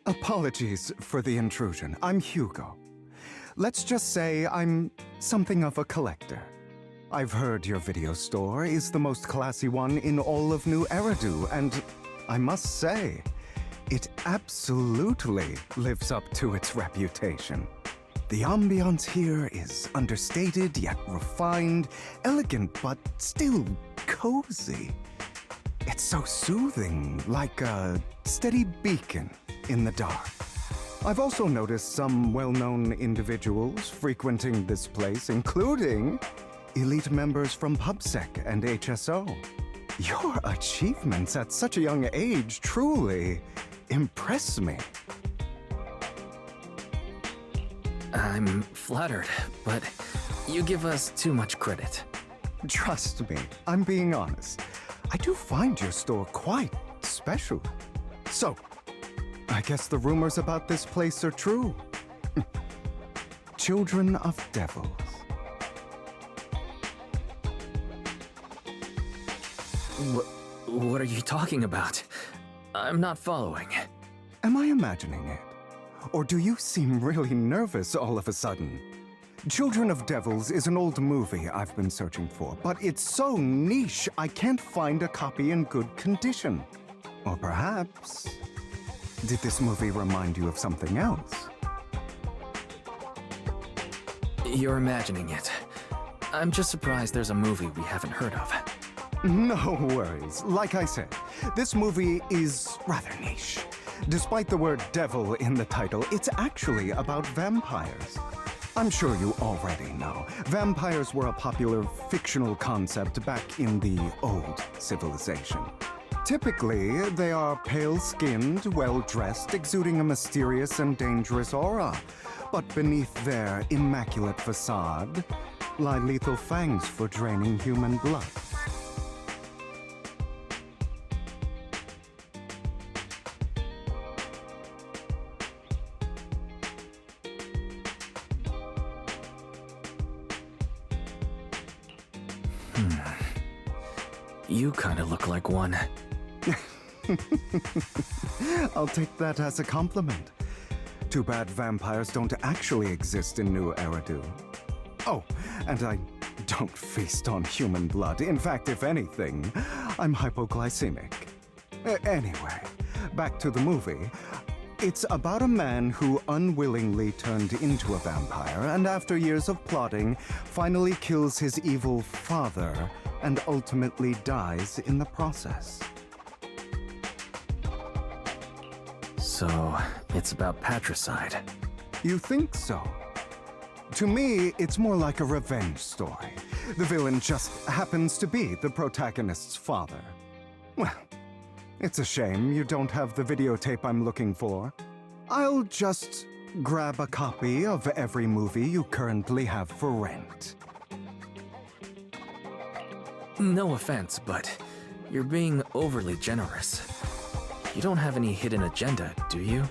Apologies for the intrusion. I'm Hugo. Let's just say I'm something of a collector. I've heard your video store is the most classy one in all of New Eridu, and I must say, it absolutely lives up to its reputation. The ambiance here is understated yet refined, elegant but still cozy. It's so soothing, like a steady beacon in the dark. I've also noticed some well-known individuals frequenting this place, including elite members from PubSec and HSO. Your achievements at such a young age truly impress me. I'm flattered, but you give us too much credit. Trust me, I'm being honest. I do find your store quite special. So, I guess the rumors about this place are true. Children of devils. What are you talking about? I'm not following. Am I imagining it? Or do you seem really nervous all of a sudden? Children of Devils is an old movie I've been searching for, but it's so niche I can't find a copy in good condition. Or perhaps, did this movie remind you of something else? You're imagining it. I'm just surprised there's a movie we haven't heard of. No worries. Like I said, this movie is rather niche. Despite the word devil in the title, it's actually about vampires. I'm sure you already know. Vampires were a popular fictional concept back in the old civilization. Typically, they are pale-skinned, well-dressed, exuding a mysterious and dangerous aura. But beneath their immaculate facade lie lethal fangs for draining human blood. You kinda look like one. I'll take that as a compliment. Too bad vampires don't actually exist in New Eridu. Oh, and I don't feast on human blood. In fact, if anything, I'm hypoglycemic. Anyway, back to the movie. It's about a man who unwillingly turned into a vampire, and after years of plotting, finally kills his evil father and ultimately dies in the process. So, it's about patricide. You think so? To me, it's more like a revenge story. The villain just happens to be the protagonist's father. Well, it's a shame you don't have the videotape I'm looking for. I'll just grab a copy of every movie you currently have for rent. No offense, but you're being overly generous. You don't have any hidden agenda, do you?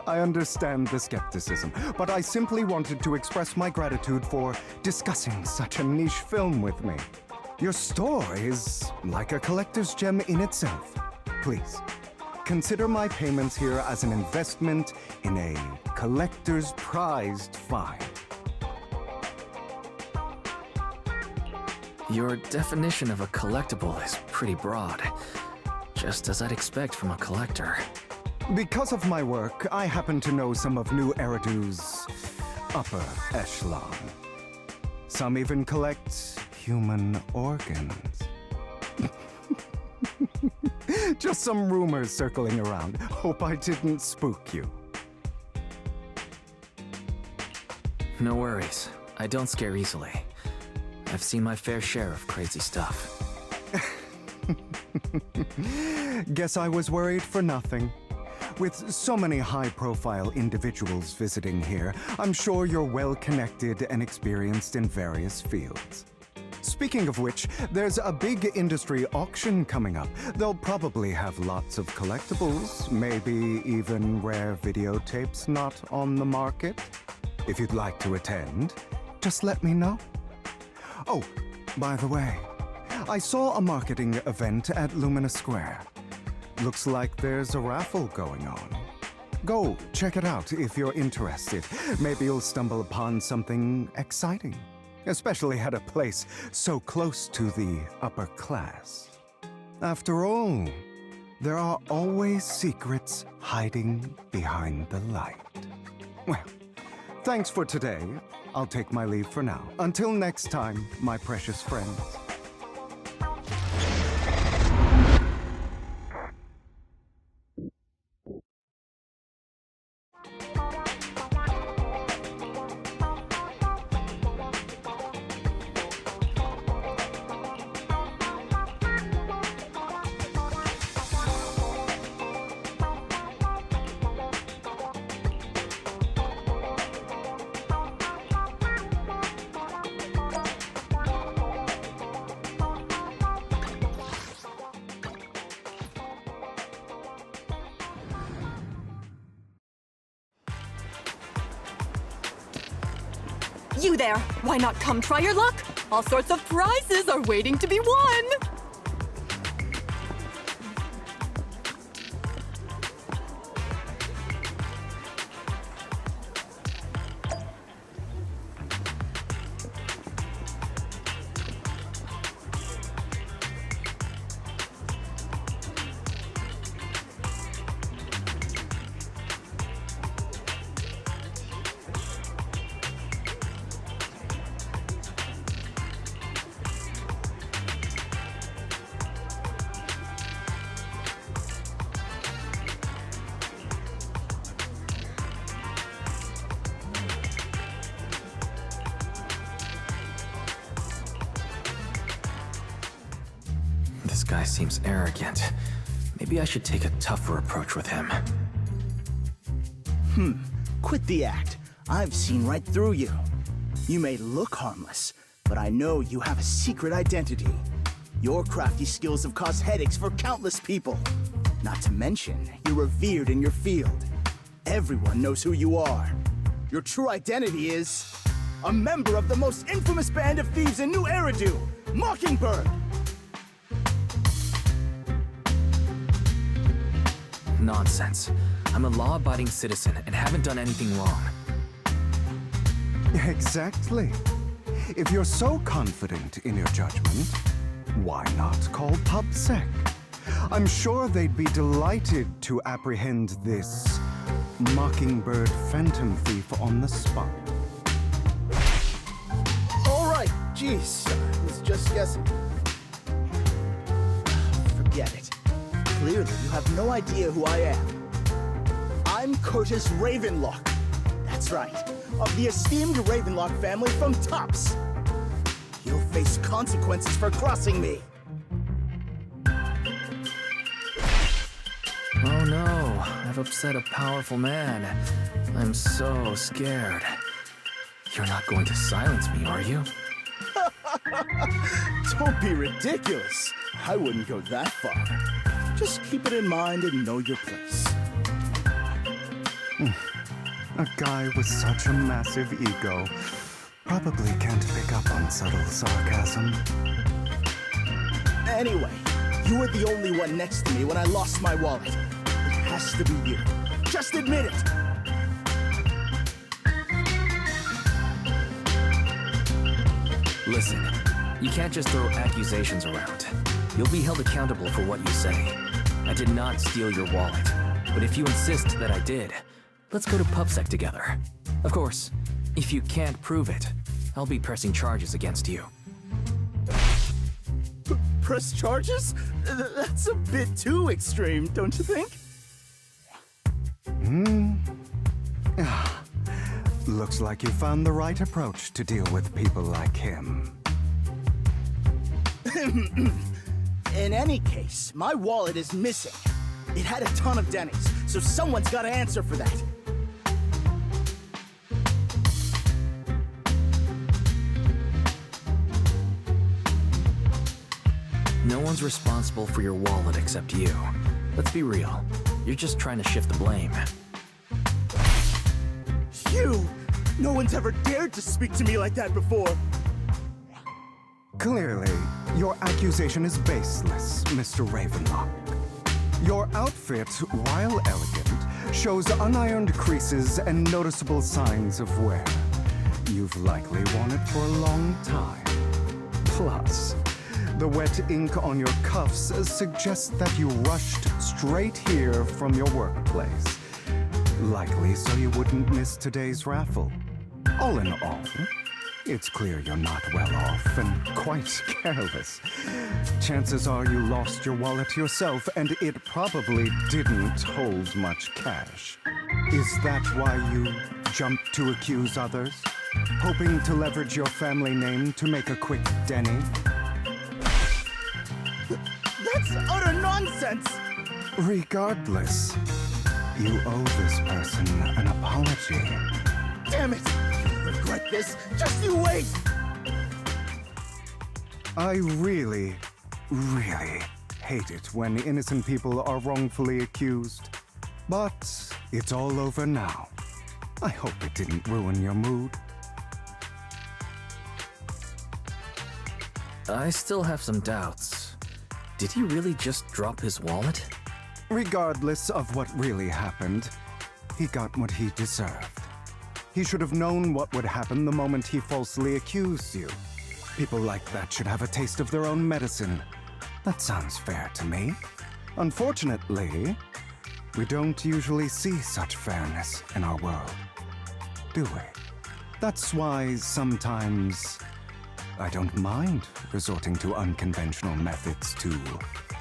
I understand the skepticism, but I simply wanted to express my gratitude for discussing such a niche film with me. Your store is like a collector's gem in itself. Please, consider my payments here as an investment in a collector's prized find. Your definition of a collectible is pretty broad, just as I'd expect from a collector. Because of my work, I happen to know some of New Eridu's upper echelon. Some even collect human organs. Just some rumors circling around. Hope I didn't spook you. No worries. I don't scare easily. I've seen my fair share of crazy stuff. Guess I was worried for nothing. With so many high-profile individuals visiting here, I'm sure you're well-connected and experienced in various fields. Speaking of which, there's a big industry auction coming up. They'll probably have lots of collectibles, maybe even rare videotapes not on the market. If you'd like to attend, just let me know. Oh, by the way, I saw a marketing event at Lumina Square. looks like there's a raffle going on. Go check it out if you're interested. Maybe you'll stumble upon something exciting, especially at a place so close to the upper class. After all, there are always secrets hiding behind the light. Well, thanks for today. I'll take my leave for now. Until next time, my precious friends. You there! Why not come try your luck? All sorts of prizes are waiting to be won! This guy seems arrogant. Maybe I should take a tougher approach with him. Quit the act. I've seen right through you. You may look harmless, but I know you have a secret identity. Your crafty skills have caused headaches for countless people. Not to mention, you're revered in your field. Everyone knows who you are. Your true identity is a member of the most infamous band of thieves in New Eridu, Mockingbird! Nonsense. I'm a law-abiding citizen and haven't done anything wrong. Exactly. If you're so confident in your judgment, why not call PubSec? I'm sure they'd be delighted to apprehend this Mockingbird Phantom Thief on the spot. All right, jeez, I was just guessing. Forget it. Clearly, you have no idea who I am. I'm Curtis Ravenlock. That's right, of the esteemed Ravenlock family from Tops. You'll face consequences for crossing me. Oh no, I've upset a powerful man. I'm so scared. You're not going to silence me, are you? Don't be ridiculous. I wouldn't go that far. Just keep it in mind and know your place. A guy with such a massive ego probably can't pick up on subtle sarcasm. Anyway, you were the only one next to me when I lost my wallet. It has to be you. Just admit it. Listen, you can't just throw accusations around. You'll be held accountable for what you say. I did not steal your wallet, but if you insist that I did, let's go to PubSec together. Of course, if you can't prove it, I'll be pressing charges against you. Press charges? That's a bit too extreme, don't you think? Looks like you found the right approach to deal with people like him. In any case, my wallet is missing. It had a ton of dennies, so someone's got to answer for that. No one's responsible for your wallet except you. Let's be real. You're just trying to shift the blame. You! No one's ever dared to speak to me like that before. Clearly, your accusation is baseless, Mr. Ravenlock. Your outfit, while elegant, shows unironed creases and noticeable signs of wear. You've likely worn it for a long time. Plus, the wet ink on your cuffs suggests that you rushed straight here from your workplace. Likely so you wouldn't miss today's raffle. All in all, it's clear you're not well off and quite careless. Chances are you lost your wallet yourself, and it probably didn't hold much cash. Is that why you jumped to accuse others? Hoping to leverage your family name to make a quick Denny? That's utter nonsense! Regardless, you owe this person an apology. Damn it! You'll regret this! Just you wait! I really hate it when innocent people are wrongfully accused. But it's all over now. I hope it didn't ruin your mood. I still have some doubts. Did he really just drop his wallet? Regardless of what really happened, he got what he deserved. He should have known what would happen the moment he falsely accused you. People like that should have a taste of their own medicine. That sounds fair to me. Unfortunately, we don't usually see such fairness in our world, do we? That's why sometimes I don't mind resorting to unconventional methods to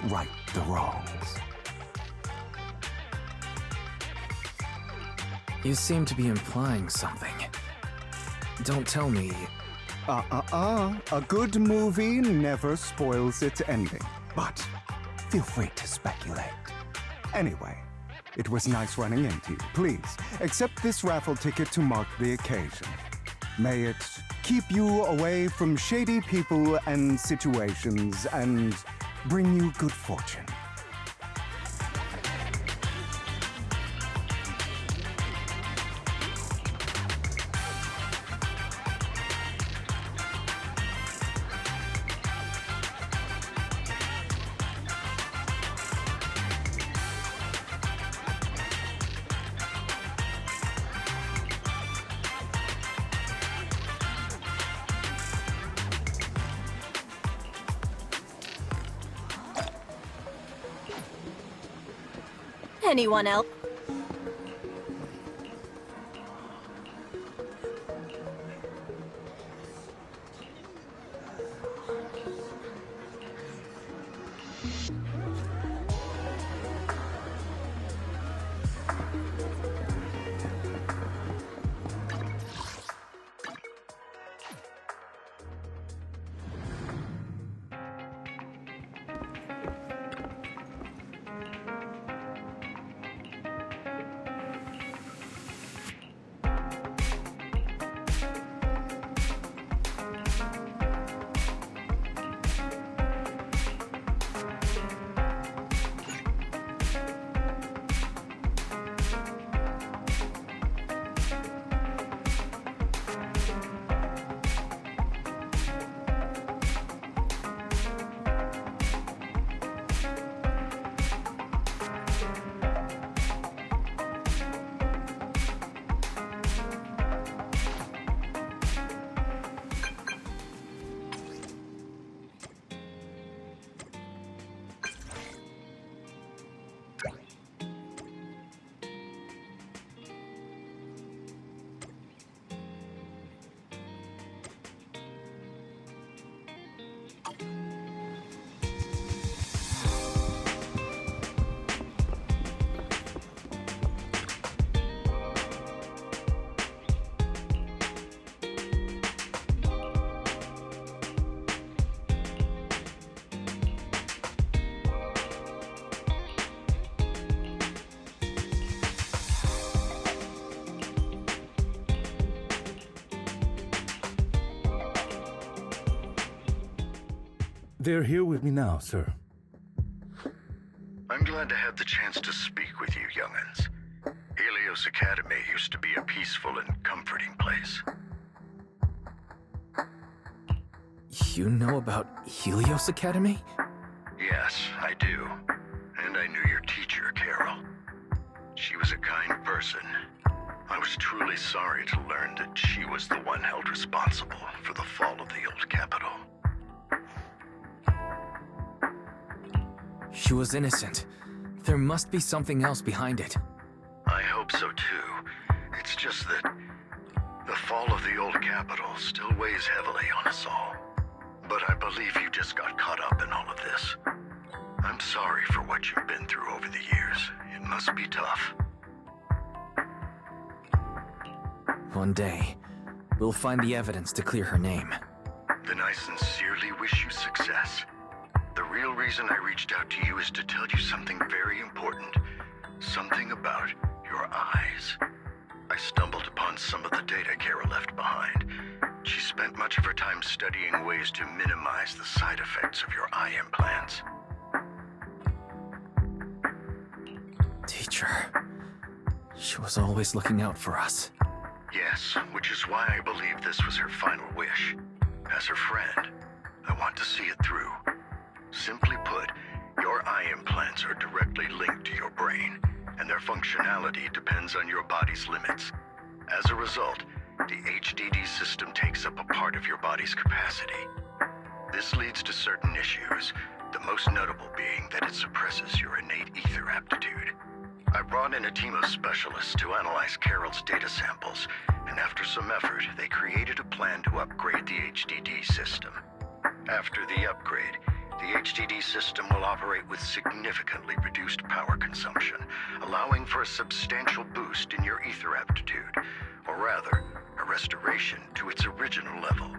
right the wrongs. You seem to be implying something. Don't tell me... A good movie never spoils its ending, but feel free to speculate. Anyway, it was nice running into you. Please, accept this raffle ticket to mark the occasion. May it keep you away from shady people and situations and bring you good fortune. Anyone else? They're here with me now, sir. I'm glad to have the chance to speak with you, young'uns. Helios Academy used to be a peaceful and comforting place. You know about Helios Academy? Yes, I do. And I knew your teacher, Carol. She was a kind person. I was truly sorry to learn that she was the one held responsible for the fall of the old capital. She was innocent. There must be something else behind it. I hope so too. It's just that the fall of the old capital still weighs heavily on us all. But I believe you just got caught up in all of this. I'm sorry for what you've been through over the years. It must be tough. One day, we'll find the evidence to clear her name. Then I sincerely wish you success. The real reason I reached out to you is to tell you something very important. Something about your eyes. I stumbled upon some of the data Carol left behind. She spent much of her time studying ways to minimize the side effects of your eye implants. Teacher. She was always looking out for us. Yes, which is why I believe this was her final wish. As her friend, I want to see it through. Simply put, your eye implants are directly linked to your brain, and their functionality depends on your body's limits. As a result, the HDD system takes up a part of your body's capacity. This leads to certain issues, the most notable being that it suppresses your innate ether aptitude. I brought in a team of specialists to analyze Carol's data samples, and after some effort, they created a plan to upgrade the HDD system. After the upgrade, the HDD system will operate with significantly reduced power consumption, allowing for a substantial boost in your ether aptitude, or rather, a restoration to its original level.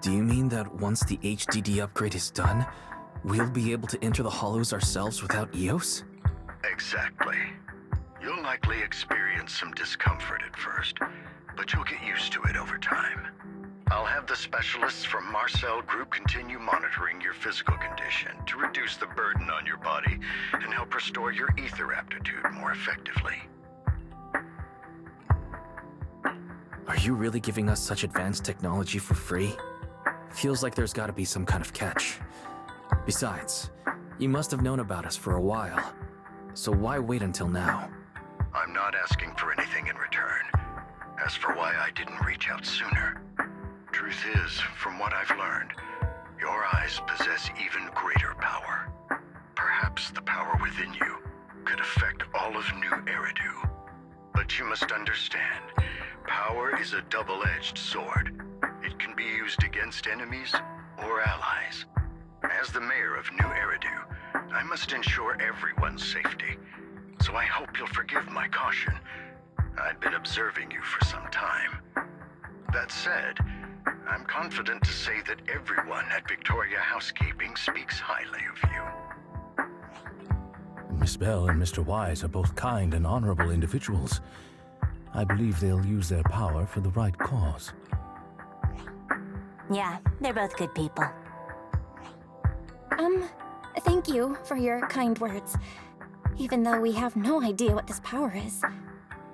Do you mean that once the HDD upgrade is done, we'll be able to enter the hollows ourselves without EOS? Exactly. You'll likely experience some discomfort at first, but you'll get used to it over time. I'll have the specialists from Marcel Group continue monitoring your physical condition to reduce the burden on your body and help restore your ether aptitude more effectively. Are you really giving us such advanced technology for free? Feels like there's gotta be some kind of catch. Besides, you must have known about us for a while. So why wait until now? I'm not asking for anything in return. As for why I didn't reach out sooner, truth is, from what I've learned, your eyes possess even greater power. Perhaps the power within you could affect all of New Eridu. But you must understand, power is a double-edged sword. It can be used against enemies or allies. As the mayor of New Eridu, I must ensure everyone's safety. So I hope you'll forgive my caution. I've been observing you for some time. That said, I'm confident to say that everyone at Victoria Housekeeping speaks highly of you. Miss Bell and Mr. Wise are both kind and honorable individuals. I believe they'll use their power for the right cause. Yeah, they're both good people. Thank you for your kind words. Even though we have no idea what this power is.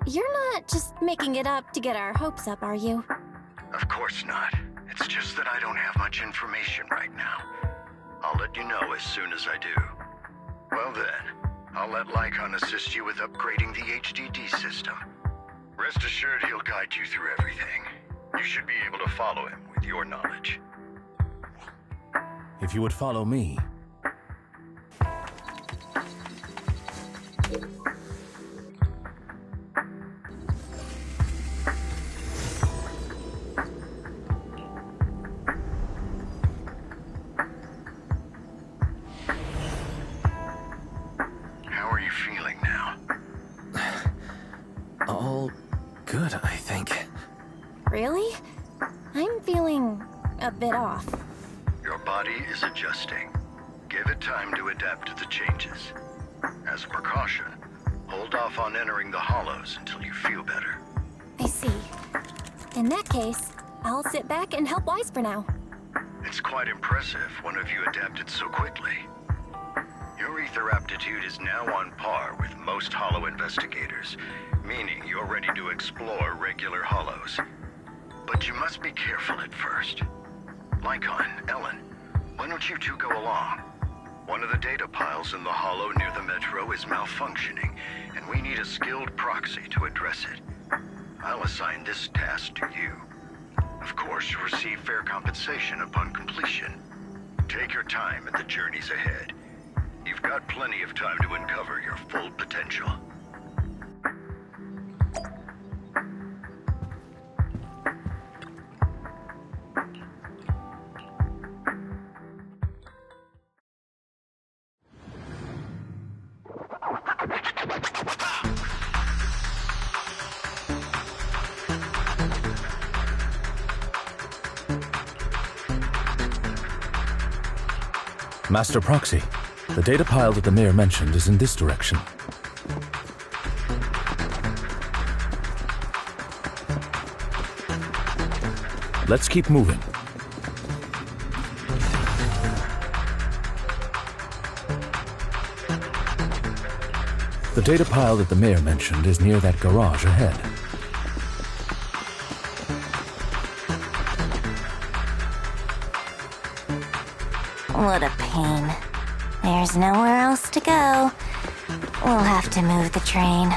You're not just making it up to get our hopes up, are you? Of course not. It's just that I don't have much information right now. I'll let you know as soon as I do. Well then, I'll let Lycon assist you with upgrading the HDD system. Rest assured he'll guide you through everything. You should be able to follow him with your knowledge. If you would follow me. How are you feeling now? All good, I think. Really? I'm feeling a bit off. Your body is adjusting. Give it time to adapt to the changes. As a precaution, hold off on entering the hollows until you feel better. I see. In that case, I'll sit back and help Wise for now. It's quite impressive one of you adapted so quickly. Your ether aptitude is now on par with most hollow investigators, meaning you're ready to explore regular hollows. But you must be careful at first. Lycon, Ellen, why don't you two go along? One of the data piles in the hollow near the metro is malfunctioning, and we need a skilled proxy to address it. I'll assign this task to you. Of course, you'll receive fair compensation upon completion. Take your time and the journey's ahead. You've got plenty of time to uncover your full potential. Master Proxy, the data pile that the mayor mentioned is in this direction. Let's keep moving. The data pile that the mayor mentioned is near that garage ahead. What a pain. There's nowhere else to go. We'll have to move the train.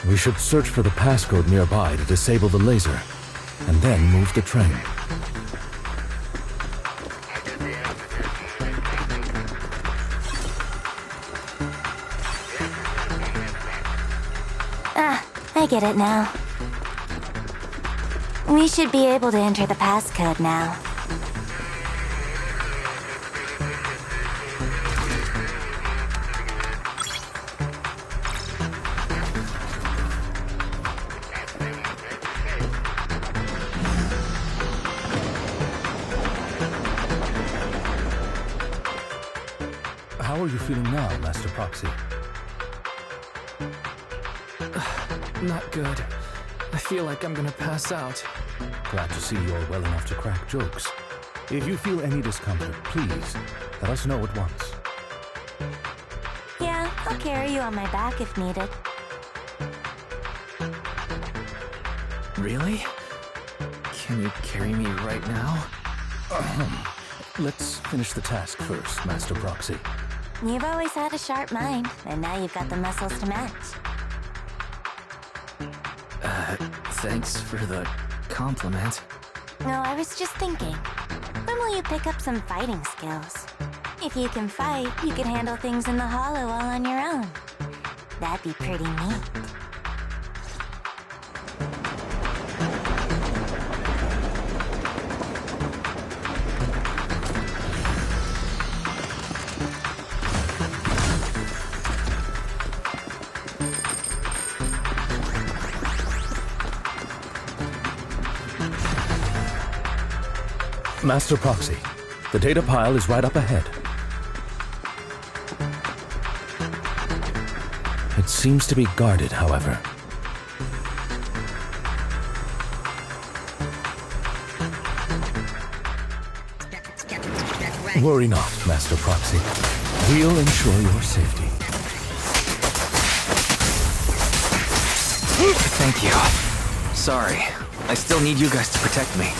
We should search for the passcode nearby to disable the laser, and then move the train. I get it now. We should be able to enter the passcode now. How are you feeling now, Master Proxy? Not good. I feel like I'm gonna pass out. Glad to see you're well enough to crack jokes. If you feel any discomfort, please let us know at once. Yeah, I'll carry you on my back if needed. Really? Can you carry me right now? Let's finish the task first, Master Proxy. You've always had a sharp mind, and now you've got the muscles to match. Thanks for the compliment. No, I was just thinking. When will you pick up some fighting skills? If you can fight, you can handle things in the hollow all on your own. That'd be pretty neat. Master Proxy, the data pile is right up ahead. It seems to be guarded, however. Worry not, Master Proxy. We'll ensure your safety. Thank you. Sorry. I still need you guys to protect me.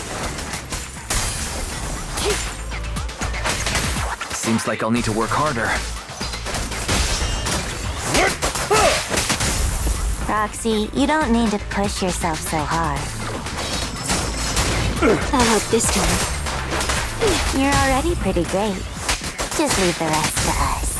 Seems like I'll need to work harder. Roxy, you don't need to push yourself so hard. I'll help this time. You're already pretty great. Just leave the rest to us.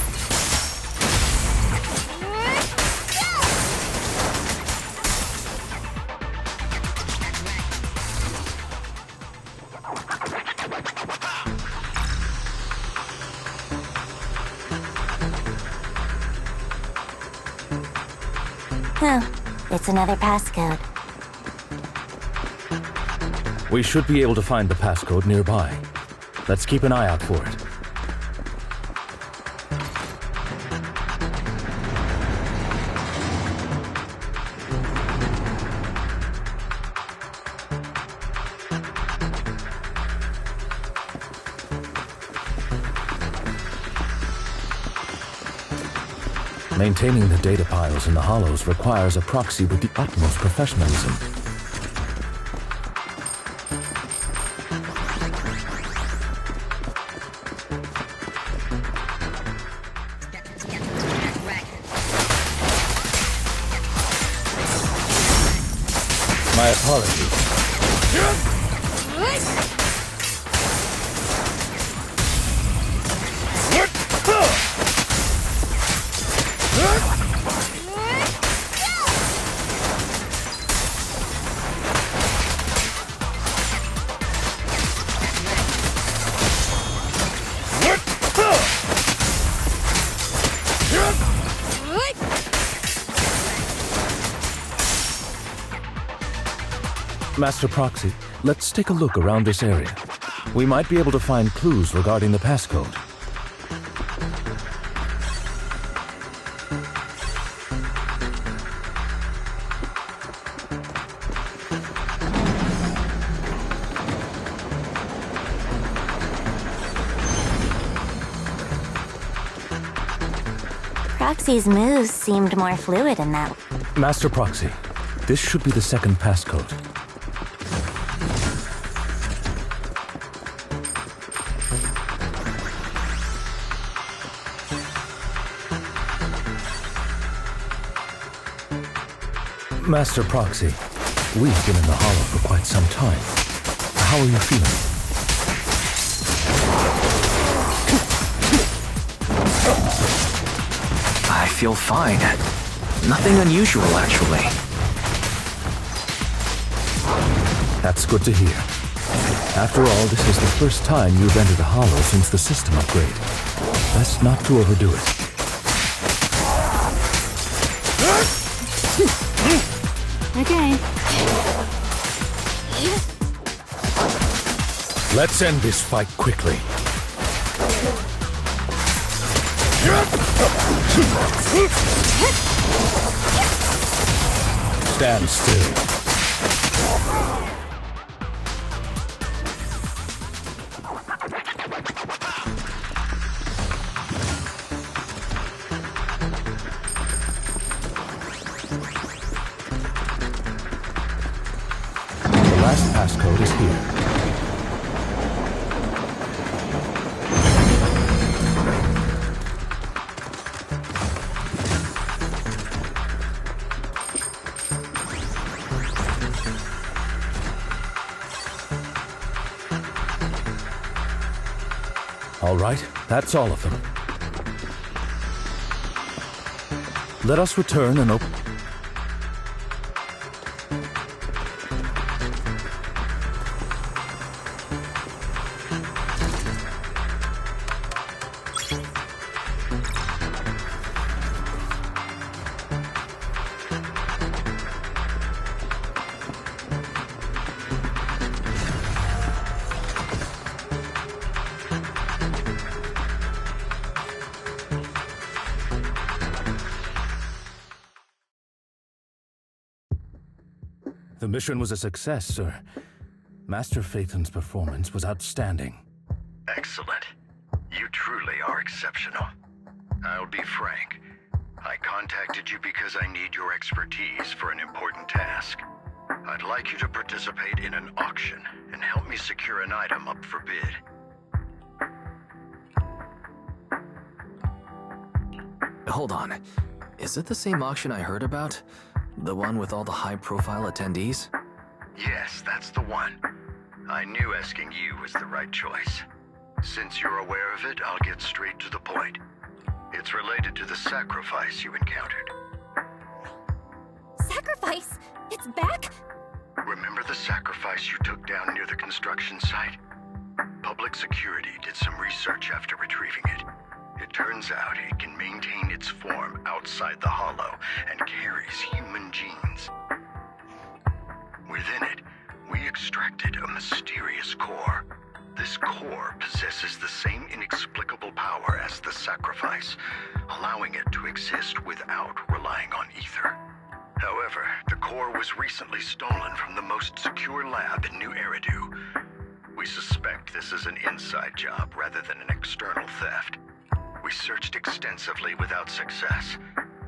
Oh, it's another passcode. We should be able to find the passcode nearby. Let's keep an eye out for it. Maintaining the data piles in the hollows requires a proxy with the utmost professionalism. My apologies. Master Proxy, let's take a look around this area. We might be able to find clues regarding the passcode. Proxy's moves seemed more fluid in that. Master Proxy, this should be the second passcode. Master Proxy, we've been in the hollow for quite some time. How are you feeling? I feel fine. Nothing unusual, actually. That's good to hear. After all, this is the first time you've entered a hollow since the system upgrade. Best not to overdo it. Okay. Let's end this fight quickly. Stand still. The last passcode is here. All right, that's all of them. Let us return and open... The mission was a success, sir. Master Phaeton's performance was outstanding. Excellent. You truly are exceptional. I'll be frank. I contacted you because I need your expertise for an important task. I'd like you to participate in an auction and help me secure an item up for bid. Hold on. Is it the same auction I heard about? The one with all the high-profile attendees? Yes, that's the one. I knew asking you was the right choice. Since you're aware of it, I'll get straight to the point. It's related to the sacrifice you encountered. Sacrifice? It's back? Remember the sacrifice you took down near the construction site? Public security did some research after retrieving it. It turns out it can maintain its form outside the hollow and carries human genes. Within it, we extracted a mysterious core. This core possesses the same inexplicable power as the sacrifice, allowing it to exist without relying on ether. However, the core was recently stolen from the most secure lab in New Eridu. We suspect this is an inside job rather than an external theft. We searched extensively without success,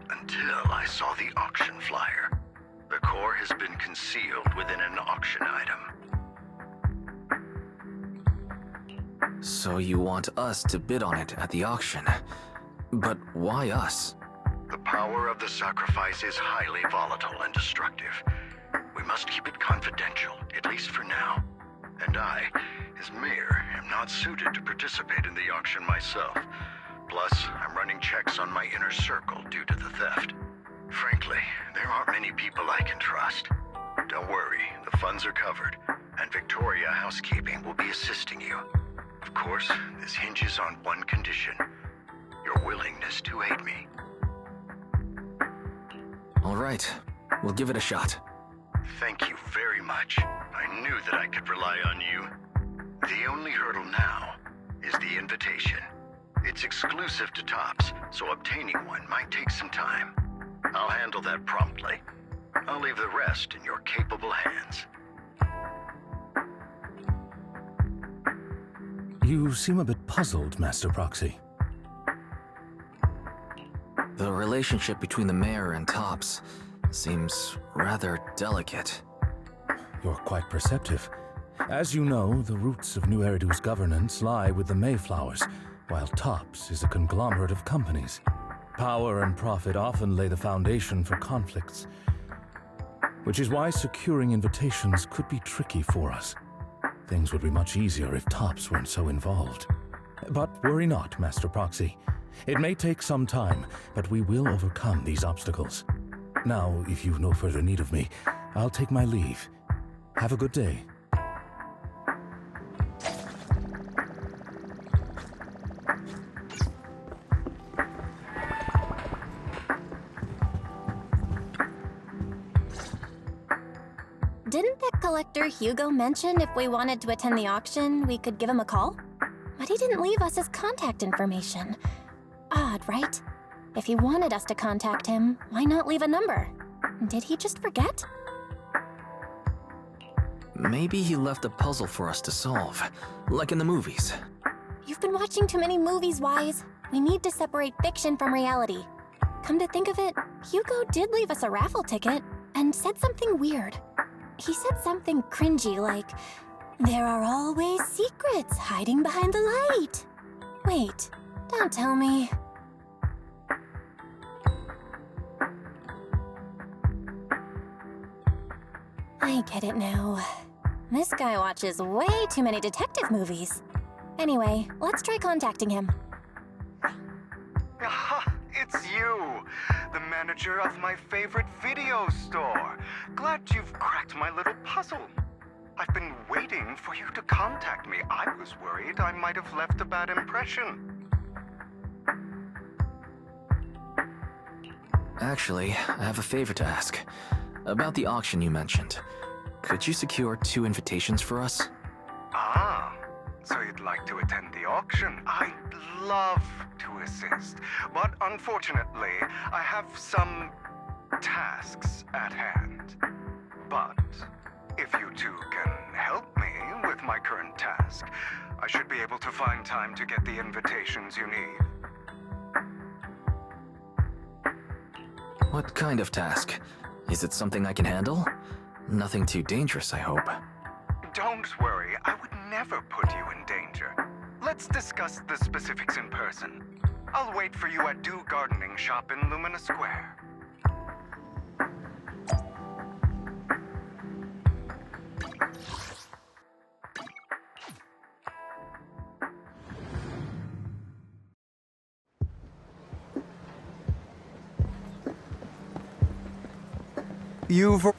until I saw the auction flyer. The core has been concealed within an auction item. So you want us to bid on it at the auction. But why us? The power of the sacrifice is highly volatile and destructive. We must keep it confidential, at least for now. And I, as mayor, am not suited to participate in the auction myself. Plus, I'm running checks on my inner circle due to the theft. Frankly, there aren't many people I can trust. Don't worry, the funds are covered, and Victoria Housekeeping will be assisting you. Of course, this hinges on one condition: your willingness to aid me. All right, we'll give it a shot. Thank you very much. I knew that I could rely on you. The only hurdle now is the invitation. It's exclusive to Tops, so obtaining one might take some time. I'll handle that promptly. I'll leave the rest in your capable hands. You seem a bit puzzled, Master Proxy. The relationship between the mayor and Tops seems rather delicate. You're quite perceptive. As you know, the roots of New Eridu's governance lie with the Mayflowers, while Tops is a conglomerate of companies. Power and profit often lay the foundation for conflicts, which is why securing invitations could be tricky for us. Things would be much easier if Tops weren't so involved. But worry not, Master Proxy. It may take some time, but we will overcome these obstacles. Now, if you've no further need of me, I'll take my leave. Have a good day. Didn't that collector Hugo mention if we wanted to attend the auction, we could give him a call? But he didn't leave us his contact information. Odd, right? If he wanted us to contact him, why not leave a number? Did he just forget? Maybe he left a puzzle for us to solve, like in the movies. You've been watching too many movies, Wise. We need to separate fiction from reality. Come to think of it, Hugo did leave us a raffle ticket and said something weird. He said something cringy like, "There are always secrets hiding behind the light." Wait, don't tell me. I get it now. This guy watches way too many detective movies. Anyway, let's try contacting him. Ah, it's you, the manager of my favorite video store. Glad you've cracked my little puzzle. I've been waiting for you to contact me. I was worried I might have left a bad impression. Actually, I have a favor to ask. About the auction you mentioned. Could you secure 2 invitations for us? Ah, so you'd like to attend the auction? I'd love to assist, but unfortunately, I have some tasks at hand. But if you two can help me with my current task, I should be able to find time to get the invitations you need. What kind of task? Is it something I can handle? Nothing too dangerous, I hope. Don't worry, I would never put you in danger. Let's discuss the specifics in person. I'll wait for you at Do Gardening Shop in Lumina Square. You've...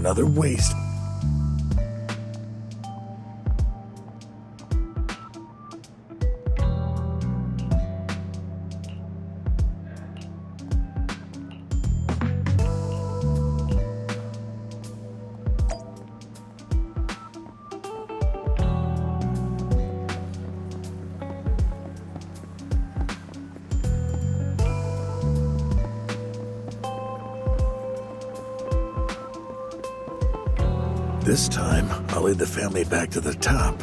another waste. This time, I'll lead the family back to the top.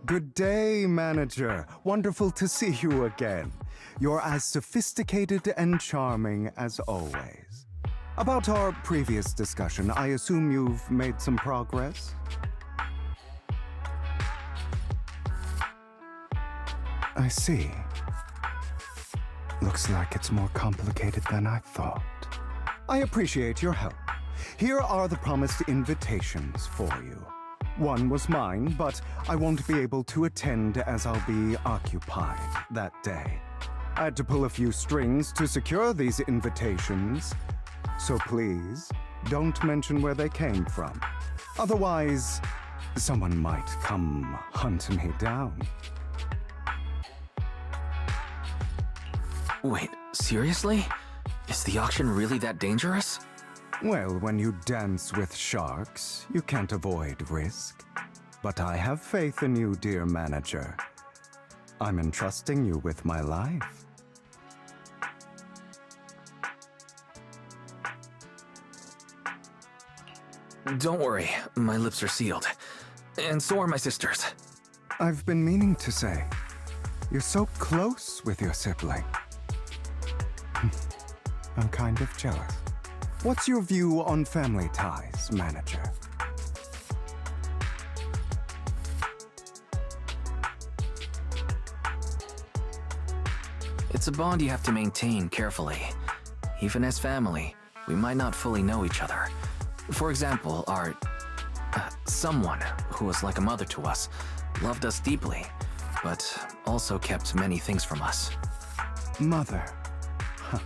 Good day, manager. Wonderful to see you again. You're as sophisticated and charming as always. About our previous discussion, I assume you've made some progress? I see. Looks like it's more complicated than I thought. I appreciate your help. Here are the promised invitations for you. One was mine, but I won't be able to attend as I'll be occupied that day. I had to pull a few strings to secure these invitations, so please don't mention where they came from. Otherwise, someone might come hunt me down. Wait, seriously? Is the auction really that dangerous? Well, when you dance with sharks, you can't avoid risk. But I have faith in you, dear manager. I'm entrusting you with my life. Don't worry, my lips are sealed. And so are my sisters. I've been meaning to say, you're so close with your sibling. I'm kind of jealous. What's your view on family ties, manager? It's a bond you have to maintain carefully. Even as family, we might not fully know each other. For example, our someone who was like a mother to us loved us deeply, but also kept many things from us. Mother. Huh.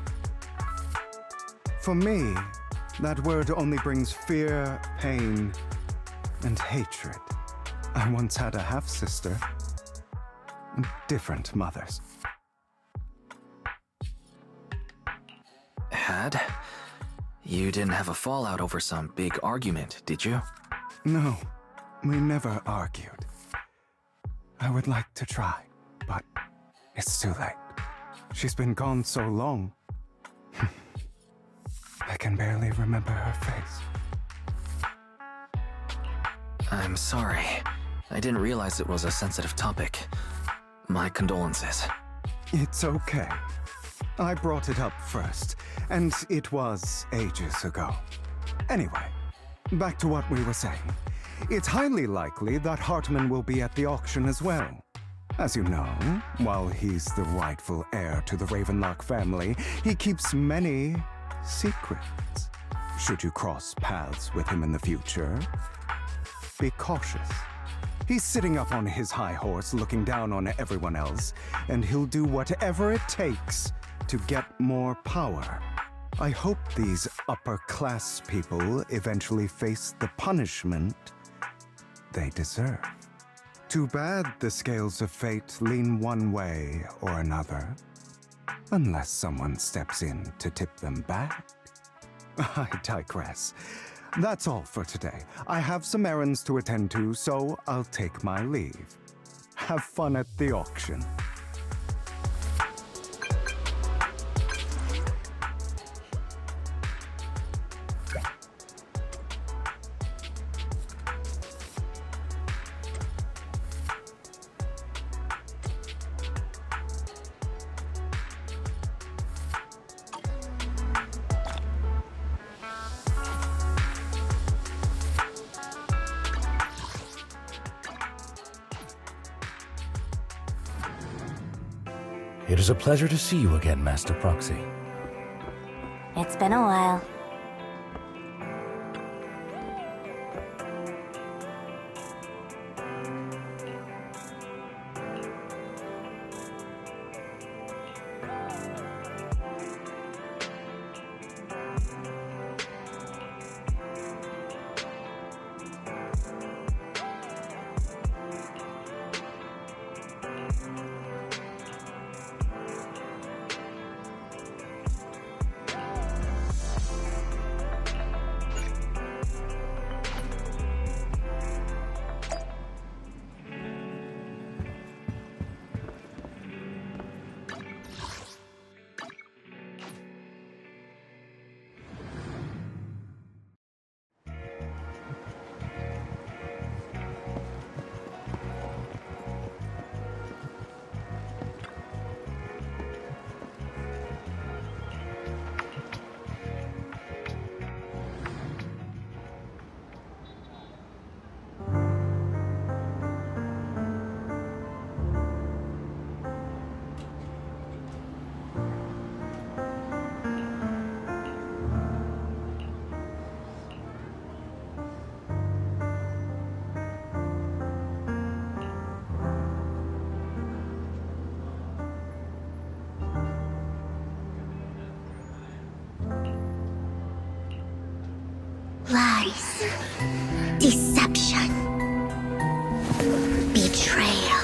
For me, that word only brings fear, pain, and hatred. I once had a half-sister. Different mothers. Had? You didn't have a fallout over some big argument, did you? No, we never argued. I would like to try, but it's too late. She's been gone so long. I can barely remember her face. I'm sorry. I didn't realize it was a sensitive topic. My condolences. It's okay. I brought it up first, and it was ages ago. Anyway, back to what we were saying. It's highly likely that Hartman will be at the auction as well. As you know, while he's the rightful heir to the Ravenlock family, he keeps many secrets. Should you cross paths with him in the future, be cautious. He's sitting up on his high horse looking down on everyone else, and he'll do whatever it takes to get more power. I hope these upper-class people eventually face the punishment they deserve. Too bad the scales of fate lean one way or another, unless someone steps in to tip them back. I digress. That's all for today. I have some errands to attend to, so I'll take my leave. Have fun at the auction. It is a pleasure to see you again, Master Proxy. It's been a while. Lies. Deception. Betrayal.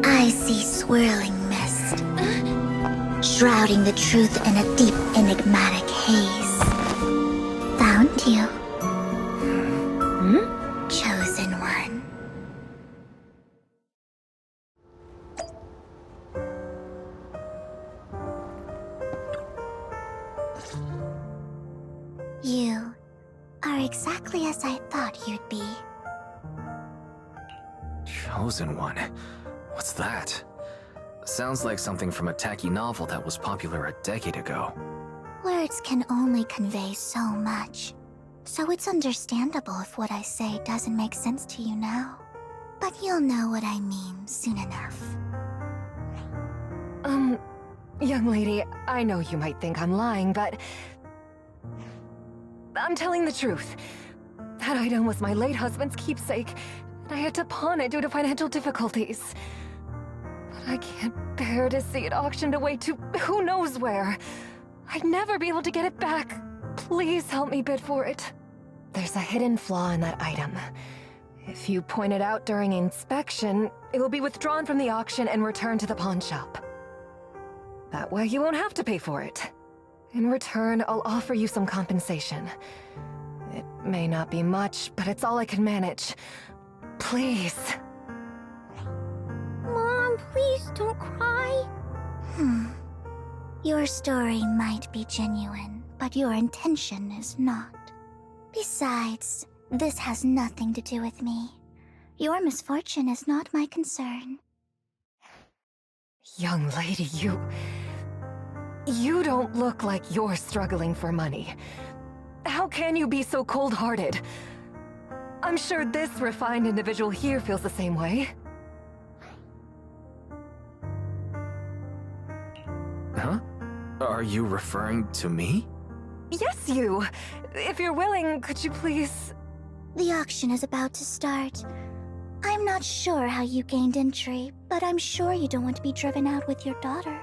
I see swirling mist, shrouding the truth in a deep, enigmatic haze. Found you. Chosen one. You are exactly as I thought you'd be. Chosen one? What's that? Sounds like something from a tacky novel that was popular a decade ago. Words can only convey so much, so it's understandable if what I say doesn't make sense to you now. But you'll know what I mean soon enough. Young lady, I know you might think I'm lying, but I'm telling the truth. That item was my late husband's keepsake, and I had to pawn it due to financial difficulties. But I can't bear to see it auctioned away to who knows where. I'd never be able to get it back. Please help me bid for it. There's a hidden flaw in that item. If you point it out during inspection, it will be withdrawn from the auction and returned to the pawn shop. That way you won't have to pay for it. In return, I'll offer you some compensation. It may not be much, but it's all I can manage. Please. Mom, please don't cry. Your story might be genuine, but your intention is not. Besides, this has nothing to do with me. Your misfortune is not my concern. Young lady, You don't look like you're struggling for money. How can you be so cold-hearted? I'm sure this refined individual here feels the same way. Huh? Are you referring to me? Yes, you! If you're willing, could you please... The auction is about to start. I'm not sure how you gained entry, but I'm sure you don't want to be driven out with your daughter.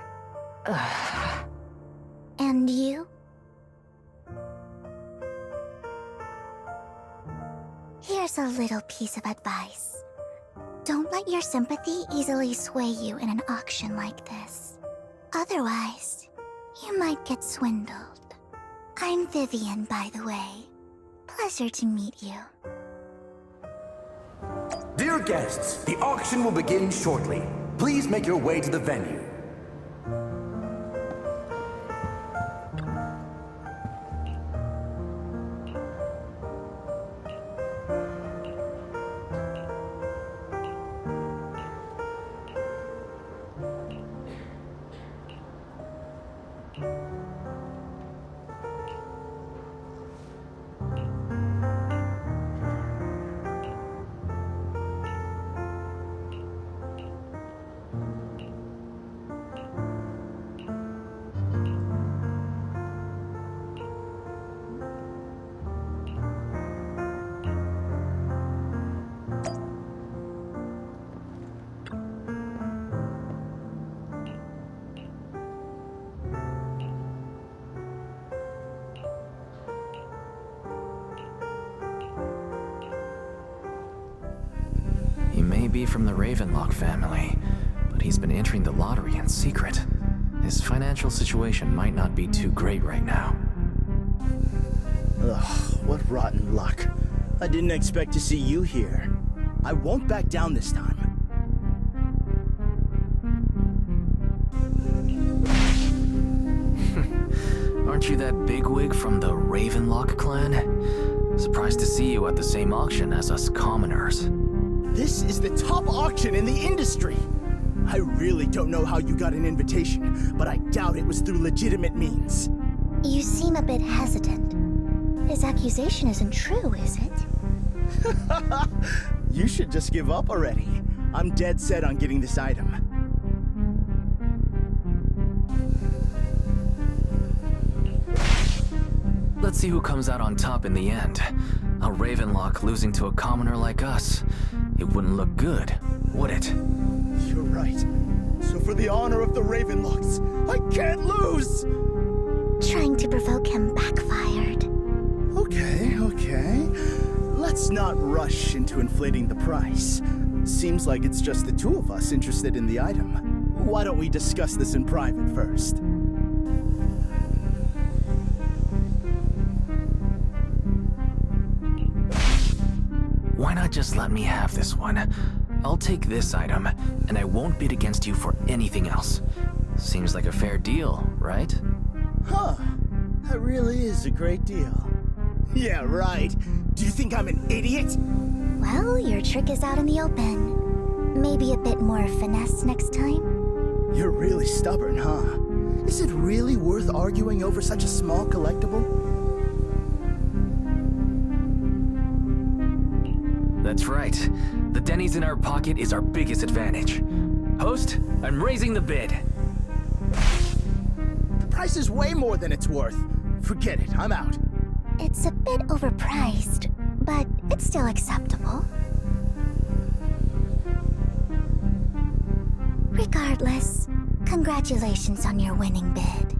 And you? Here's a little piece of advice. Don't let your sympathy easily sway you in an auction like this. Otherwise, you might get swindled. I'm Vivian, by the way. Pleasure to meet you. Dear guests, the auction will begin shortly. Please make your way to the venue. be from the Ravenlock family, but he's been entering the lottery in secret. His financial situation might not be too great right now. Ugh, what rotten luck. I didn't expect to see you here. I won't back down this time. Aren't you that bigwig from the Ravenlock clan? Surprised to see you at the same auction as us commoners. This is the top auction in the industry. I really don't know how you got an invitation, but I doubt it was through legitimate means. You seem a bit hesitant. His accusation isn't true, is it? You should just give up already. I'm dead set on getting this item. Let's see who comes out on top in the end. A Ravenlock losing to a commoner like us. It wouldn't look good, would it? You're right. So for the honor of the Ravenlocks, I can't lose! Trying to provoke him backfired. Okay. Let's not rush into inflating the price. Seems like it's just the two of us interested in the item. Why don't we discuss this in private first? Why not just let me have this one? I'll take this item, and I won't bid against you for anything else. Seems like a fair deal, right? Huh. That really is a great deal. Yeah, right. Do you think I'm an idiot? Well, your trick is out in the open. Maybe a bit more finesse next time? You're really stubborn, huh? Is it really worth arguing over such a small collectible? That's right. The Denny's in our pocket is our biggest advantage. Host, I'm raising the bid. The price is way more than it's worth. Forget it, I'm out. It's a bit overpriced, but it's still acceptable. Regardless, congratulations on your winning bid.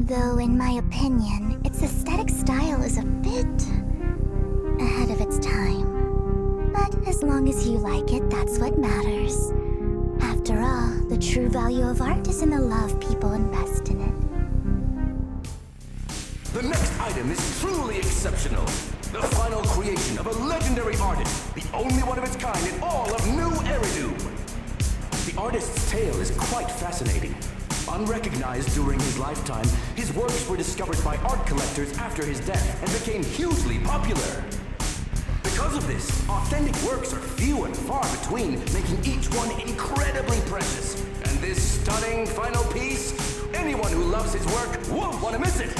Though in my opinion, its aesthetic style is a bit ahead of its time. But as long as you like it, that's what matters. After all, the true value of art is in the love people invest in it. The next item is truly exceptional. The final creation of a legendary artist, the only one of its kind in all of New Eridu. The artist's tale is quite fascinating. Unrecognized during his lifetime, his works were discovered by art collectors after his death and became hugely popular. Because of this, authentic works are few and far between, making each one incredibly precious. And this stunning final piece, anyone who loves his work won't want to miss it.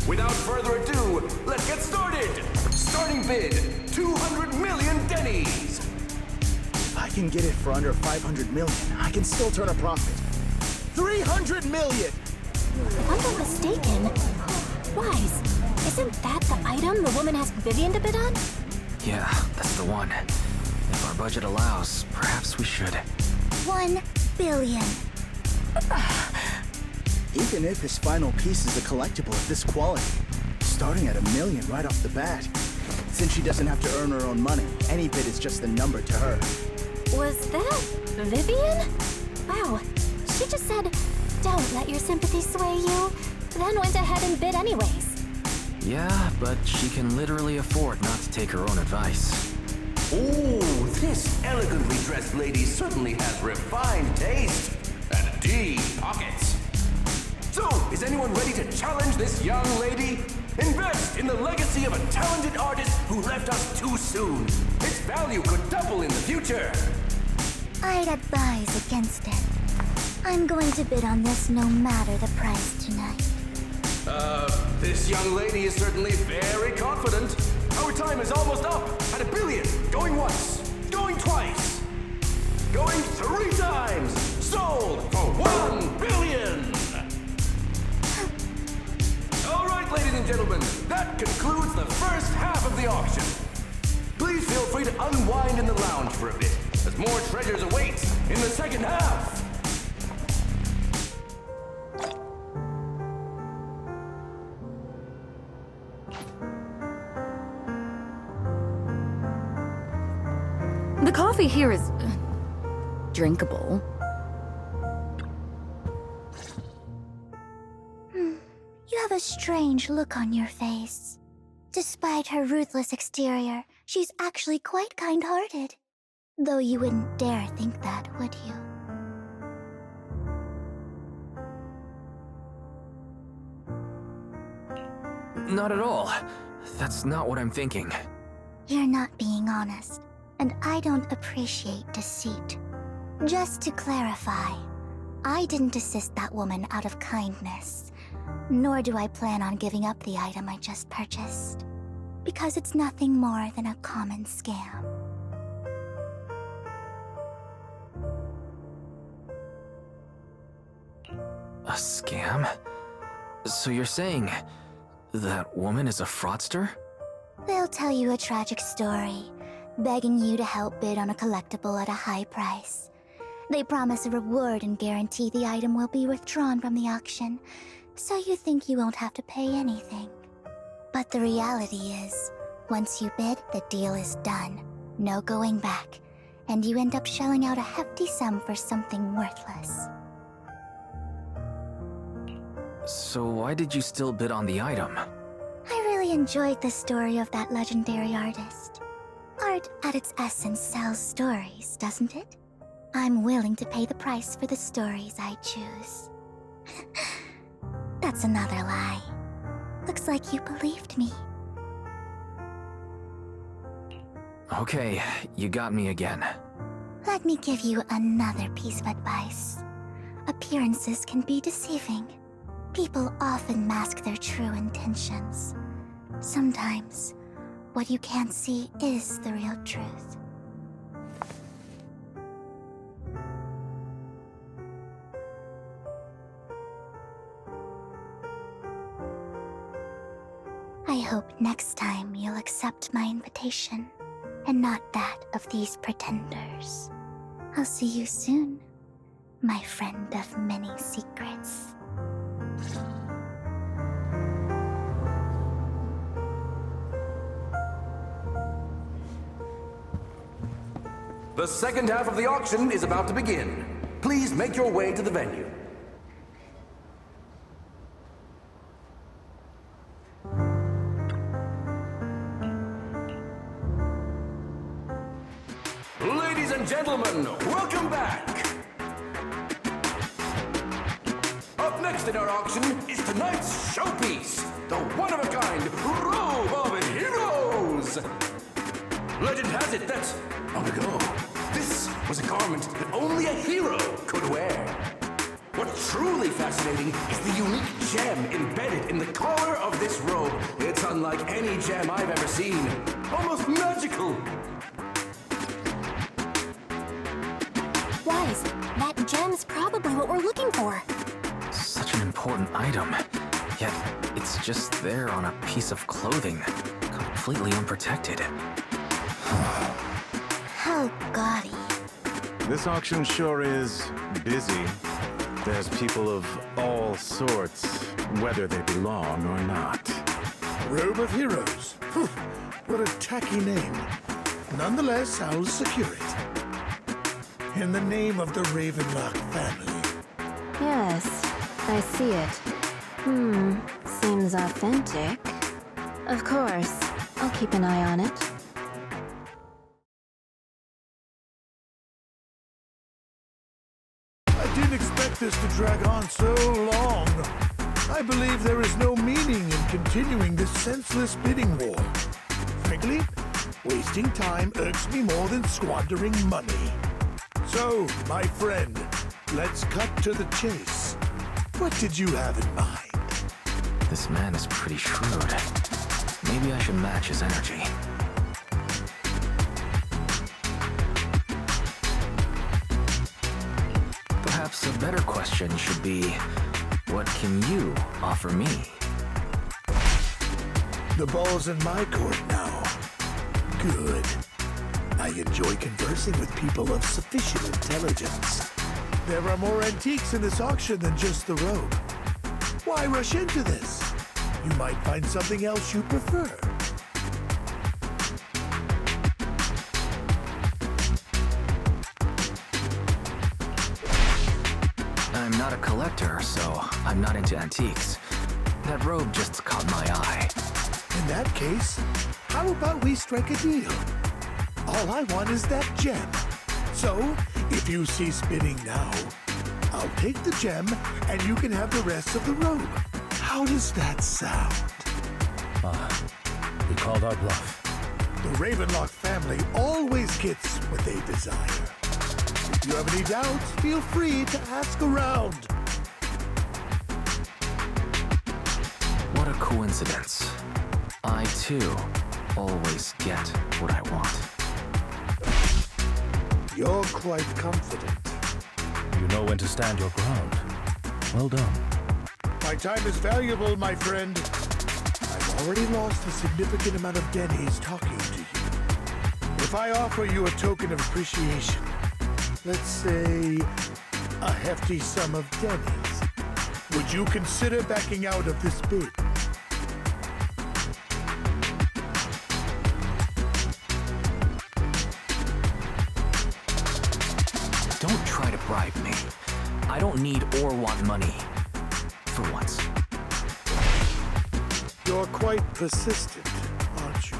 Without further ado, let's get started! Starting bid, 200 million Denny's! If I can get it for under 500 million, I can still turn a profit. 300 million! If I'm not mistaken, Wise, isn't that the item the woman asked Vivian to bid on? Yeah, that's the one. If our budget allows, perhaps we should. 1 billion. Even if his final piece is a collectible of this quality, starting at $1 million right off the bat. Since she doesn't have to earn her own money, any bid is just a number to her. Was that Vivian? Wow, she just said, "Don't let your sympathy sway you," then went ahead and bid anyways. Yeah, but she can literally afford not to take her own advice. Ooh, this elegantly dressed lady certainly has refined taste and deep pockets. So, is anyone ready to challenge this young lady? Invest in the legacy of a talented artist who left us too soon. Its value could double in the future. I'd advise against it. I'm going to bid on this no matter the price tonight. This young lady is certainly very confident. Our time is almost up at $1 billion. Going once, going twice, going 3 times. Sold for $1 billion. All right, ladies and gentlemen, that concludes the first half of the auction. Please feel free to unwind in the lounge for a bit, as more treasures await in the second half. The coffee here is drinkable. You have a strange look on your face. Despite her ruthless exterior, she's actually quite kind-hearted. Though you wouldn't dare think that, would you? Not at all. That's not what I'm thinking. You're not being honest, and I don't appreciate deceit. Just to clarify, I didn't assist that woman out of kindness, nor do I plan on giving up the item I just purchased, because it's nothing more than a common scam. A scam? So you're saying that woman is a fraudster? They'll tell you a tragic story, begging you to help bid on a collectible at a high price. They promise a reward and guarantee the item will be withdrawn from the auction, so you think you won't have to pay anything. But the reality is, once you bid, the deal is done. No going back, and you end up shelling out a hefty sum for something worthless. So why did you still bid on the item? I really enjoyed the story of that legendary artist. Art at its essence sells stories, doesn't it? I'm willing to pay the price for the stories I choose. That's another lie. Looks like you believed me. Okay, you got me again. Let me give you another piece of advice. Appearances can be deceiving. People often mask their true intentions. Sometimes, what you can't see is the real truth. I hope next time you'll accept my invitation, and not that of these pretenders. I'll see you soon, my friend of many secrets. The second half of the auction is about to begin. Please make your way to the venue. Ladies and gentlemen, welcome back! Up next in our auction is tonight's showpiece, the one-of-a-kind Robe of Heroes! Legend has it that, long ago, this was a garment that only a hero could wear. What's truly fascinating is the unique gem embedded in the collar of this robe. It's unlike any gem I've ever seen. Almost magical. Wise, that gem's probably what we're looking for. Such an important item, yet it's just there on a piece of clothing, completely unprotected. How gaudy. This auction sure is busy. There's people of all sorts, whether they belong or not. Robe of Heroes. What a tacky name. Nonetheless, I'll secure it. In the name of the Ravenlock family. Yes, I see it. Seems authentic. Of course, I'll keep an eye on it. I didn't expect this to drag on so long. I believe there is no meaning in continuing this senseless bidding war. Frankly, wasting time irks me more than squandering money. So, my friend, let's cut to the chase. What did you have in mind? This man is pretty shrewd. Maybe I should match his energy. Perhaps a better question should be, what can you offer me? The ball's in my court now. Good. I enjoy conversing with people of sufficient intelligence. There are more antiques in this auction than just the robe. Why rush into this? You might find something else you prefer. a collector, so I'm not into antiques. That robe just caught my eye. In that case, how about we strike a deal? All I want is that gem. So, if you cease bidding now, I'll take the gem and you can have the rest of the robe. How does that sound? We called our bluff. The Ravenlock family always gets what they desire. If you have any doubts, feel free to ask around. What a coincidence. I, too, always get what I want. You're quite confident. You know when to stand your ground. Well done. My time is valuable, my friend. I've already lost a significant amount of dennies talking to you. If I offer you a token of appreciation, let's say a hefty sum of dennies, would you consider backing out of this bid? Don't try to bribe me. I don't need or want money. For once. You're quite persistent, aren't you?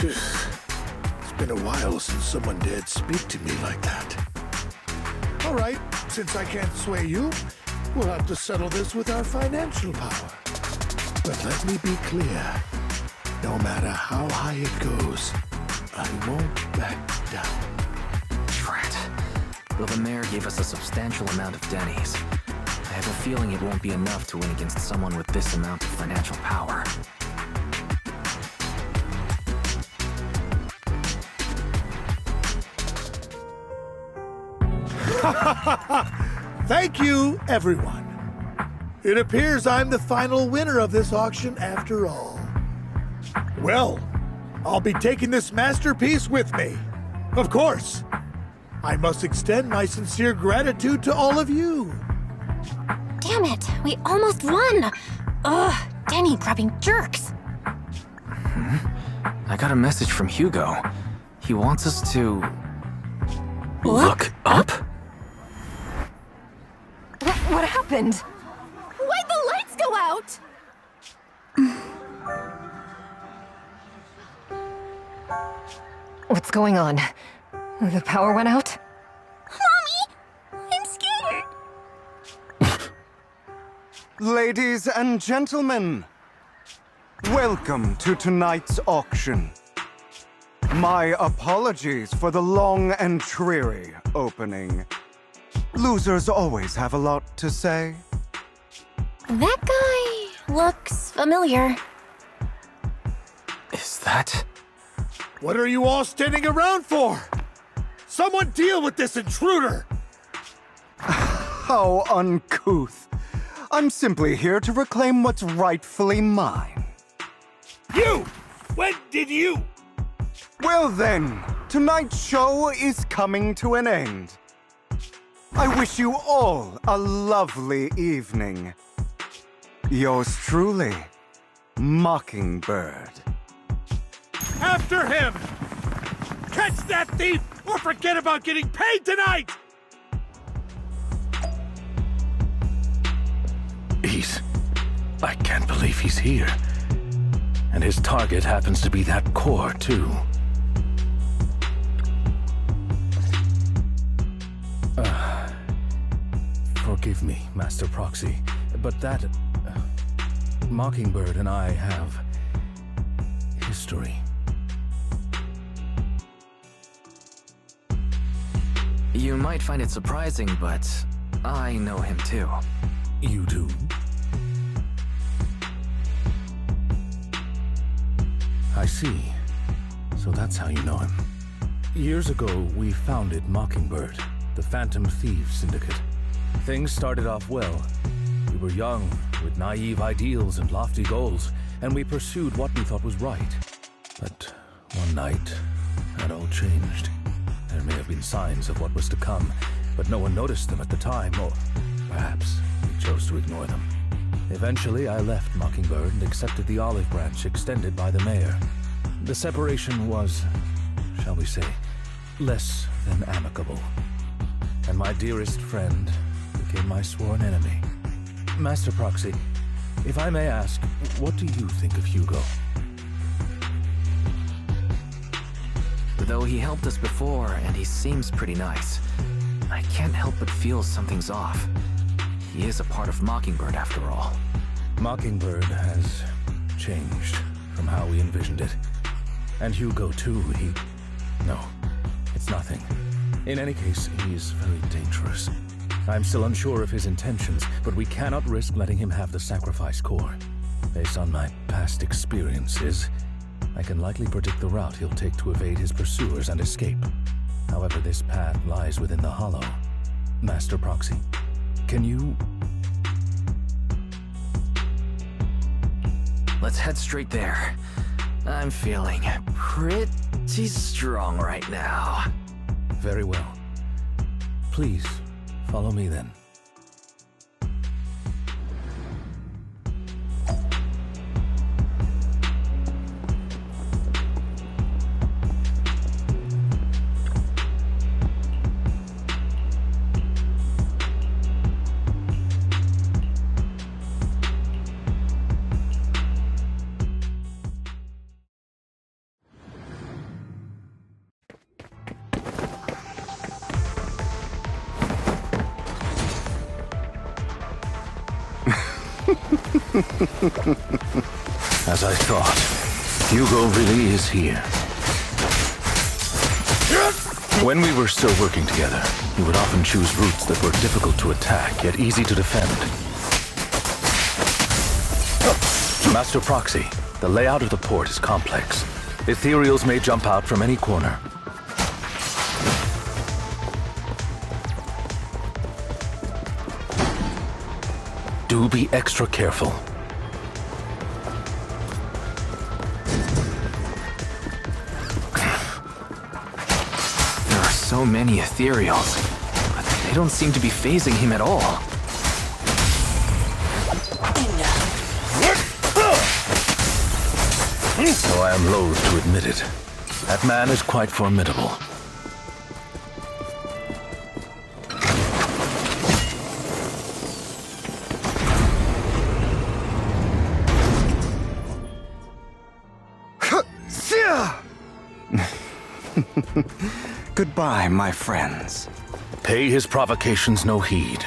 It's been a while since someone dared speak to me like that. All right, since I can't sway you, we'll have to settle this with our financial power. But let me be clear. No matter how high it goes, I won't back down. Drat. Well, the mayor gave us a substantial amount of dennies. I have a feeling it won't be enough to win against someone with this amount of financial power. Thank you, everyone. It appears I'm the final winner of this auction after all. Well, I'll be taking this masterpiece with me. Of course. I must extend my sincere gratitude to all of you. Damn it, we almost won! Ugh, denny grabbing jerks! I got a message from Hugo. He wants us to... Look up? What happened? Why'd the lights go out? What's going on? The power went out? Mommy! I'm scared! Ladies and gentlemen, welcome to tonight's auction. My apologies for the long and dreary opening. Losers always have a lot to say. That guy looks familiar. Is that... What are you all standing around for? Someone deal with this intruder! How uncouth. I'm simply here to reclaim what's rightfully mine. You! When did you? Well then, tonight's show is coming to an end. I wish you all a lovely evening. Yours truly, Mockingbird. After him! Catch that thief or forget about getting paid tonight! I can't believe he's here. And his target happens to be that core, too. Forgive me, Master Proxy, but that... Mockingbird and I have... history. You might find it surprising, but I know him too. You do? I see. So that's how you know him. Years ago, we founded Mockingbird, the Phantom Thieves Syndicate. Things started off well. We were young, with naive ideals and lofty goals, and we pursued what we thought was right. But one night, that all changed. There may have been signs of what was to come, but no one noticed them at the time, or perhaps we chose to ignore them. Eventually, I left Mockingbird and accepted the olive branch extended by the mayor. The separation was, shall we say, less than amicable. And my dearest friend, the became my sworn enemy. Master Proxy, if I may ask, what do you think of Hugo? Though he helped us before, and he seems pretty nice, I can't help but feel something's off. He is a part of Mockingbird, after all. Mockingbird has changed from how we envisioned it. And Hugo, too, No, it's nothing. In any case, he is very dangerous. I'm still unsure of his intentions, but we cannot risk letting him have the sacrifice core. Based on my past experiences, I can likely predict the route he'll take to evade his pursuers and escape. However, this path lies within the Hollow. Master Proxy, can you... Let's head straight there. I'm feeling pretty strong right now. Very well. Please, follow me then. As I thought, Hugo really is here. When we were still working together, he would often choose routes that were difficult to attack, yet easy to defend. Master Proxy, the layout of the port is complex. Ethereals may jump out from any corner. Do be extra careful. There are so many Ethereals, but they don't seem to be phasing him at all. Though I am loath to admit it, that man is quite formidable. Goodbye, my friends. Pay his provocations no heed.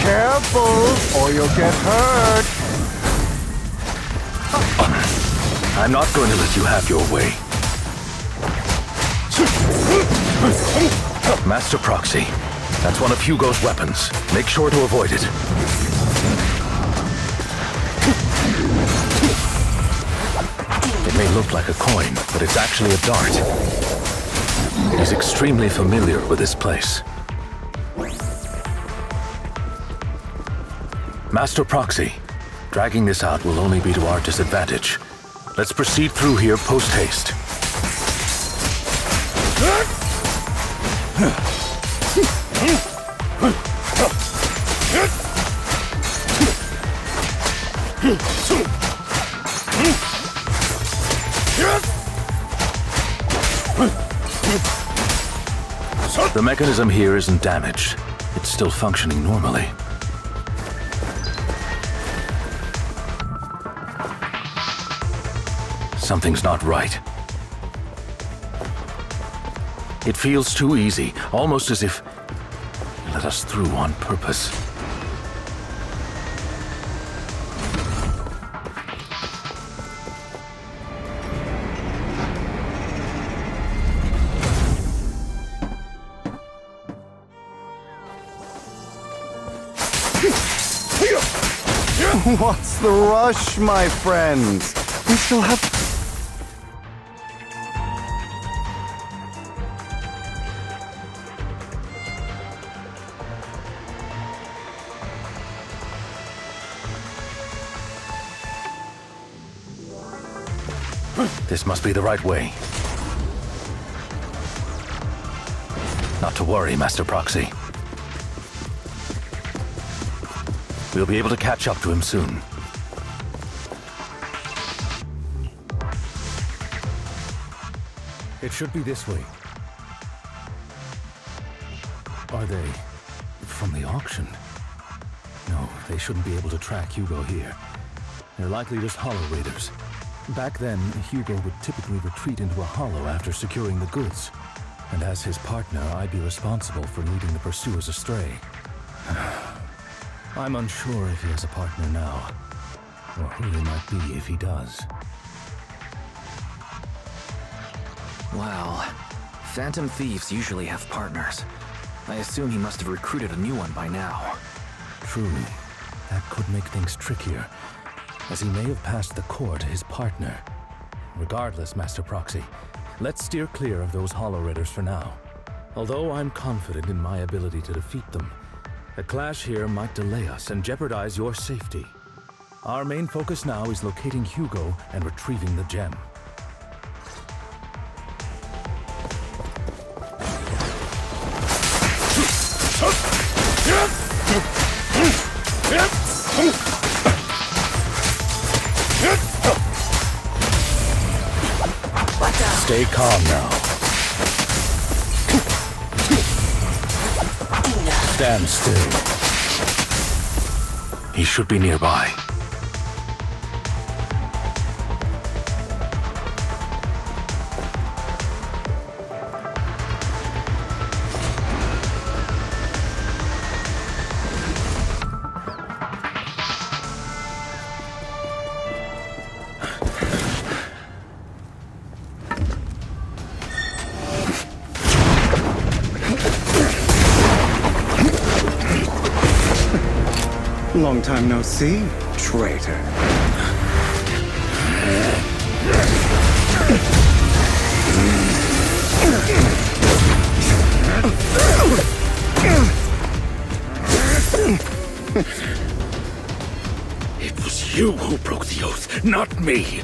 Careful, or you'll get hurt. I'm not going to let you have your way. Master Proxy, that's one of Hugo's weapons. Make sure to avoid it. It may look like a coin, but it's actually a dart. He's extremely familiar with this place. Master Proxy, dragging this out will only be to our disadvantage. Let's proceed through here post-haste. The mechanism here isn't damaged. It's still functioning normally. Something's not right. It feels too easy, almost as if you let us through on purpose. What's the rush, my friends? We still have... This must be the right way. Not to worry, Master Proxy. We'll be able to catch up to him soon. It should be this way. Are they from the auction? No, they shouldn't be able to track Hugo here. They're likely just hollow raiders. Back then, Hugo would typically retreat into a hollow after securing the goods. And as his partner, I'd be responsible for leading the pursuers astray. I'm unsure if he has a partner now, or who he might be if he does. Wow. Phantom thieves usually have partners. I assume he must have recruited a new one by now. True. That could make things trickier, as he may have passed the core to his partner. Regardless, Master Proxy, let's steer clear of those Hollow Raiders for now. Although I'm confident in my ability to defeat them, a clash here might delay us and jeopardize your safety. Our main focus now is locating Hugo and retrieving the gem. Stay calm now. Stand still. He should be nearby. Long time no see, traitor. It was you who broke the oath, not me.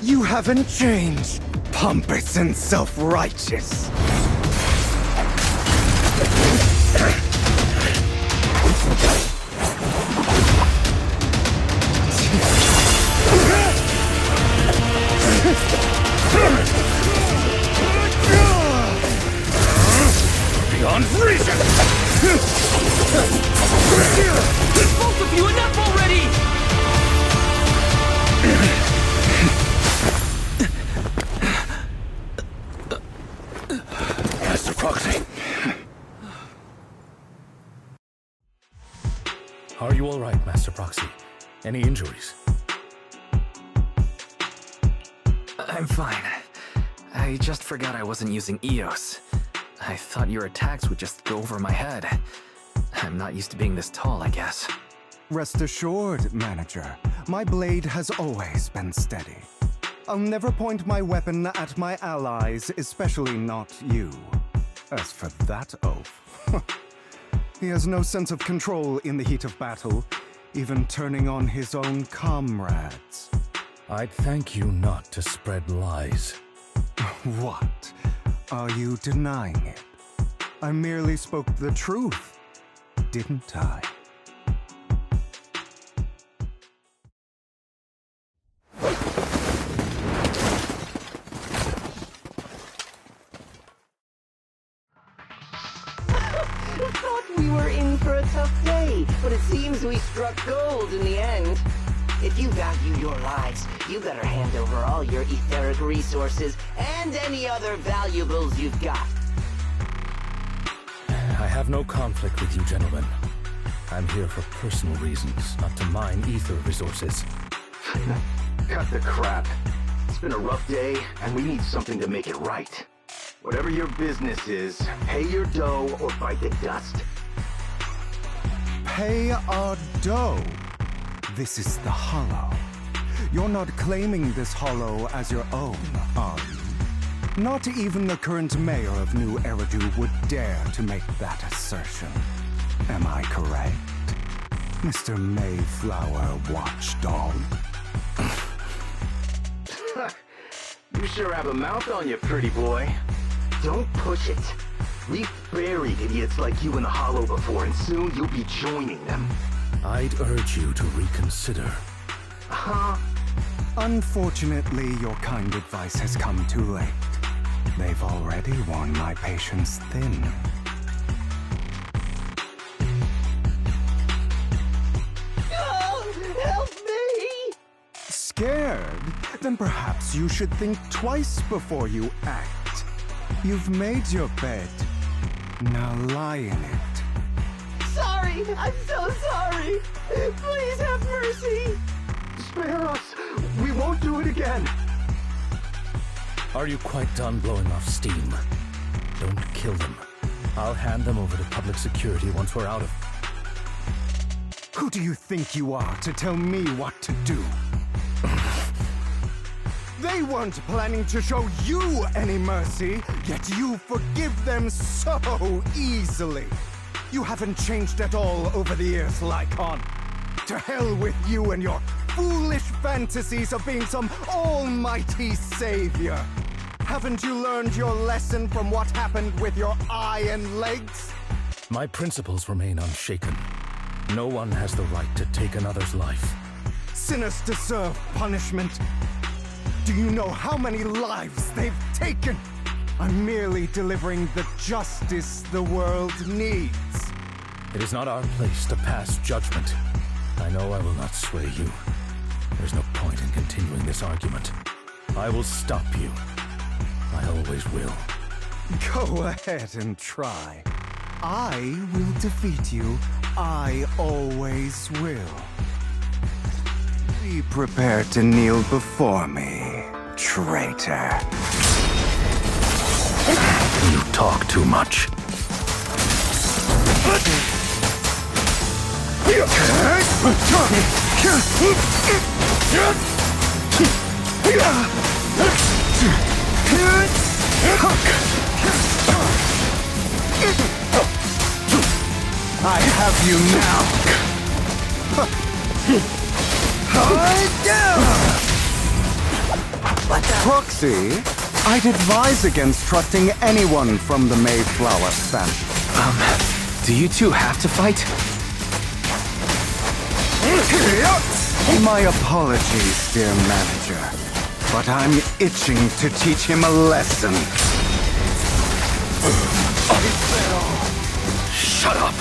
You haven't changed, pompous and self-righteous. Beyond reason! Both of you, enough already! Master Proxy. Are you all right, Master Proxy? Any injuries? I'm fine. I just forgot I wasn't using EOS. I thought your attacks would just go over my head. I'm not used to being this tall, I guess. Rest assured, Manager, my blade has always been steady. I'll never point my weapon at my allies, especially not you. As for that oaf, he has no sense of control in the heat of battle, even turning on his own comrades. I'd thank you not to spread lies. What? Are you denying it? I merely spoke the truth, didn't I? Thought we were in for a tough day, but it seems we struck gold in the end. If you value your lives, you better hand over all your etheric resources and any other valuables you've got. I have no conflict with you, gentlemen. I'm here for personal reasons, not to mine ether resources. Cut the crap. It's been a rough day, and we need something to make it right. Whatever your business is, pay your dough or bite the dust. pay our dough. This is the Hollow. You're not claiming this Hollow as your own, are you? Not even the current mayor of New Eridu would dare to make that assertion. Am I correct, Mr. Mayflower Watchdog? You sure have a mouth on you, pretty boy. Don't push it. We've buried idiots like you in the Hollow before, and soon you'll be joining them. I'd urge you to reconsider. Huh? Unfortunately, your kind advice has come too late. They've already worn my patience thin. Oh, help me! Scared? Then perhaps you should think twice before you act. You've made your bed. Now lie in it. Sorry! I'm so sorry! Please have mercy! Spare us! We won't do it again! Are you quite done blowing off steam? Don't kill them. I'll hand them over to public security once we're out of... Who do you think you are to tell me what to do? They weren't planning to show you any mercy, yet you forgive them so easily. You haven't changed at all over the years, Lycon. To hell with you and your foolish fantasies of being some almighty savior. Haven't you learned your lesson from what happened with your eye and legs? My principles remain unshaken. No one has the right to take another's life. Sinners deserve punishment. Do you know how many lives they've taken? I'm merely delivering the justice the world needs. It is not our place to pass judgment. I know I will not sway you. There's no point in continuing this argument. I will stop you. I always will. Go ahead and try. I will defeat you. I always will. Be prepared to kneel before me, traitor. You talk too much. I have you now. Proxy, I'd advise against trusting anyone from the Mayflower family. Do you two have to fight? My apologies, dear manager, but I'm itching to teach him a lesson. Shut up!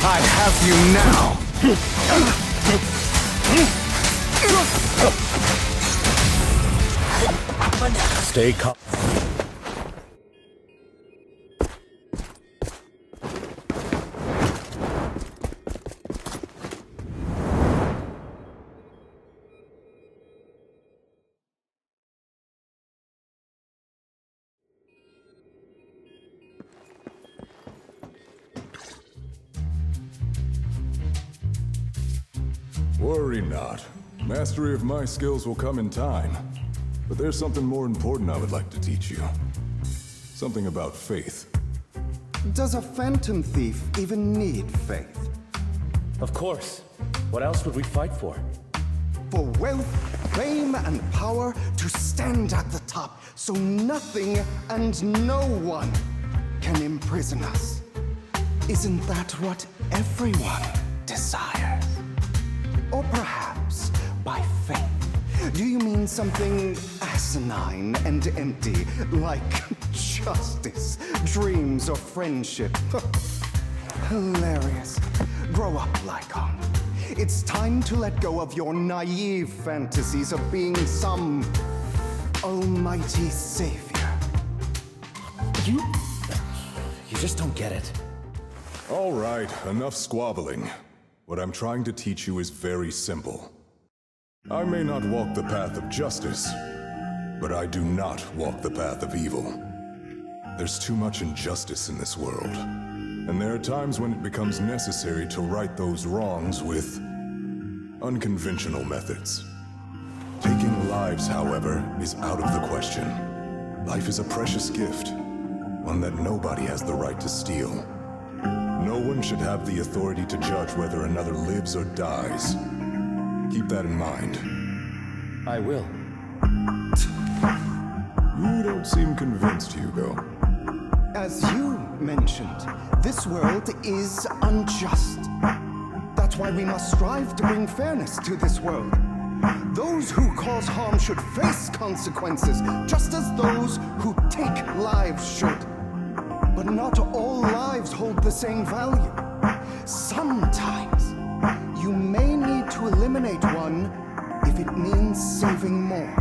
I have you now. Stay calm. Worry not. Mastery of my skills will come in time. But there's something more important I would like to teach you. Something about faith. Does a phantom thief even need faith? Of course. What else would we fight for? For wealth, fame, and power to stand at the top so nothing and no one can imprison us. Isn't that what everyone desires? Or perhaps by faith, do you mean something asinine and empty, like justice, dreams, or friendship? Hilarious. Grow up, Lycon. It's time to let go of your naive fantasies of being some almighty savior. You just don't get it. All right, enough squabbling. What I'm trying to teach you is very simple. I may not walk the path of justice, But I do not walk the path of evil. There's too much injustice in this world, and there are times when it becomes necessary to right those wrongs with unconventional methods. Taking lives, however, is out of the question. Life is a precious gift, one that nobody has the right to steal. No one should have the authority to judge whether another lives or dies. Keep that in mind. I will. You don't seem convinced, Hugo. As you mentioned, this world is unjust. That's why we must strive to bring fairness to this world. Those who cause harm should face consequences, just as those who take lives should. But not all lives hold the same value. Sometimes, you may need to eliminate one if it means saving more.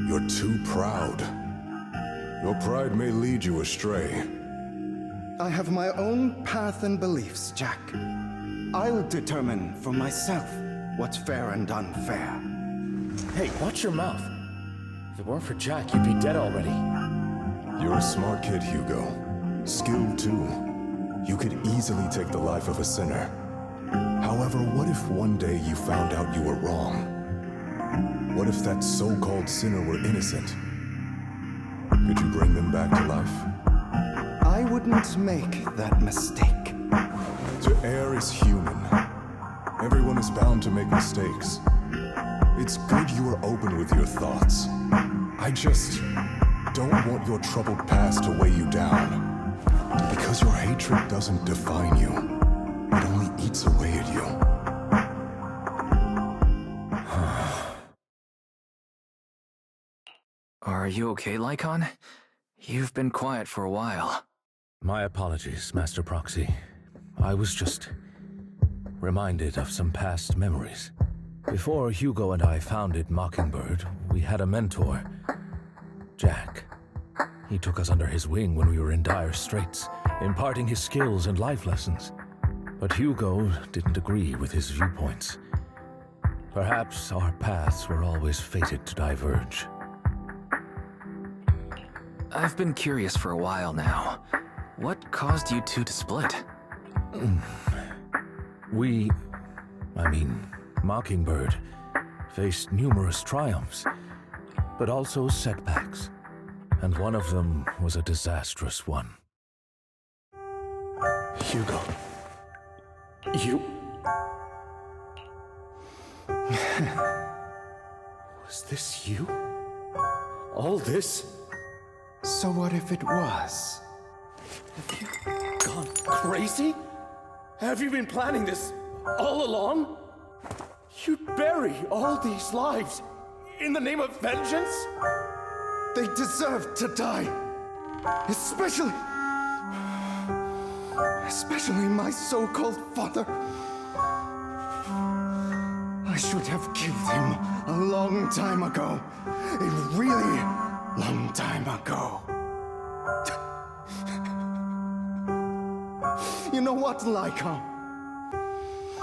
You're too proud. Your pride may lead you astray. I have my own path and beliefs, Jack. I'll determine for myself what's fair and unfair. Hey, watch your mouth. If it weren't for Jack, you'd be dead already. You're a smart kid, Hugo. Skilled too. You could easily take the life of a sinner. However, what if one day you found out you were wrong? What if that so-called sinner were innocent? Could you bring them back to life? I wouldn't make that mistake. To err is human. Everyone is bound to make mistakes. It's good you are open with your thoughts. I just don't want your troubled past to weigh you down. Because your hatred doesn't define you. It only eats away at you. Are you okay, Lycon? You've been quiet for a while. My apologies, Master Proxy. I was just reminded of some past memories. Before Hugo and I founded Mockingbird, we had a mentor, Jack. He took us under his wing when we were in dire straits, imparting his skills and life lessons. But Hugo didn't agree with his viewpoints. Perhaps our paths were always fated to diverge. I've been curious for a while now. What caused you two to split? Mockingbird, faced numerous triumphs, but also setbacks. And one of them was a disastrous one. Hugo. You... Was this you? All this? So what if it was? Have you gone crazy? Have you been planning this all along? You'd bury all these lives in the name of vengeance? They deserve to die. Especially my so-called father. I should have killed him a long time ago. A really long time ago. You know what, Lycon?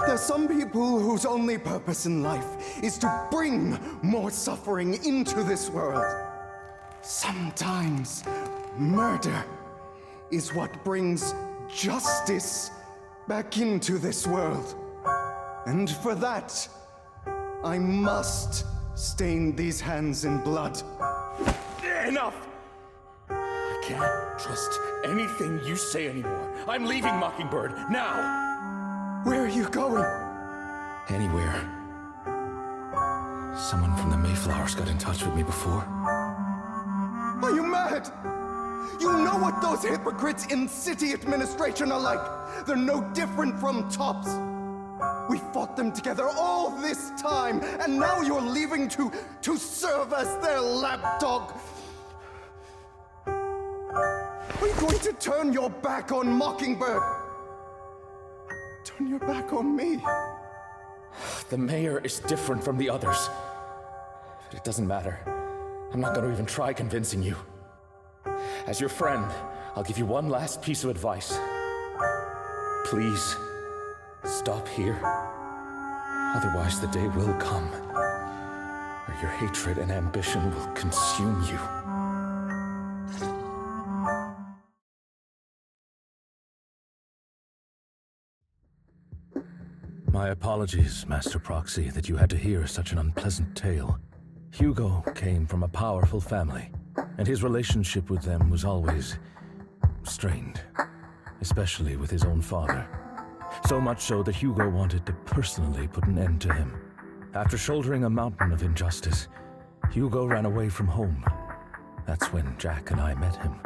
There's some people whose only purpose in life is to bring more suffering into this world. Sometimes murder is what brings justice back into this world. And for that, I must stain these hands in blood. Enough! I can't trust anything you say anymore. I'm leaving Mockingbird, now! Where are you going? Anywhere. Someone from the Mayflowers got in touch with me before. Are you mad? You know what those hypocrites in city administration are like. They're no different from tops. We fought them together all this time, and now you're leaving to serve as their lapdog. Are you going to turn your back on Mockingbird? Turn your back on me? The mayor is different from the others. But it doesn't matter. I'm not going to even try convincing you. As your friend, I'll give you one last piece of advice. Please, stop here. Otherwise, the day will come where your hatred and ambition will consume you. My apologies, Master Proxy, that you had to hear such an unpleasant tale. Hugo came from a powerful family, and his relationship with them was always strained, especially with his own father. So much so that Hugo wanted to personally put an end to him. After shouldering a mountain of injustice, Hugo ran away from home. That's when Jack and I met him.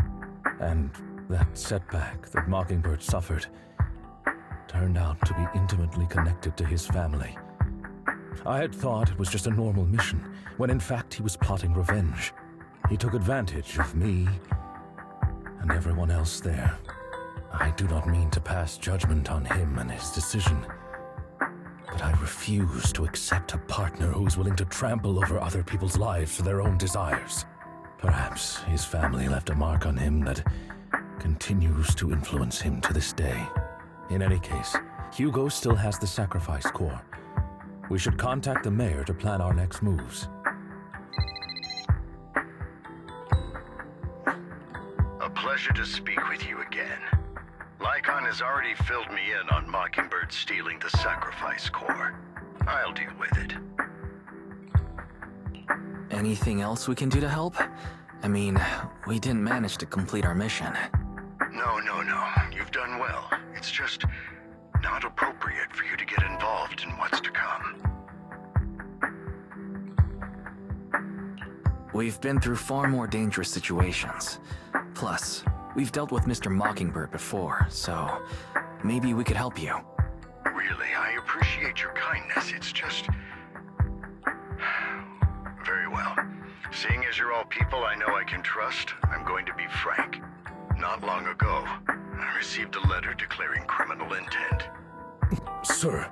And that setback that Mockingbird suffered turned out to be intimately connected to his family. I had thought it was just a normal mission, when in fact he was plotting revenge. He took advantage of me and everyone else there. I do not mean to pass judgment on him and his decision, but I refuse to accept a partner who is willing to trample over other people's lives for their own desires. Perhaps his family left a mark on him that continues to influence him to this day. In any case, Hugo still has the sacrifice core. We should contact the mayor to plan our next moves. A pleasure to speak with you again. Lycon has already filled me in on Mockingbird stealing the sacrifice core. I'll deal with it. Anything else we can do to help? I mean, we didn't manage to complete our mission. No. You've done well. It's just not appropriate for you to get involved in what's to come. We've been through far more dangerous situations. Plus, we've dealt with Mr. Mockingbird before, so maybe we could help you. Really, I appreciate your kindness. It's just... Very well. Seeing as you're all people I know I can trust, I'm going to be frank. Not long ago, I received a letter declaring criminal intent. Sir.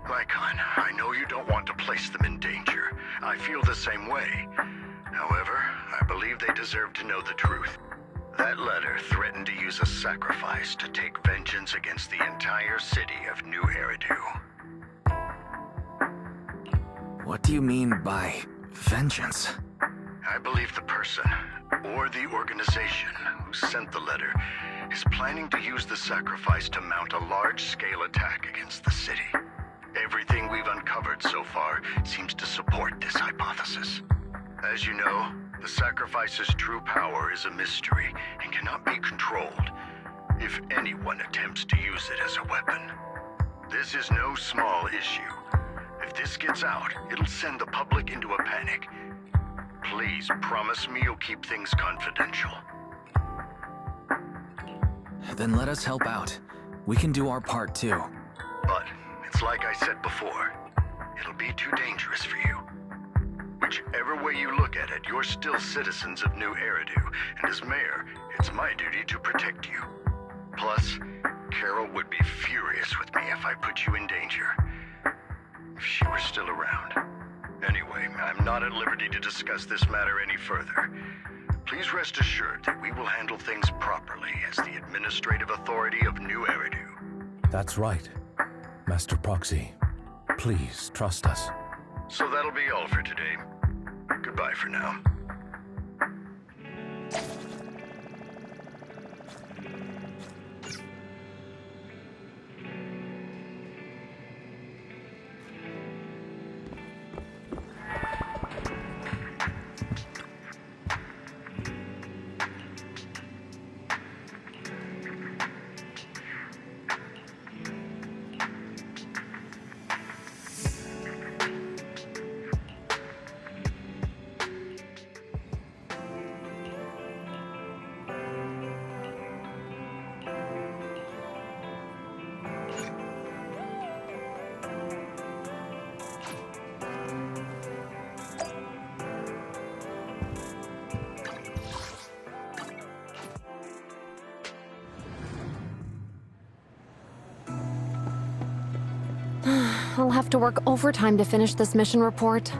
Lycon, I know you don't want to place them in danger. I feel the same way. However, I believe they deserve to know the truth. That letter threatened to use a sacrifice to take vengeance against the entire city of New Eridu. What do you mean by vengeance? I believe the person, or the organization, who sent the letter is planning to use the sacrifice to mount a large-scale attack against the city. Everything we've uncovered so far seems to support this hypothesis. As you know, the sacrifice's true power is a mystery and cannot be controlled if anyone attempts to use it as a weapon. This is no small issue. If this gets out, it'll send the public into a panic. Please promise me you'll keep things confidential. Then let us help out. We can do our part too. But it's like I said before, it'll be too dangerous for you. Whichever way you look at it, you're still citizens of New Eridu, and as mayor, it's my duty to protect you. Plus, Carol would be furious with me if I put you in danger. If she were still around. Anyway, I'm not at liberty to discuss this matter any further. Please rest assured that we will handle things properly as the administrative authority of New Eridu. That's right. Master Proxy, please trust us. So that'll be all for today. Goodbye for now. I'll have to work overtime to finish this mission report.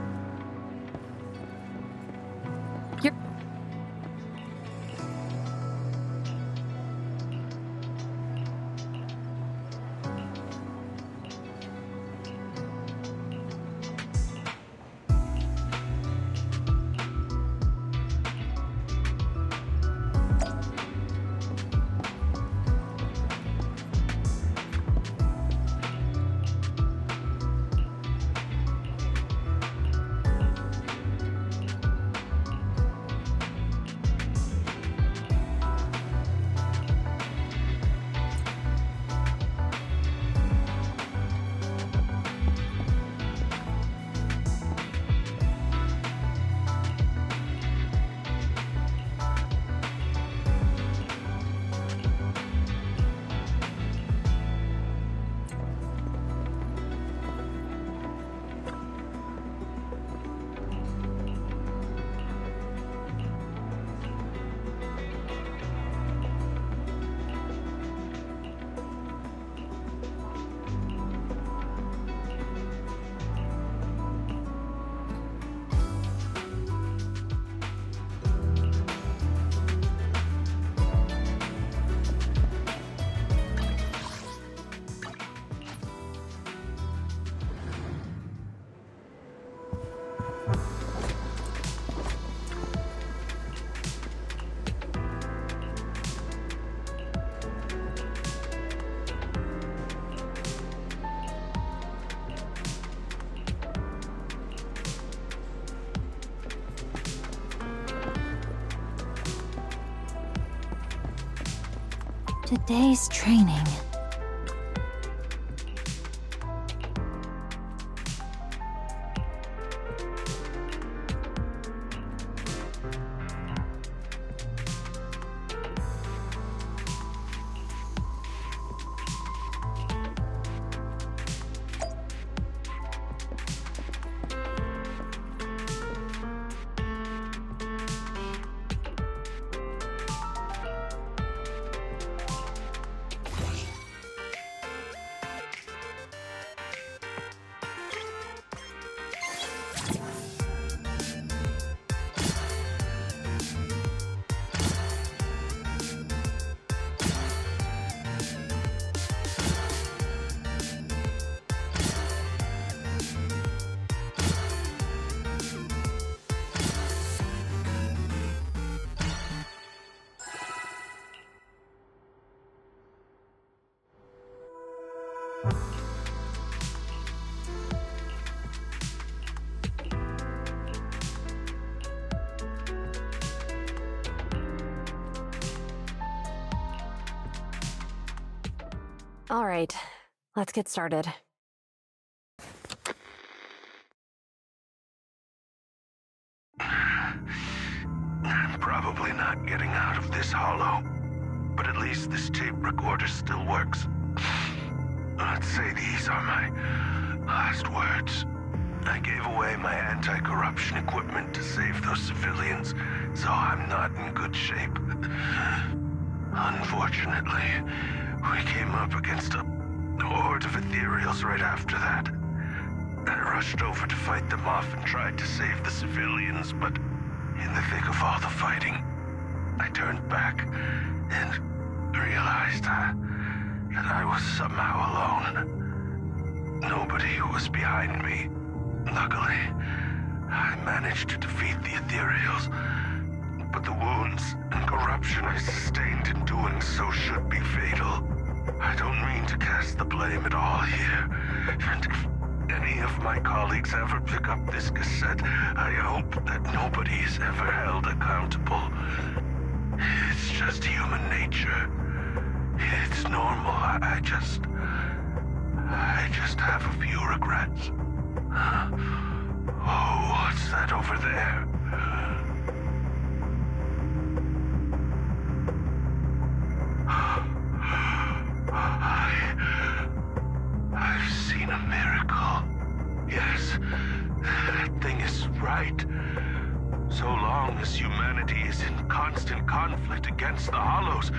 Today's training. All right, let's get started. I'm probably not getting out of this hollow, but at least this tape recorder still works. Let's say these are my last words. I gave away my anti-corruption equipment to save those civilians, so I'm not in good shape. Unfortunately, we came up against a horde of ethereals right after that. I rushed over to fight them off and tried to save the civilians, but in the thick of all the fighting, I turned back and realized that I was somehow alone. Nobody was behind me. Luckily, I managed to defeat the ethereals, but the wounds and corruption I sustained in doing so should be fatal. I don't mean to cast the blame at all here, and if any of my colleagues ever pick up this cassette, I hope that nobody is ever held accountable. It's just human nature. It's normal. I just have a few regrets. Oh, what's that over there? I've seen a miracle. Yes, that thing is right. So long as humanity is in constant conflict against the Hollows,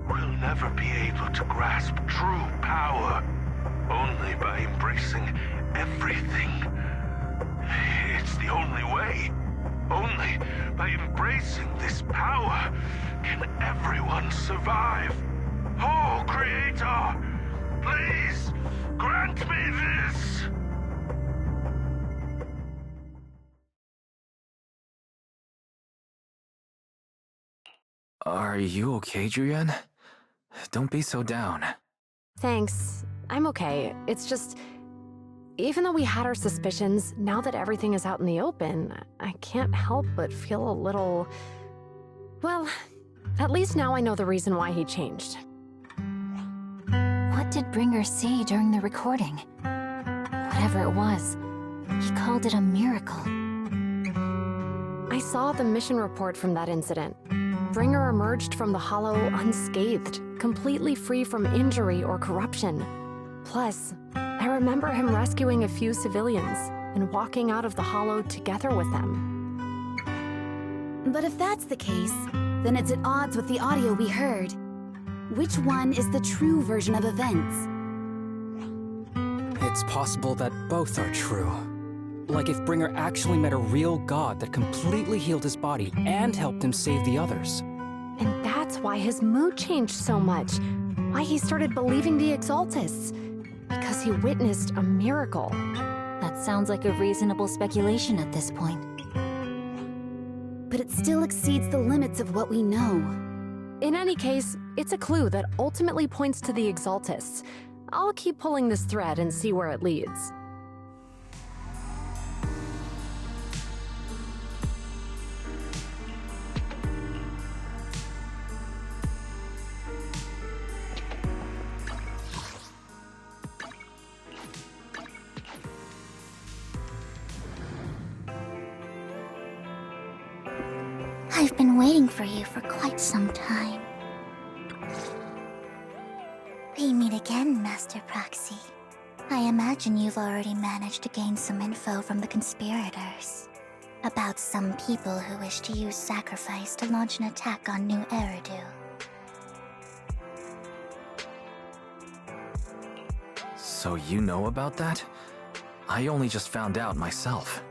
we'll never be able to grasp true power. Only by embracing everything. It's the only way. Only by embracing this power can everyone survive. Oh, Creator, please grant me this! Are you okay, Julian? Don't be so down. Thanks. I'm okay. It's just, even though we had our suspicions, now that everything is out in the open, I can't help but feel a little... Well, at least now I know the reason why he changed. What did Bringer see during the recording? Whatever it was, he called it a miracle. I saw the mission report from that incident. Bringer emerged from the Hollow unscathed, completely free from injury or corruption. Plus, I remember him rescuing a few civilians and walking out of the Hollow together with them. But if that's the case, then it's at odds with the audio we heard. Which one is the true version of events? It's possible that both are true. Like if Bringer actually met a real god that completely healed his body and helped him save the others. And that's why his mood changed so much. Why he started believing the Exaltists. Because he witnessed a miracle. That sounds like a reasonable speculation at this point. But it still exceeds the limits of what we know. In any case, it's a clue that ultimately points to the Exaltists. I'll keep pulling this thread and see where it leads. I've been waiting for you for quite some time. We meet again, Master Proxy. I imagine you've already managed to gain some info from the conspirators. About some people who wish to use sacrifice to launch an attack on New Eridu. So you know about that? I only just found out myself.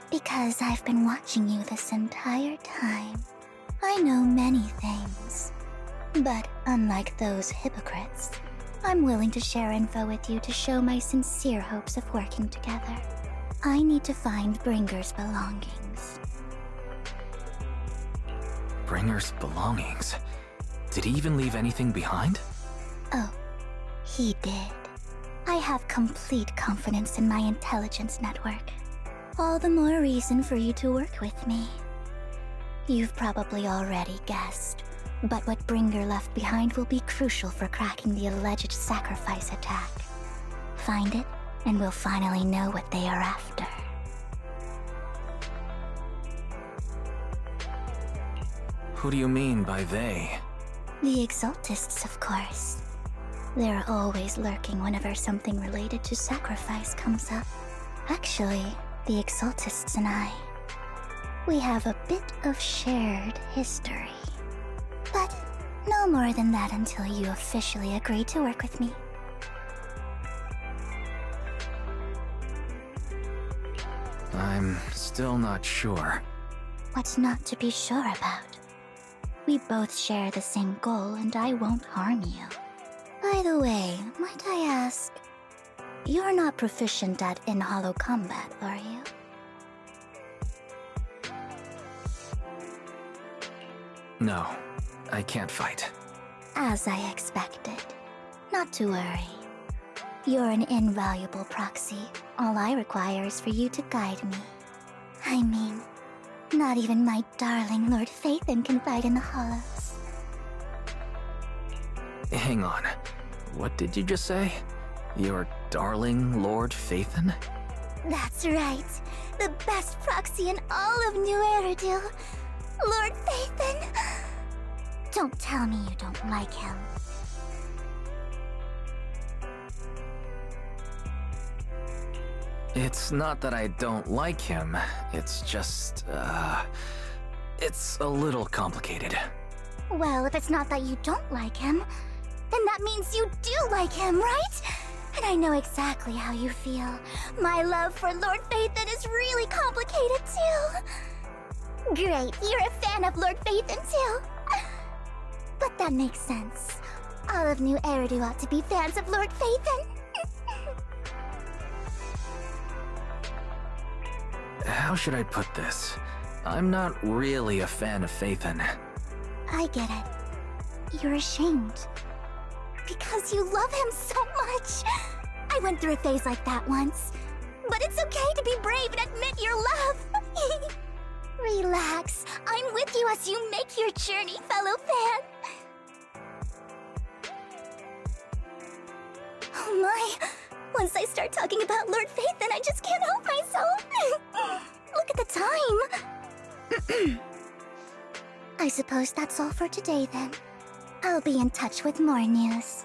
Because I've been watching you this entire time. I know many things. But unlike those hypocrites, I'm willing to share info with you to show my sincere hopes of working together. I need to find Bringer's belongings. Bringer's belongings? Did he even leave anything behind? Oh, he did. I have complete confidence in my intelligence network. All the more reason for you to work with me. You've probably already guessed, but what Bringer left behind will be crucial for cracking the alleged sacrifice attack. Find it, and we'll finally know what they are after. Who do you mean by they? The Exaltists, of course. They're always lurking whenever something related to sacrifice comes up. Actually, the Exaltists and I, we have a bit of shared history. But no more than that until you officially agree to work with me. I'm still not sure. What's not to be sure about? We both share the same goal, and I won't harm you. By the way, might I ask, you're not proficient at in-hollow combat, are you? No, I can't fight. As I expected. Not to worry. You're an invaluable proxy. All I require is for you to guide me. I mean, not even my darling Lord Phaethon can fight in the hollows. Hang on. What did you just say? Your darling Lord Phaethon? That's right. The best proxy in all of New Eridu. Lord Phaethon. Don't tell me you don't like him. It's not that I don't like him. It's just, it's a little complicated. Well, if it's not that you don't like him, then that means you do like him, right? And I know exactly how you feel. My love for Lord Phaethon is really complicated too. Great, you're a fan of Lord Phaethon too. But that makes sense. All of New Eridu ought to be fans of Lord Phaethon. How should I put this? I'm not really a fan of Phaethon. I get it. You're ashamed. Because you love him so much. I went through a phase like that once. But it's okay to be brave and admit your love. Relax. I'm with you as you make your journey, fellow fan. Oh my. Once I start talking about Lord Phaethon, I just can't help myself. Look at the time. I suppose that's all for today then. I'll be in touch with more news.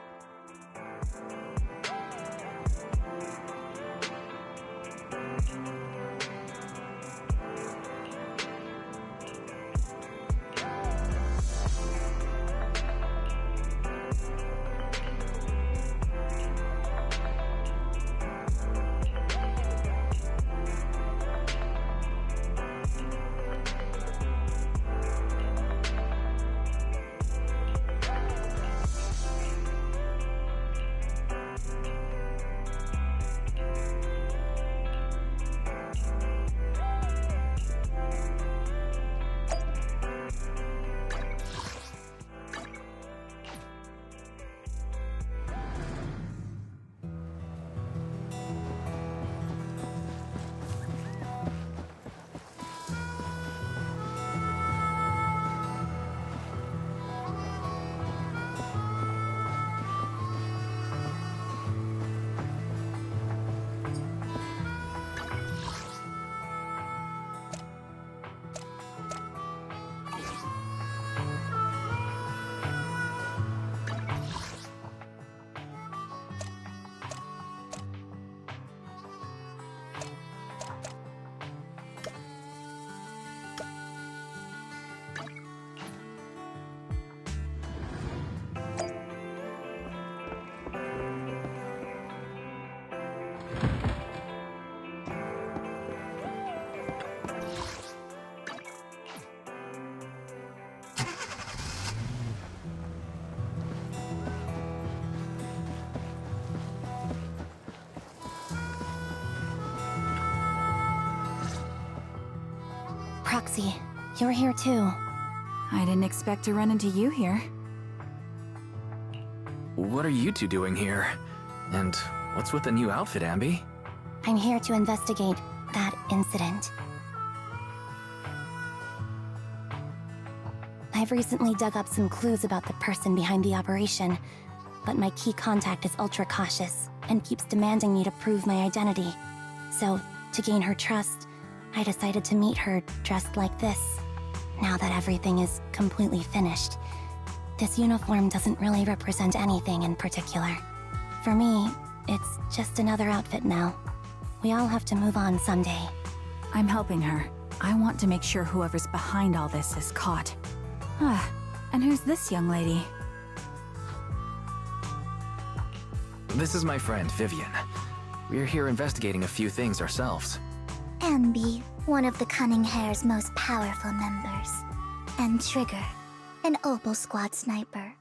Proxy, you're here too. I didn't expect to run into you here. What are you two doing here? And what's with the new outfit, Ambi? I'm here to investigate that incident. I've recently dug up some clues about the person behind the operation, but my key contact is ultra cautious and keeps demanding me to prove my identity. So, to gain her trust, I decided to meet her dressed like this. Now that everything is completely finished, this uniform doesn't really represent anything in particular. For me, it's just another outfit now. We all have to move on someday. I'm helping her. I want to make sure whoever's behind all this is caught. Ah, and who's this young lady? This is my friend, Vivian. We're here investigating a few things ourselves. Ambi, one of the Cunning Hair's most powerful members. And Trigger, an Opal Squad sniper.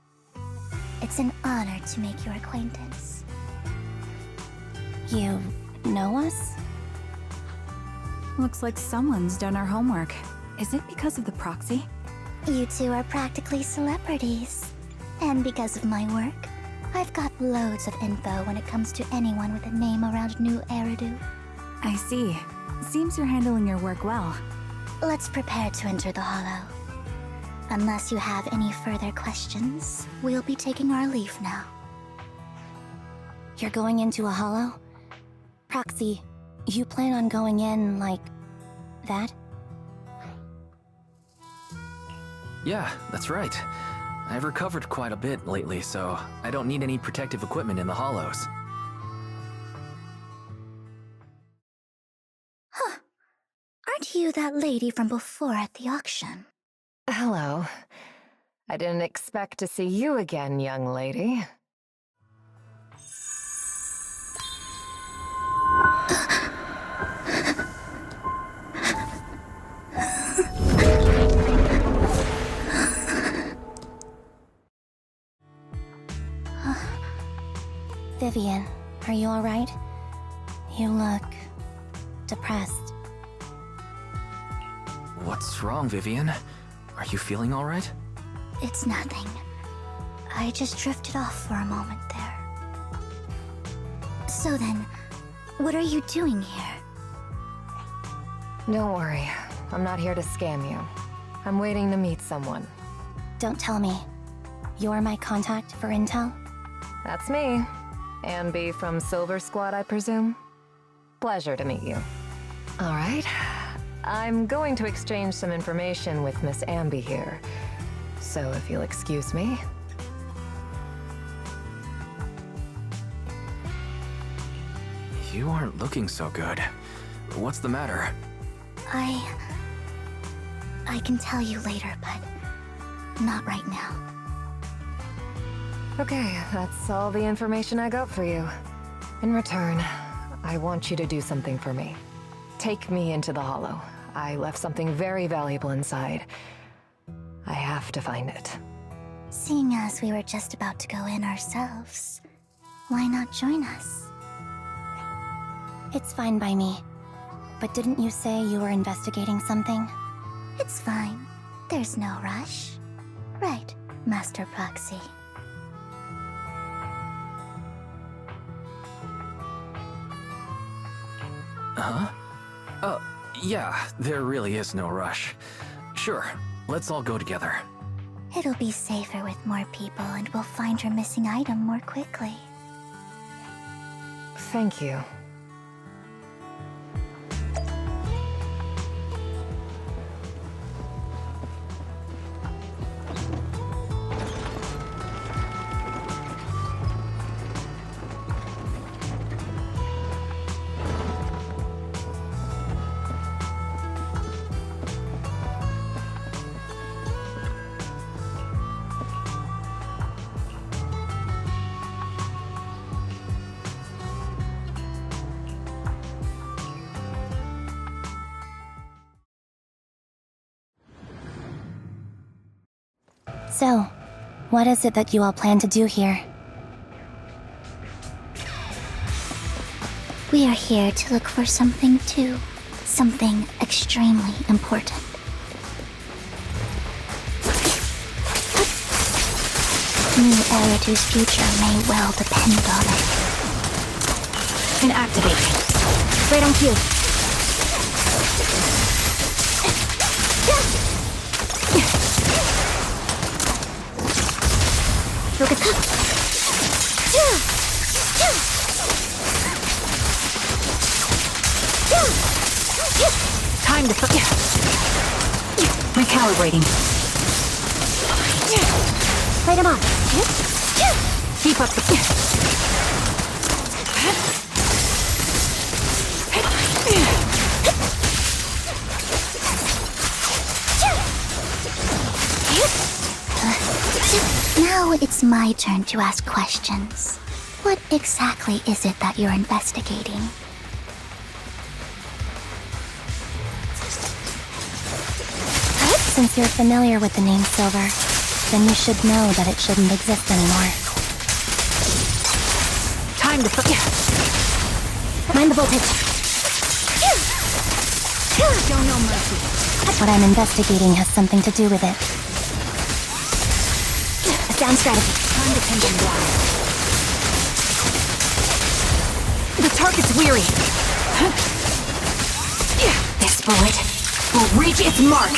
It's an honor to make your acquaintance. You know us? Looks like someone's done our homework. Is it because of the proxy? You two are practically celebrities. And because of my work, I've got loads of info when it comes to anyone with a name around New Eridu. I see. Seems you're handling your work well. Let's prepare to enter the Hollow. Unless you have any further questions, we'll be taking our leave now. You're going into a Hollow? Proxy, you plan on going in like that? Yeah, that's right. I've recovered quite a bit lately, so I don't need any protective equipment in the hollows. Huh. Aren't you that lady from before at the auction? Hello. I didn't expect to see you again, young lady. Vivian, are you alright? You look depressed. What's wrong, Vivian? Are you feeling alright? It's nothing. I just drifted off for a moment there. So then, what are you doing here? Don't worry. I'm not here to scam you. I'm waiting to meet someone. Don't tell me. You're my contact for intel? That's me. Ambi from Silver Squad, I presume? Pleasure to meet you. All right. I'm going to exchange some information with Miss Ambi here. So if you'll excuse me. You aren't looking so good. What's the matter? I can tell you later, but not right now. Okay, that's all the information I got for you. In return, I want you to do something for me. Take me into the Hollow. I left something very valuable inside. I have to find it. Seeing as we were just about to go in ourselves, why not join us? It's fine by me. But didn't you say you were investigating something? It's fine. There's no rush. Right, Master Proxy. Huh? Yeah, there really is no rush. Sure, let's all go together. It'll be safer with more people, and we'll find your missing item more quickly. Thank you. So, what is it that you all plan to do here? We are here to look for something too. Something extremely important. New Eridu's future may well depend on it. Inactivate. Right on cue. Focus. Time to recalibrating. Light him up. Keep up the... Now it's my turn to ask questions. What exactly is it that you're investigating? Since you're familiar with the name Silver, then you should know that it shouldn't exist anymore. Time to... Mind the voltage. Show no mercy. What I'm investigating has something to do with it. A down strategy. Time to pin them down. The target's weary. This bullet will reach its mark.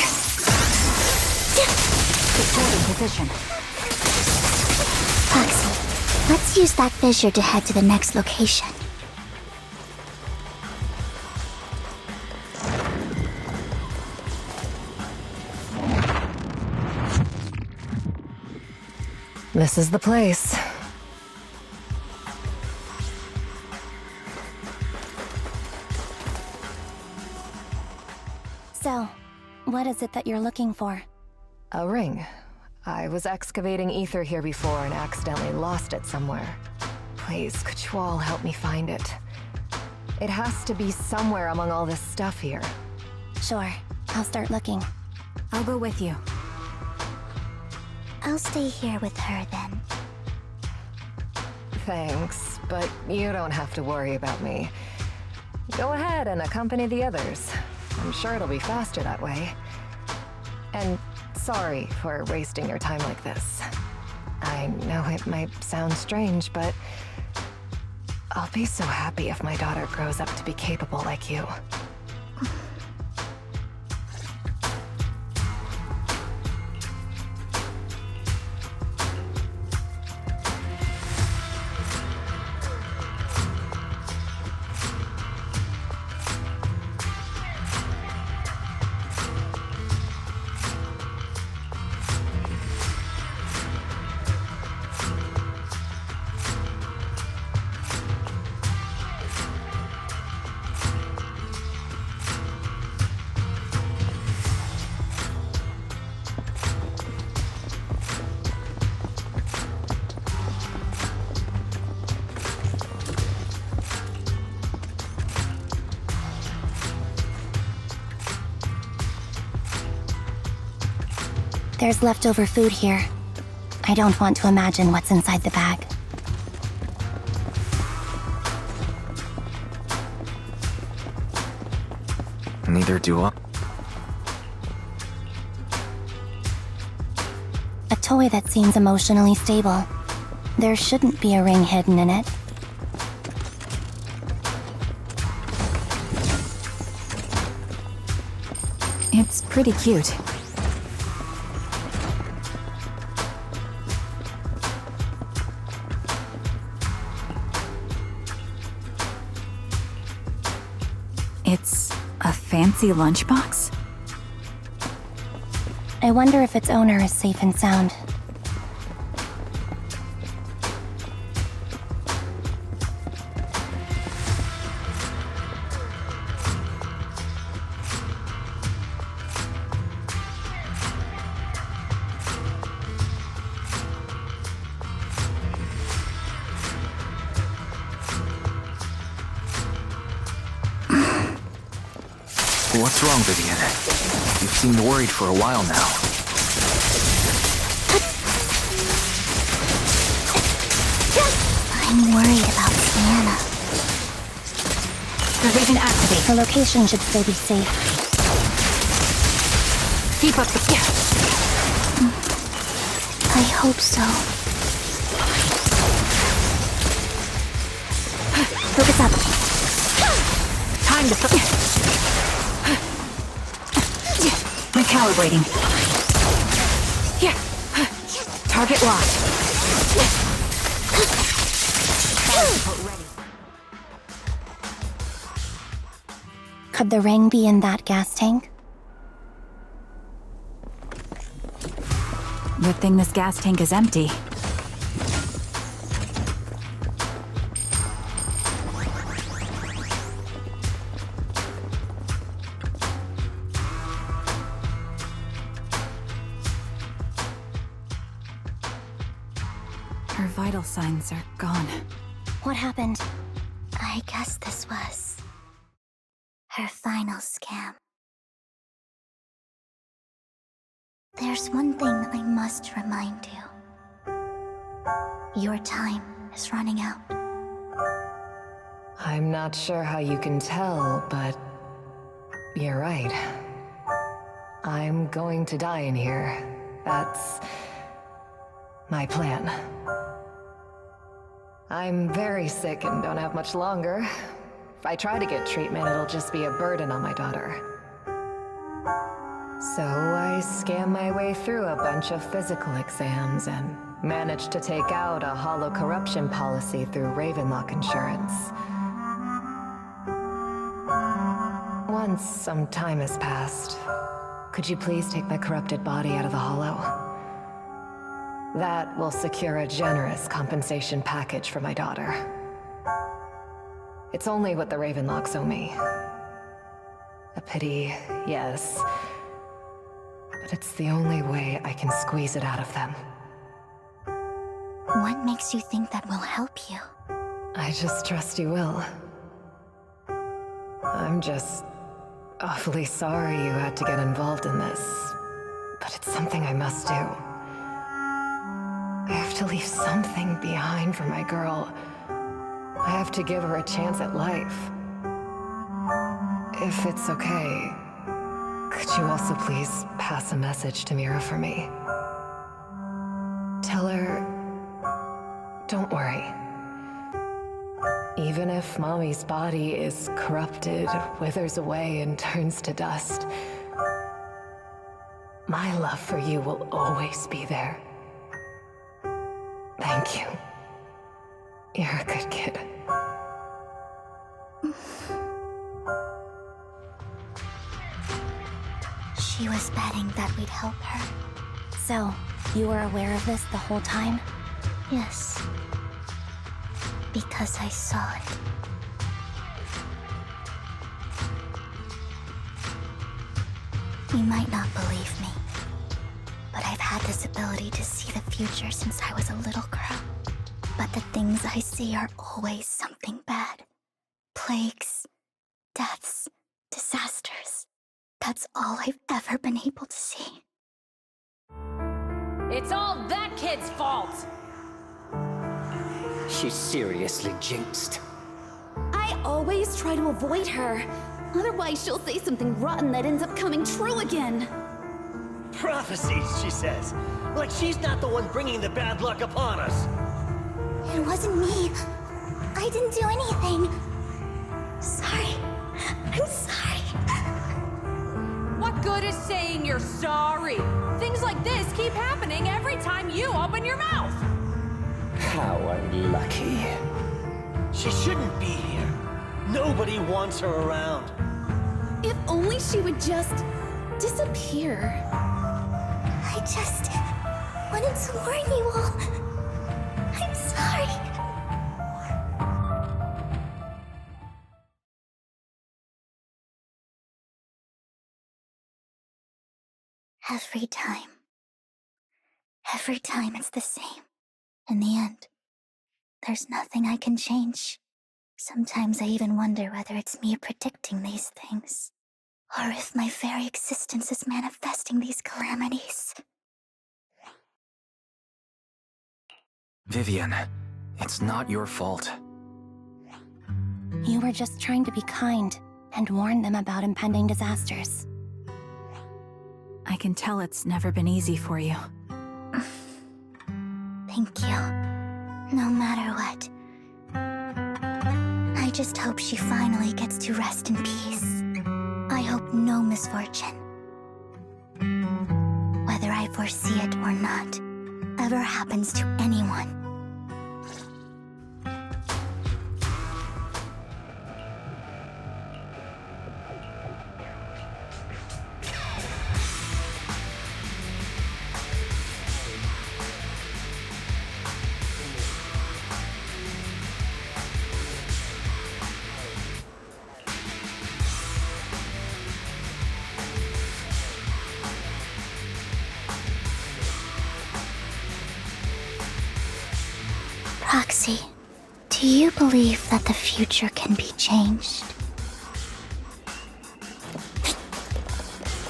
Supporting position. Foxy, let's use that fissure to head to the next location. This is the place. So, what is it that you're looking for? A ring. I was excavating ether here before and accidentally lost it somewhere. Please, could you all help me find it? It has to be somewhere among all this stuff here. Sure, I'll start looking. I'll go with you. I'll stay here with her then. Thanks, but you don't have to worry about me. Go ahead and accompany the others. I'm sure it'll be faster that way. And sorry for wasting your time like this. I know it might sound strange, but I'll be so happy if my daughter grows up to be capable like you. There's leftover food here. I don't want to imagine what's inside the bag. Neither do I. A toy that seems emotionally stable. There shouldn't be a ring hidden in it. It's pretty cute. It's a fancy lunchbox? I wonder if its owner is safe and sound. What's wrong, Vivian? You've seemed worried for a while now. I'm worried about Sienna. Provision activate. The location should still be safe. Keep up the... I hope so. Focus up. Time to recalibrating. Here. Target locked. Could the ring be in that gas tank? Good thing this gas tank is empty. Her vital signs are gone. What happened? I guess this was her final scam. There's one thing I must remind you. Your time is running out. I'm not sure how you can tell, but you're right. I'm going to die in here. That's my plan. I'm very sick and don't have much longer. If I try to get treatment, it'll just be a burden on my daughter. So I scam my way through a bunch of physical exams and managed to take out a hollow corruption policy through Ravenlock Insurance. Once some time has passed, could you please take my corrupted body out of the hollow? That will secure a generous compensation package for my daughter. It's only what the Ravenlocks owe me. A pity, yes. But it's the only way I can squeeze it out of them. What makes you think that will help you? I just trust you will. I'm just awfully sorry you had to get involved in this, but it's something I must do. I have to leave something behind for my girl. I have to give her a chance at life. If it's okay, could you also please pass a message to Mira for me? Tell her, don't worry. Even if Mommy's body is corrupted, withers away, and turns to dust, my love for you will always be there. Thank you. You're a good kid. She was betting that we'd help her. So, you were aware of this the whole time? Yes. Because I saw it. You might not believe me, but I've had this ability to see the future since I was a little girl. But the things I see are always something bad. Plagues, deaths, disasters. That's all I've ever been able to see. It's all that kid's fault! She's seriously jinxed. I always try to avoid her. Otherwise, she'll say something rotten that ends up coming true again. Prophecies, she says. Like she's not the one bringing the bad luck upon us. It wasn't me. I didn't do anything. Sorry. I'm sorry. What good is saying you're sorry? Things like this keep happening every time you open your mouth. How unlucky. She shouldn't be here. Nobody wants her around. If only she would just disappear. I just wanted to warn you all. I'm sorry. Every time it's the same. In the end, there's nothing I can change. Sometimes I even wonder whether it's me predicting these things, or if my very existence is manifesting these calamities. Vivian, it's not your fault. You were just trying to be kind and warn them about impending disasters. I can tell it's never been easy for you. Thank you. No matter what, I just hope she finally gets to rest in peace. I hope no misfortune, whether I foresee it or not, ever happens to anyone. Proxy, do you believe that the future can be changed?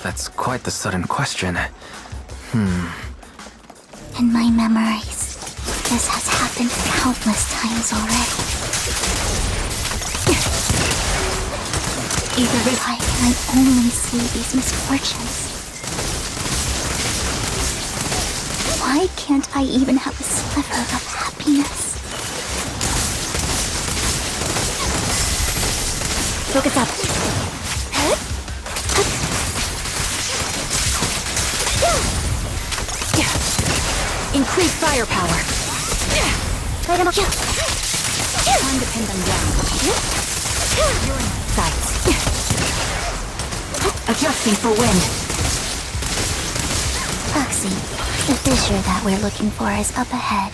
That's quite the sudden question. In my memories, this has happened countless times already. Why can I only see these misfortunes? Why can't I even have a sliver of happiness? Focus up. Increase firepower. Light them up. Time to pin them down. Sights. Adjusting for wind. Proxy, the fissure that we're looking for is up ahead.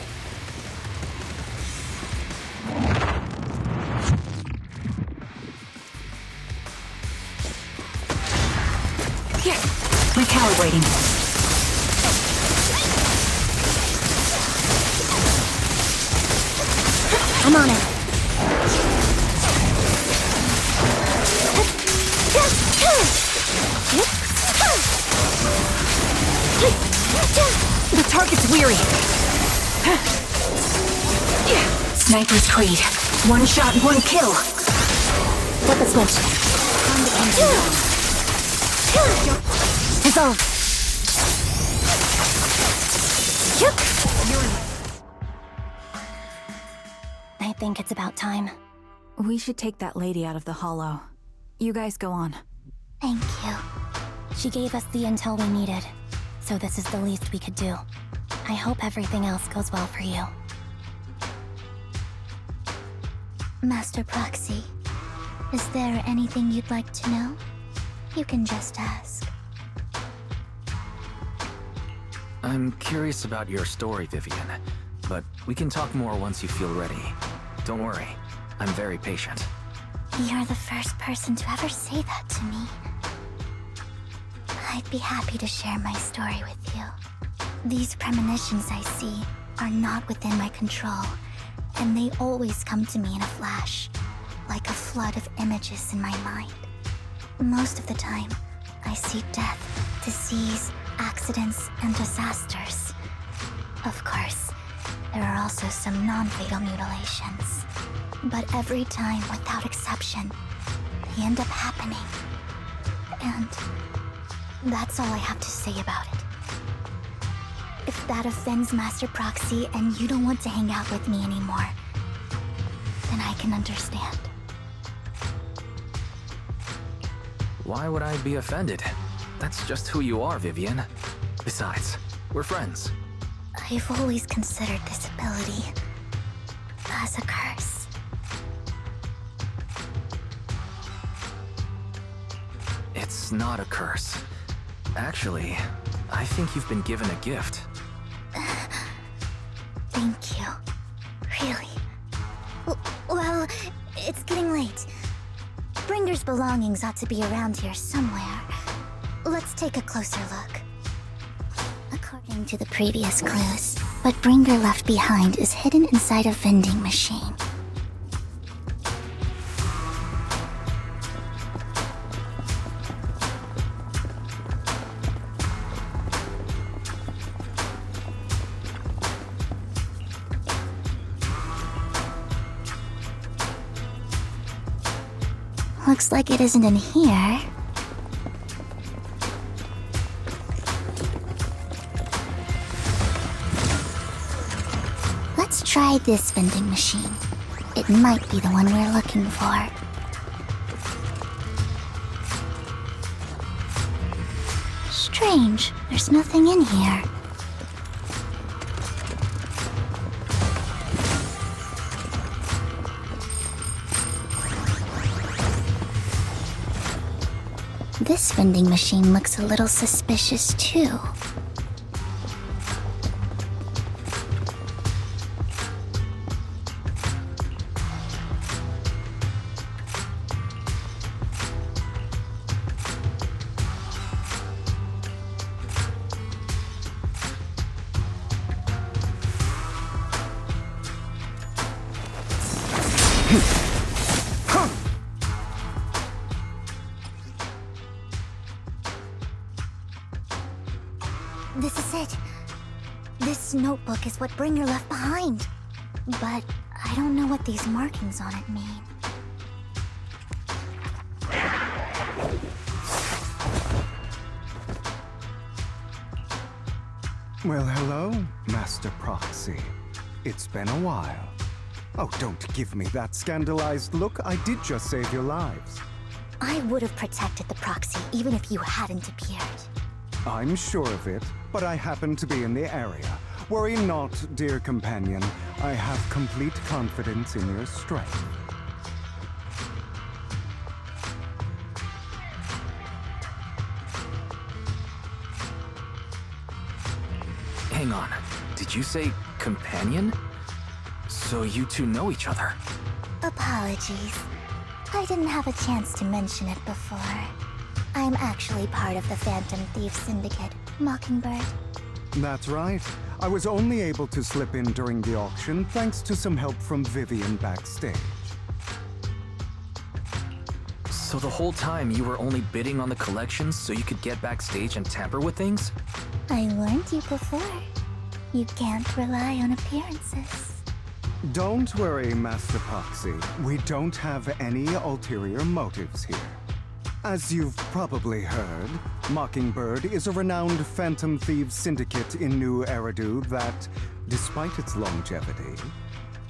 Recalibrating. I'm on it. The target's weary. Sniper's Creed. One shot, one kill. Flip the switch. Dissolve. I think it's about time. We should take that lady out of the hollow. You guys go on. Thank you. She gave us the intel we needed, so this is the least we could do. I hope everything else goes well for you. Master Proxy, is there anything you'd like to know? You can just ask. I'm curious about your story, Vivian, but we can talk more once you feel ready. Don't worry, I'm very patient. You're the first person to ever say that to me. I'd be happy to share my story with you. These premonitions I see are not within my control, and they always come to me in a flash, like a flood of images in my mind. Most of the time, I see death, disease, accidents, and disasters. Of course, there are also some non-fatal mutilations. But every time, without exception, they end up happening. And that's all I have to say about it. If that offends Master Proxy and you don't want to hang out with me anymore, then I can understand. Why would I be offended? That's just who you are, Vivian. Besides, we're friends. I've always considered this ability as a curse. It's not a curse. Actually, I think you've been given a gift. Thank you. Really. Well, it's getting late. Bringer's belongings ought to be around here somewhere. Let's take a closer look. According to the previous clues, what Bringer left behind is hidden inside a vending machine. Looks like it isn't in here. Let's try this vending machine. It might be the one we're looking for. Strange, there's nothing in here. This vending machine looks a little suspicious too. This is it. This notebook is what Bringer left behind. But I don't know what these markings on it mean. Well, hello, Master Proxy. It's been a while. Oh, don't give me that scandalized look. I did just save your lives. I would have protected the proxy even if you hadn't appeared. I'm sure of it, but I happen to be in the area. Worry not, dear companion. I have complete confidence in your strength. Hang on. Did you say companion? So you two know each other? Apologies. I didn't have a chance to mention it before. I'm actually part of the Phantom Thief Syndicate, Mockingbird. That's right. I was only able to slip in during the auction thanks to some help from Vivian backstage. So the whole time you were only bidding on the collections so you could get backstage and tamper with things? I warned you before. You can't rely on appearances. Don't worry, Master Proxy. We don't have any ulterior motives here. As you've probably heard, Mockingbird is a renowned Phantom Thieves syndicate in New Eridu that, despite its longevity,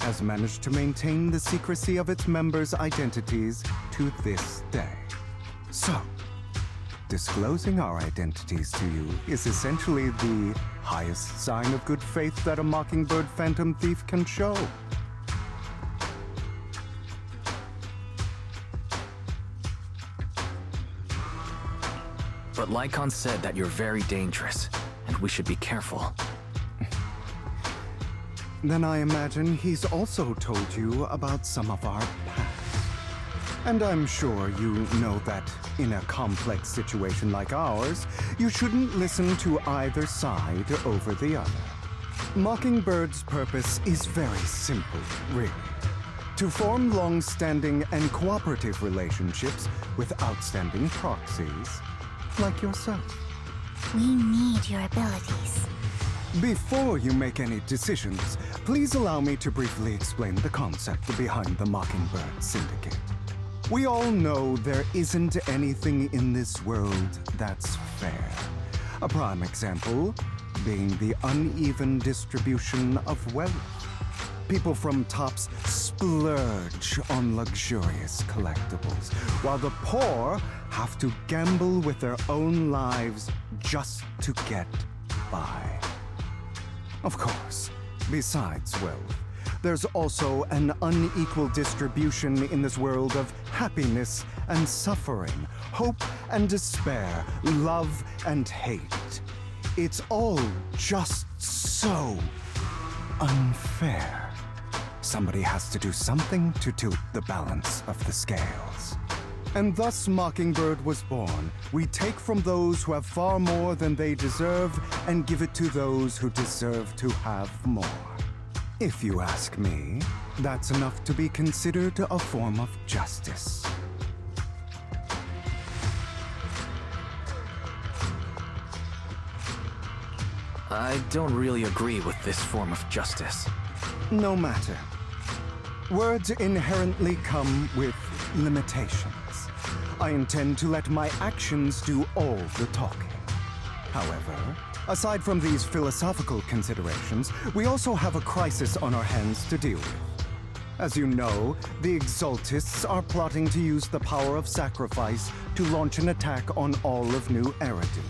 has managed to maintain the secrecy of its members' identities to this day. So, disclosing our identities to you is essentially the highest sign of good faith that a Mockingbird Phantom Thief can show. But Lycon said that you're very dangerous, and we should be careful. Then I imagine he's also told you about some of our past. And I'm sure you know that in a complex situation like ours, you shouldn't listen to either side over the other. Mockingbird's purpose is very simple, really. To form long-standing and cooperative relationships with outstanding proxies like yourself. We need your abilities. Before you make any decisions, please allow me to briefly explain the concept behind the Mockingbird Syndicate. We all know there isn't anything in this world that's fair. A prime example being the uneven distribution of wealth. People from tops splurge on luxurious collectibles, while the poor have to gamble with their own lives just to get by. Of course, besides wealth, there's also an unequal distribution in this world of happiness and suffering, hope and despair, love and hate. It's all just so unfair. Somebody has to do something to tilt the balance of the scales. And thus Mockingbird was born. We take from those who have far more than they deserve and give it to those who deserve to have more. If you ask me, that's enough to be considered a form of justice. I don't really agree with this form of justice. No matter. Words inherently come with limitations. I intend to let my actions do all the talking. However, aside from these philosophical considerations, we also have a crisis on our hands to deal with. As you know, the Exaltists are plotting to use the power of sacrifice to launch an attack on all of New Eridu.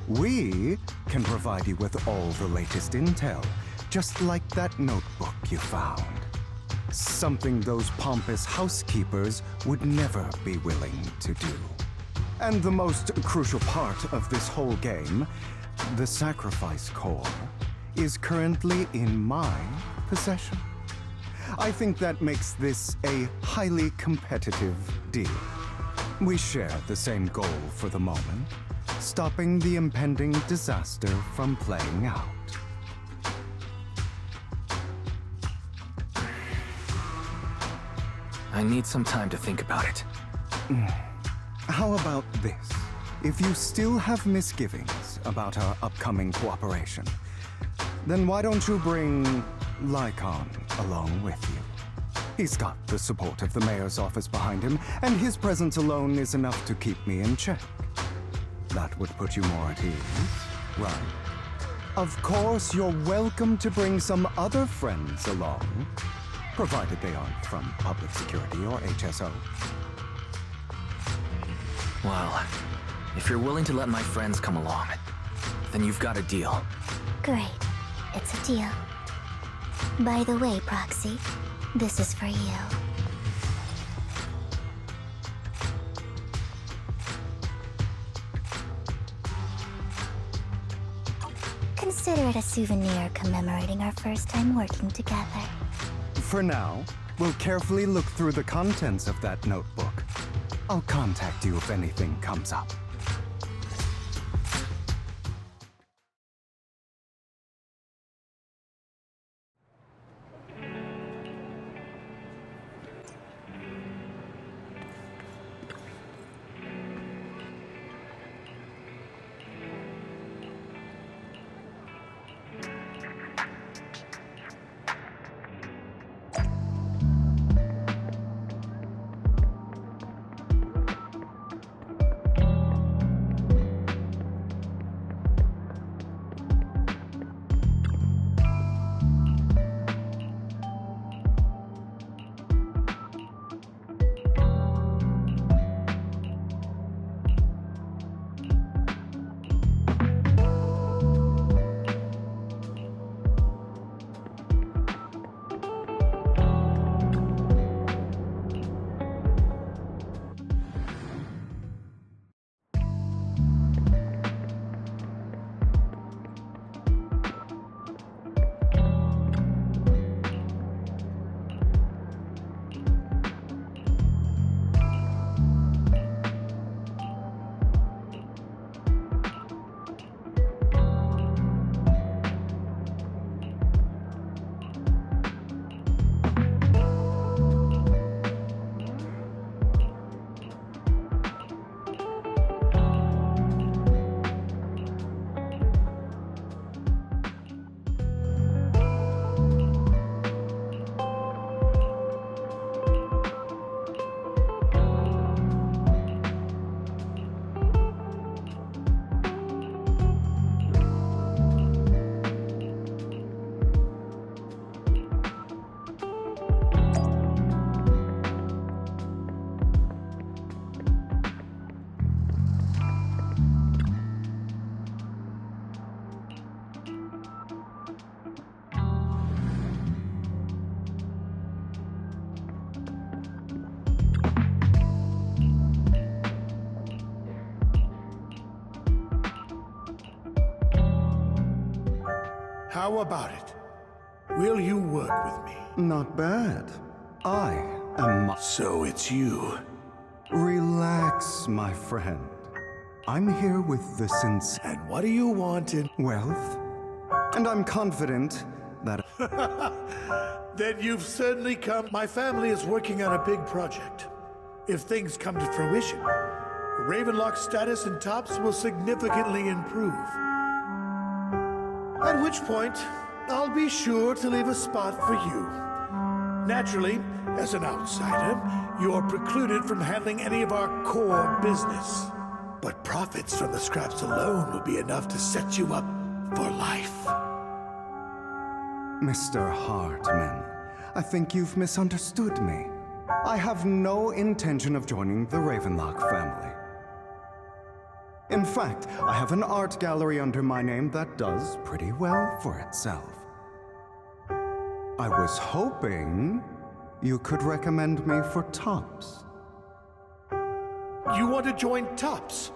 We can provide you with all the latest intel, just like that notebook you found. Something those pompous housekeepers would never be willing to do. And the most crucial part of this whole game, the sacrifice core, is currently in my possession. I think that makes this a highly competitive deal. We share the same goal for the moment, stopping the impending disaster from playing out. I need some time to think about it. How about this? If you still have misgivings about our upcoming cooperation, then why don't you bring Lycon along with you? He's got the support of the mayor's office behind him, and his presence alone is enough to keep me in check. That would put you more at ease, right? Of course, you're welcome to bring some other friends along, provided they aren't from public security or HSO. Well, if you're willing to let my friends come along, then you've got a deal. Great. It's a deal. By the way, Proxy, this is for you. Consider it a souvenir commemorating our first time working together. For now, we'll carefully look through the contents of that notebook. I'll contact you if anything comes up. How about it? Will you work with me? Not bad. I am... So it's you. Relax, my friend. I'm here with the sense... And what do you want in... Wealth. And I'm confident that... Then you've certainly come. My family is working on a big project. If things come to fruition, Ravenlock's status in Tops will significantly improve. At which point, I'll be sure to leave a spot for you. Naturally, as an outsider, you're precluded from handling any of our core business. But profits from the scraps alone will be enough to set you up for life. Mr. Hartman, I think you've misunderstood me. I have no intention of joining the Ravenlock family. In fact, I have an art gallery under my name that does pretty well for itself. I was hoping you could recommend me for Tops. You want to join Tops?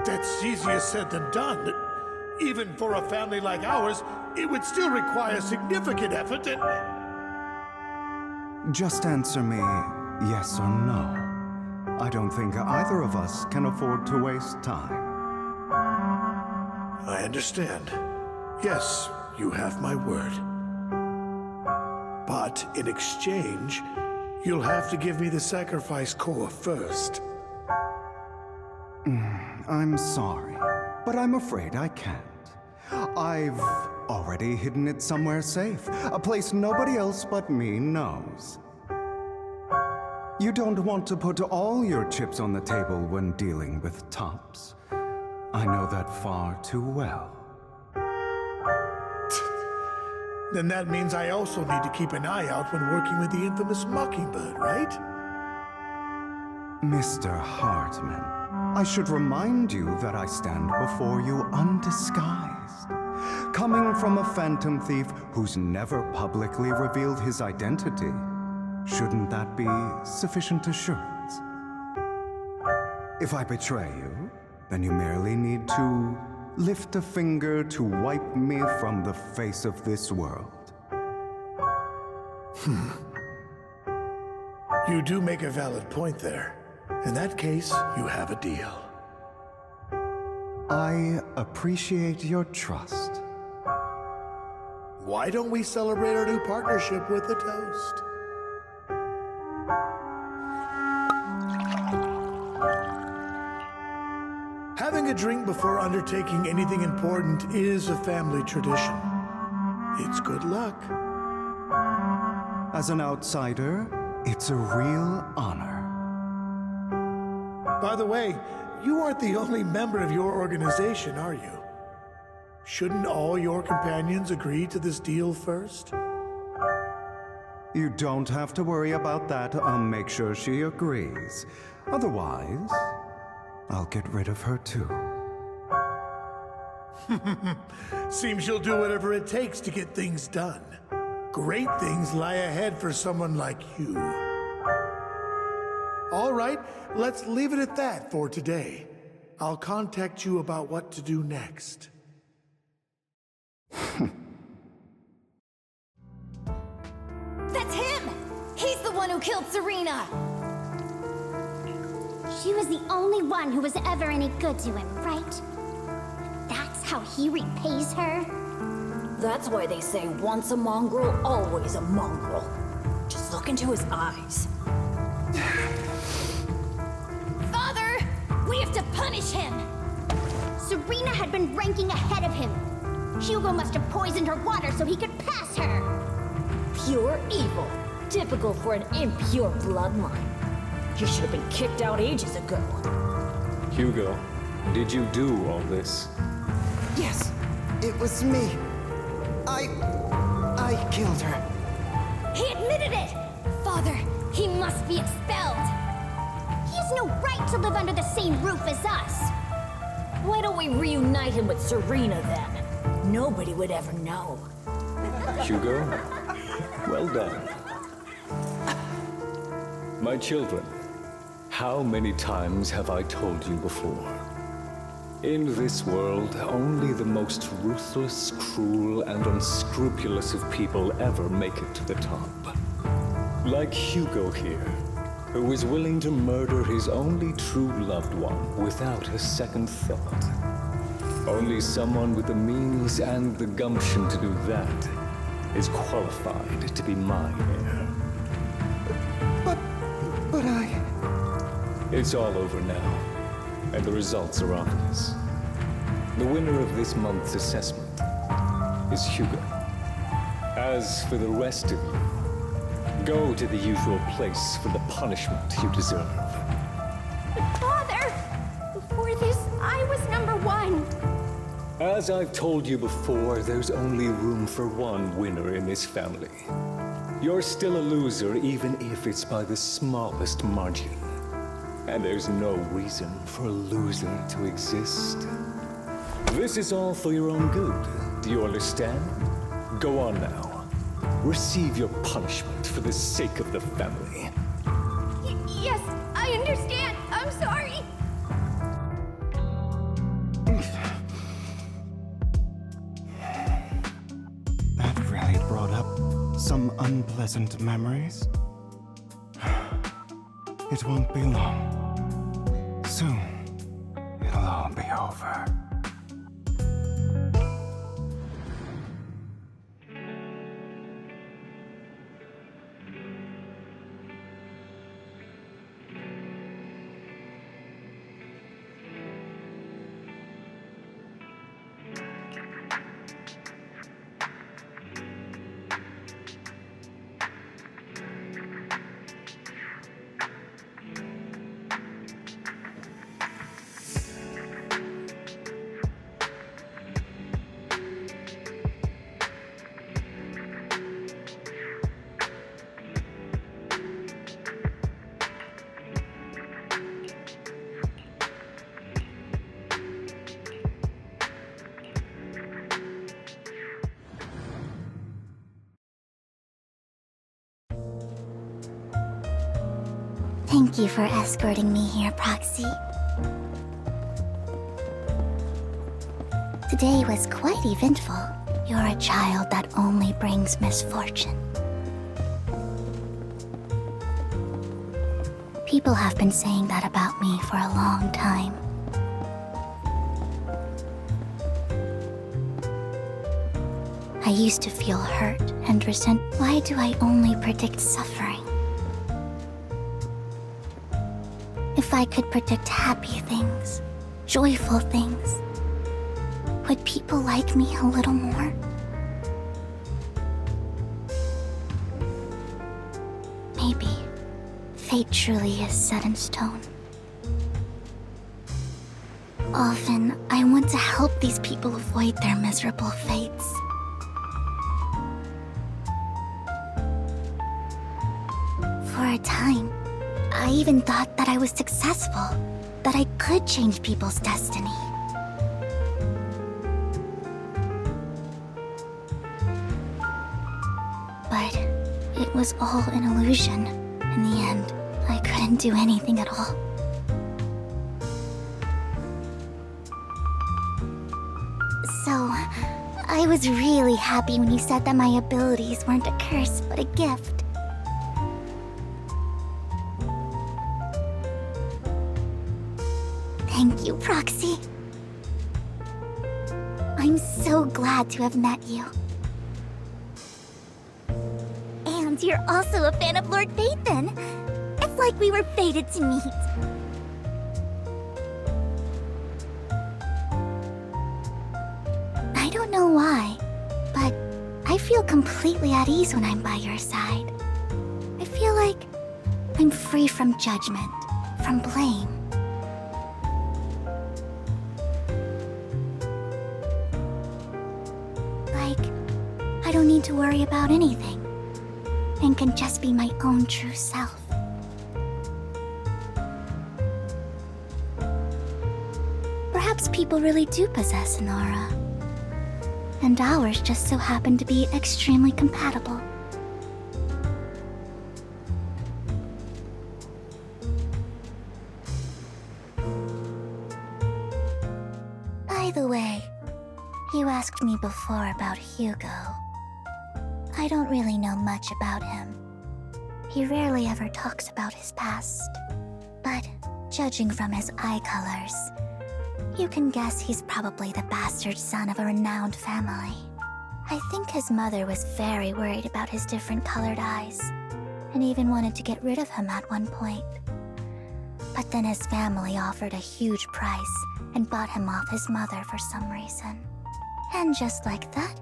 That's easier said than done. Even for a family like ours, it would still require significant effort and... Just answer me yes or no. I don't think either of us can afford to waste time. I understand. Yes, you have my word. But in exchange, you'll have to give me the sacrifice core first. I'm sorry, but I'm afraid I can't. I've already hidden it somewhere safe, a place nobody else but me knows. You don't want to put all your chips on the table when dealing with Tops. I know that far too well. Then that means I also need to keep an eye out when working with the infamous Mockingbird, right? Mr. Hartman, I should remind you that I stand before you undisguised. Coming from a phantom thief who's never publicly revealed his identity, shouldn't that be sufficient assurance? If I betray you, then you merely need to lift a finger to wipe me from the face of this world. You do make a valid point there. In that case, you have a deal. I appreciate your trust. Why don't we celebrate our new partnership with a toast? Having a drink before undertaking anything important is a family tradition. It's good luck. As an outsider, it's a real honor. By the way, you aren't the only member of your organization, are you? Shouldn't all your companions agree to this deal first? You don't have to worry about that. I'll make sure she agrees. Otherwise, I'll get rid of her too. Seems you'll do whatever it takes to get things done. Great things lie ahead for someone like you. All right, let's leave it at that for today. I'll contact you about what to do next. That's him! He's the one who killed Serena! She was the only one who was ever any good to him, right? That's how he repays her? That's why they say once a mongrel, always a mongrel. Just look into his eyes. Father! We have to punish him! Serena had been ranking ahead of him. Hugo must have poisoned her water so he could pass her. Pure evil. Typical for an impure bloodline. You should have been kicked out ages ago. Hugo, did you do all this? Yes, it was me. I killed her. He admitted it! Father, he must be expelled. He has no right to live under the same roof as us. Why don't we reunite him with Serena then? Nobody would ever know. Hugo, well done. My children, how many times have I told you before? In this world, only the most ruthless, cruel, and unscrupulous of people ever make it to the top. Like Hugo here, who is willing to murder his only true loved one without a second thought. Only someone with the means and the gumption to do that is qualified to be my heir. But I... It's all over now, and the results are obvious. The winner of this month's assessment is Hugo. As for the rest of you, go to the usual place for the punishment you deserve. But Father, before this, I was #1. As I've told you before, there's only room for one winner in this family. You're still a loser even if it's by the smallest margin. And there's no reason for a loser to exist. This is all for your own good. Do you understand? Go on now. Receive your punishment for the sake of the family. Yes, I understand. I'm sorry. That really brought up some unpleasant memories. It won't be long. Soon, it'll all be over. Thank you for escorting me here, Proxy. Today was quite eventful. You're a child that only brings misfortune. People have been saying that about me for a long time. I used to feel hurt and resent. Why do I only predict suffering? If I could predict happy things, joyful things, would people like me a little more? Maybe fate truly is set in stone. Often, I want to help these people avoid their miserable fates. For a time, I even thought that I was successful, that I could change people's destiny. But it was all an illusion. In the end, I couldn't do anything at all. So, I was really happy when you said that my abilities weren't a curse, but a gift. Thank you, Proxy. I'm so glad to have met you. And you're also a fan of Lord Phaethon. It's like we were fated to meet. I don't know why, but I feel completely at ease when I'm by your side. I feel like I'm free from judgment, from blame. I don't need to worry about anything, and can just be my own true self. Perhaps people really do possess an aura, and ours just so happen to be extremely compatible. By the way, you asked me before about Hugo. I don't really know much about him. He rarely ever talks about his past. But judging from his eye colors, you can guess he's probably the bastard son of a renowned family. I think his mother was very worried about his different colored eyes, and even wanted to get rid of him at one point. But then his family offered a huge price and bought him off his mother for some reason. And just like that,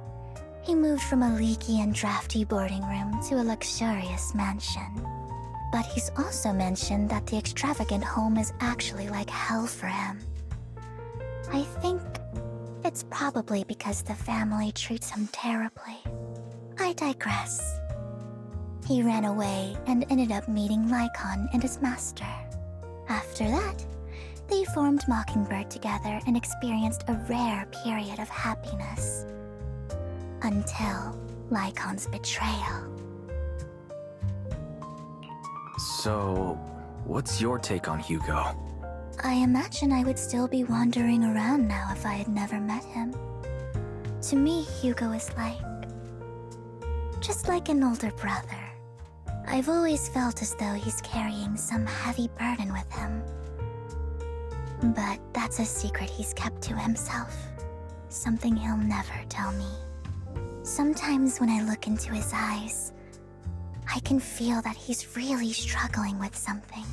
he moved from a leaky and drafty boarding room to a luxurious mansion. But he's also mentioned that the extravagant home is actually like hell for him. I think it's probably because the family treats him terribly. I digress. He ran away and ended up meeting Lycon and his master. After that, they formed Mockingbird together and experienced a rare period of happiness. Until Lycon's betrayal. So, what's your take on Hugo? I imagine I would still be wandering around now if I had never met him. To me, Hugo is just like an older brother. I've always felt as though he's carrying some heavy burden with him. But that's a secret he's kept to himself. Something he'll never tell me. Sometimes when I look into his eyes, I can feel that he's really struggling with something.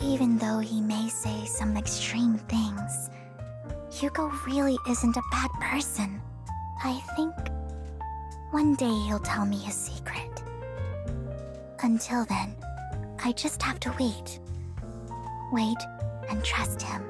Even though he may say some extreme things, Hugo really isn't a bad person. I think one day he'll tell me his secret. Until then, I just have to wait. Wait and trust him.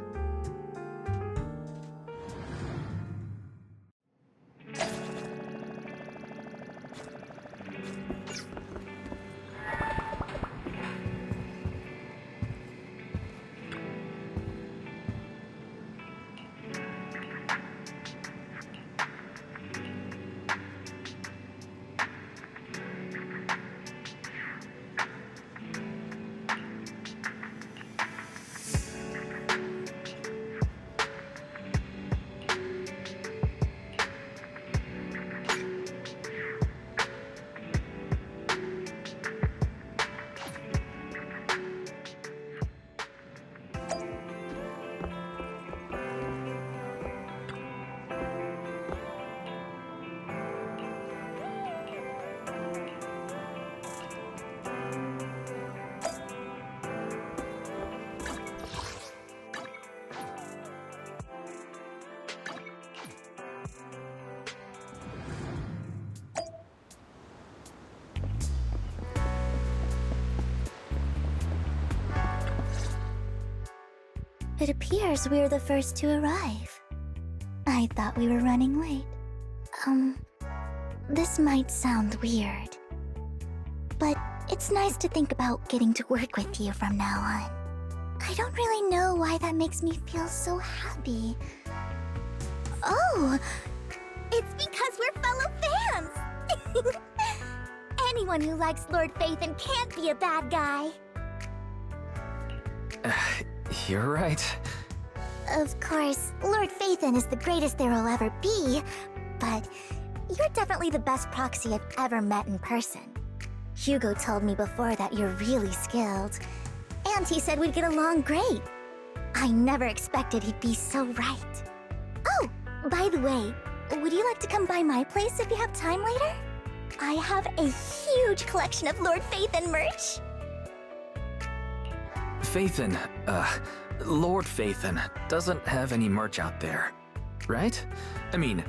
It appears we're the first to arrive. I thought we were running late. This might sound weird, but it's nice to think about getting to work with you from now on. I don't really know why that makes me feel so happy. Oh, it's because we're fellow fans! Anyone who likes Lord Phaethon can't be a bad guy. You're right. Of course, Lord Phaethon is the greatest there will ever be, but you're definitely the best proxy I've ever met in person. Hugo told me before that you're really skilled, and he said we'd get along great. I never expected he'd be so right. Oh, by the way, would you like to come by my place if you have time later? I have a huge collection of Lord Phaethon merch. Phaethon, Lord Phaethon doesn't have any merch out there, right? I mean,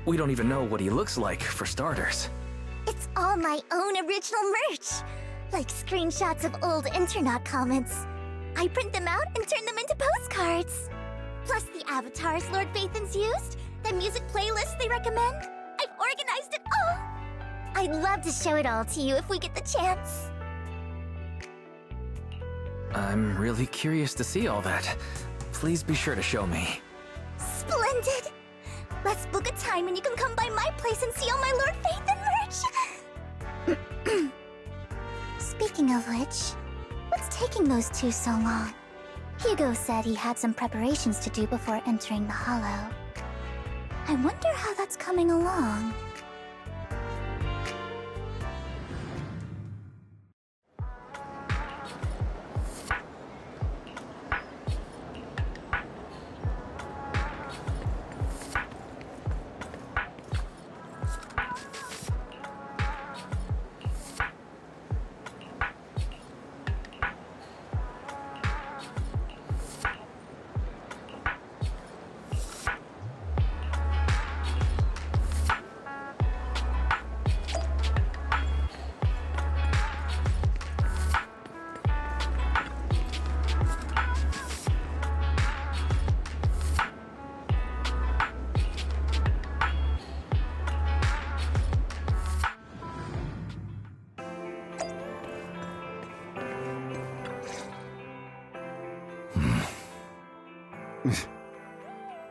we don't even know what he looks like, for starters. It's all my own original merch, like screenshots of old internet comments. I print them out and turn them into postcards. Plus the avatars Lord Phaethon's used, the music playlists they recommend. I've organized it all. I'd love to show it all to you if we get the chance. I'm really curious to see all that. Please be sure to show me. Splendid! Let's book a time and you can come by my place and see all my Lord Phaethon merch! Speaking of which, what's taking those two so long? Hugo said he had some preparations to do before entering the Hollow. I wonder how that's coming along.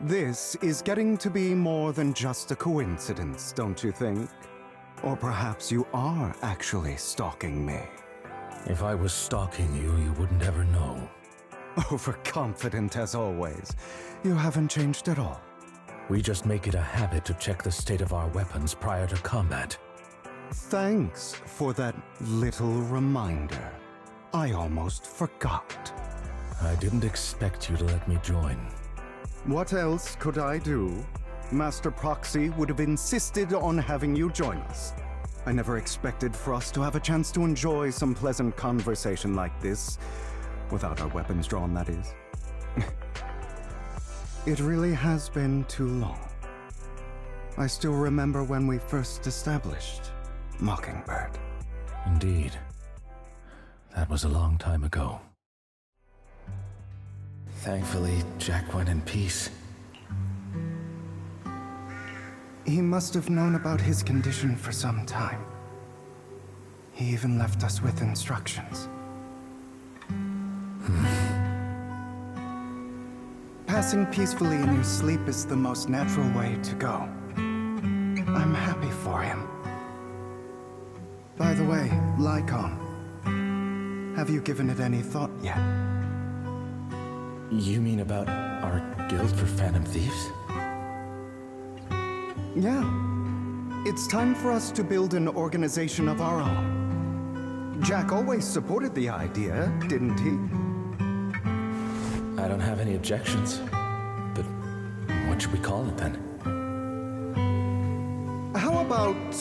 This is getting to be more than just a coincidence, don't you think? Or perhaps you are actually stalking me. If I was stalking you, you wouldn't ever know. Overconfident as always. You haven't changed at all. We just make it a habit to check the state of our weapons prior to combat. Thanks for that little reminder. I almost forgot. I didn't expect you to let me join. What else could I do? Master Proxy would have insisted on having you join us. I never expected for us to have a chance to enjoy some pleasant conversation like this, without our weapons drawn, that is. It really has been too long. I still remember when we first established Mockingbird. Indeed. That was a long time ago. Thankfully, Jack went in peace. He must have known about his condition for some time. He even left us with instructions. Passing peacefully in your sleep is the most natural way to go. I'm happy for him. By the way, Lycon, have you given it any thought yet? You mean about our guild for Phantom Thieves? Yeah. It's time for us to build an organization of our own. Jack always supported the idea, didn't he? I don't have any objections. But what should we call it then? How about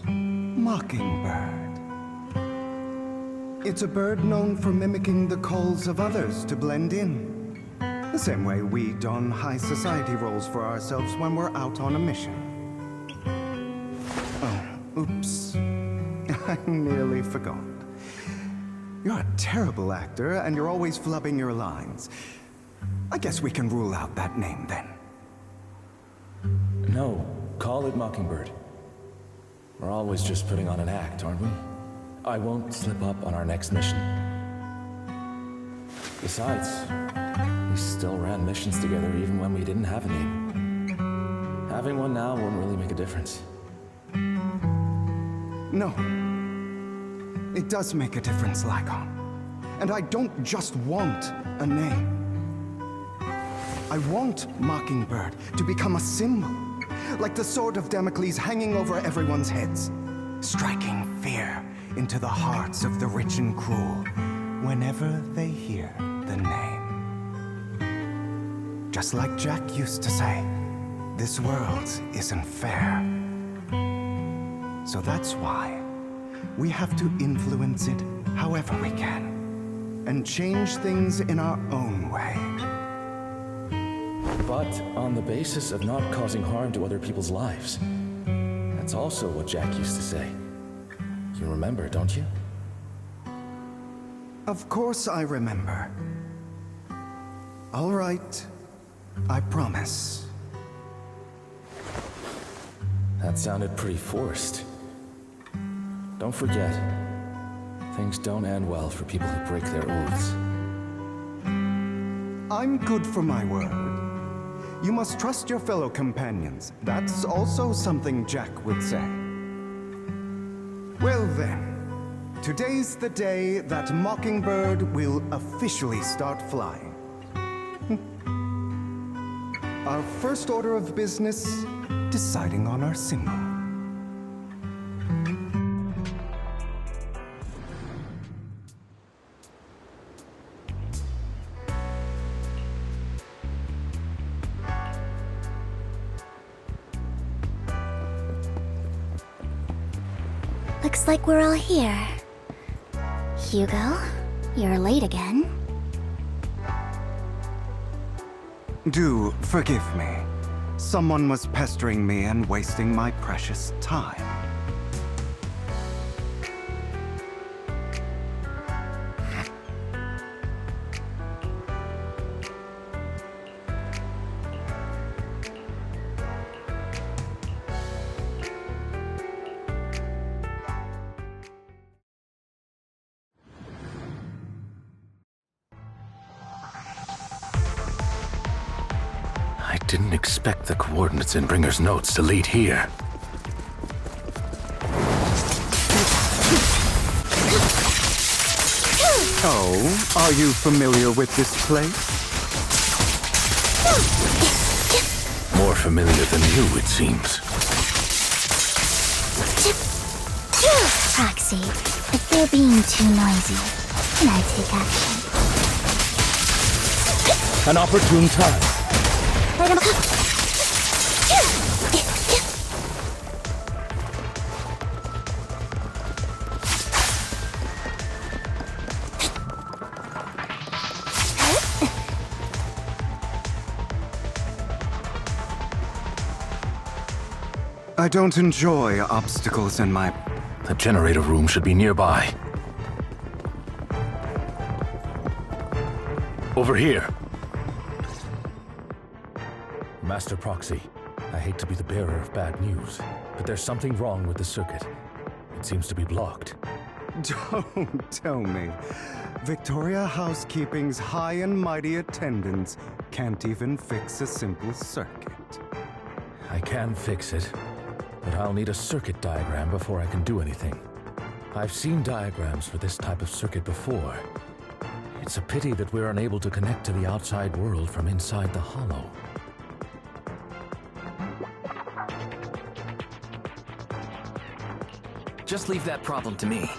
Mockingbird? It's a bird known for mimicking the calls of others to blend in. The same way we don high society roles for ourselves when we're out on a mission. Oh, oops. I nearly forgot. You're a terrible actor, and you're always flubbing your lines. I guess we can rule out that name, then. No, call it Mockingbird. We're always just putting on an act, aren't we? I won't slip up on our next mission. Besides, we still ran missions together even when we didn't have a name. Having one now won't really make a difference. No. It does make a difference, Lycon. And I don't just want a name. I want Mockingbird to become a symbol, like the sword of Damocles hanging over everyone's heads, striking fear into the hearts of the rich and cruel whenever they hear the name. Just like Jack used to say, this world isn't fair. So that's why we have to influence it however we can, and change things in our own way. But on the basis of not causing harm to other people's lives. That's also what Jack used to say. You remember, don't you? Of course I remember. All right, I promise. That sounded pretty forced. Don't forget, things don't end well for people who break their oaths. I'm good for my word. You must trust your fellow companions. That's also something Jack would say. Well then, today's the day that Mockingbird will officially start flying. Our first order of business, deciding on our symbol. Looks like we're all here. Hugo, you're late again. Do forgive me. Someone was pestering me and wasting my precious time. I didn't expect the coordinates in Bringer's notes to lead here. Oh, are you familiar with this place? More familiar than you, it seems. Proxy, if they're being too noisy, can I take action? An opportune time. I don't enjoy obstacles in my... The generator room should be nearby. Over here. Master Proxy, I hate to be the bearer of bad news, but there's something wrong with the circuit. It seems to be blocked. Don't tell me. Victoria Housekeeping's high and mighty attendants can't even fix a simple circuit. I can fix it, but I'll need a circuit diagram before I can do anything. I've seen diagrams for this type of circuit before. It's a pity that we're unable to connect to the outside world from inside the hollow. Just leave that problem to me.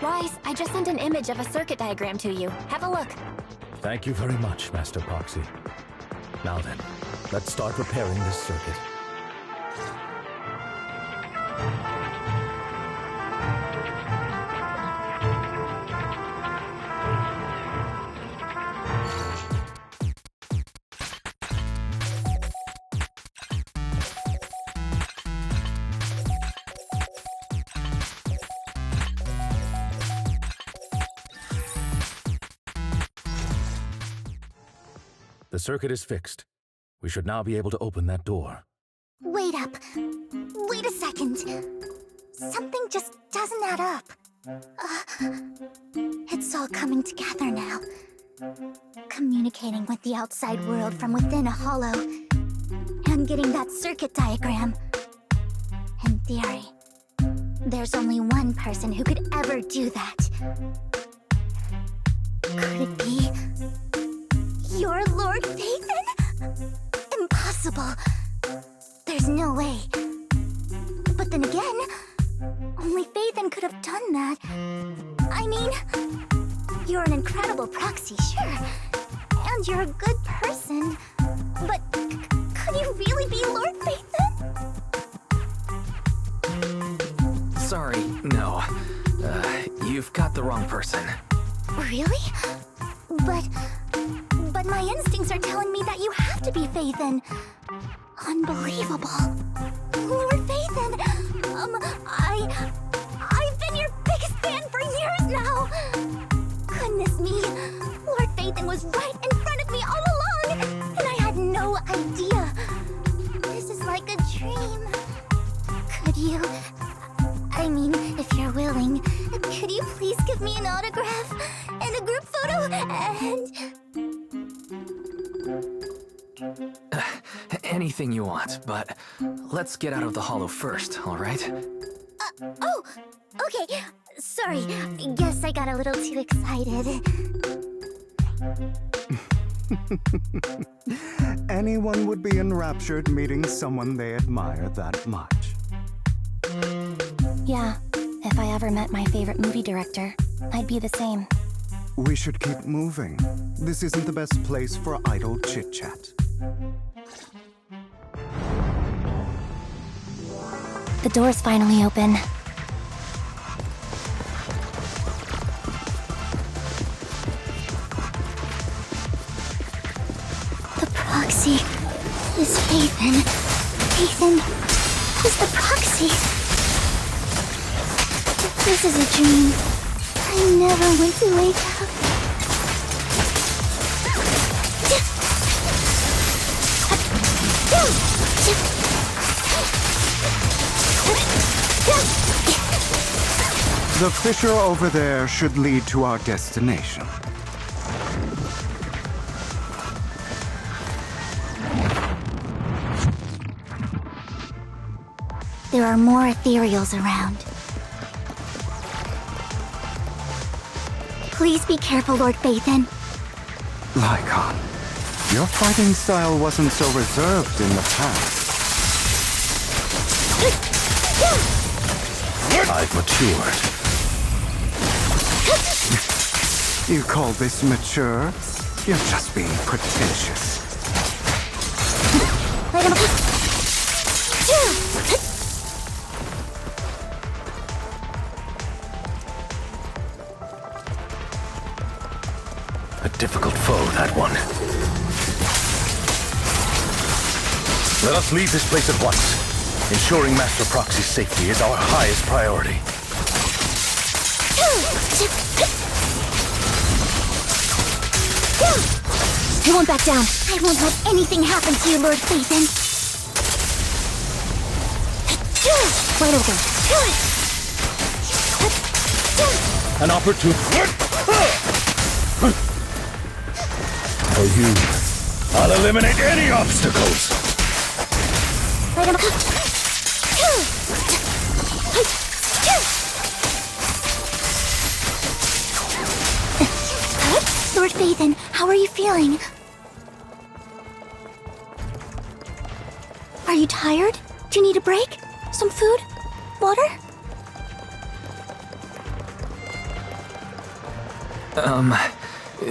Wise, I just sent an image of a circuit diagram to you. Have a look. Thank you very much, Master Proxy. Now then, let's start repairing this circuit. The circuit is fixed. We should now be able to open that door. Wait up. Wait a second. Something just doesn't add up. It's all coming together now. Communicating with the outside world from within a hollow. And getting that circuit diagram. In theory, there's only one person who could ever do that. Could it be... your Lord Phaethon? Impossible. There's no way. But then again, only Phaethon could have done that. I mean, you're an incredible proxy, sure. And you're a good person. But could you really be Lord Phaethon? Sorry, no. You've got the wrong person. Really? But my instincts are telling me that you have to be Phaethon. Unbelievable. Lord Phaethon, I've been your biggest fan for years now. Goodness me, Lord Phaethon was right in front of me all along, and I had no idea. This is like a dream. Could you, I mean, if you're willing, could you please give me an autograph and a group photo and... Anything you want, but let's get out of the hollow first, all right? Oh, okay. Sorry, guess I got a little too excited. Anyone would be enraptured meeting someone they admire that much. Yeah, if I ever met my favorite movie director, I'd be the same. We should keep moving. This isn't the best place for idle chit-chat. The door's finally open. The proxy is Phaethon. Phaethon is the proxy. This is a dream. I never went to wake up. The fissure over there should lead to our destination. there are more ethereals around. Please be careful, Lord Phaethon. Lycon, your fighting style wasn't so reserved in the past. I've matured. You call this mature? You're just being pretentious. A difficult foe, that one. Let us leave this place at once. Ensuring Master Proxy's safety is our highest priority. I won't back down. I won't let anything happen to you, Lord Phaethon. Wide open. An opportunity. For you, I'll eliminate any obstacles. Lord Phaethon, how are you feeling? Are you tired? Do you need a break? Some food? Water?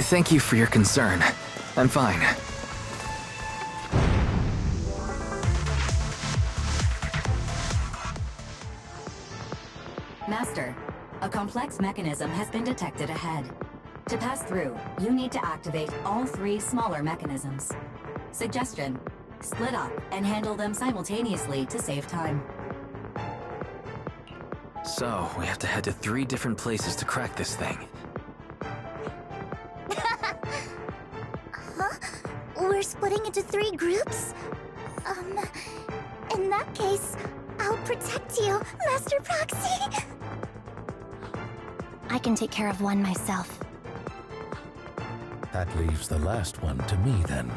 Thank you for your concern. I'm fine. Master, a complex mechanism has been detected ahead. To pass through, you need to activate all 3 smaller mechanisms. Suggestion: split up and handle them simultaneously to save time. So, we have to head to 3 different places to crack this thing. Huh? We're splitting into 3 groups? In that case, I'll protect you, Master Proxy! I can take care of one myself. That leaves the last one to me, then.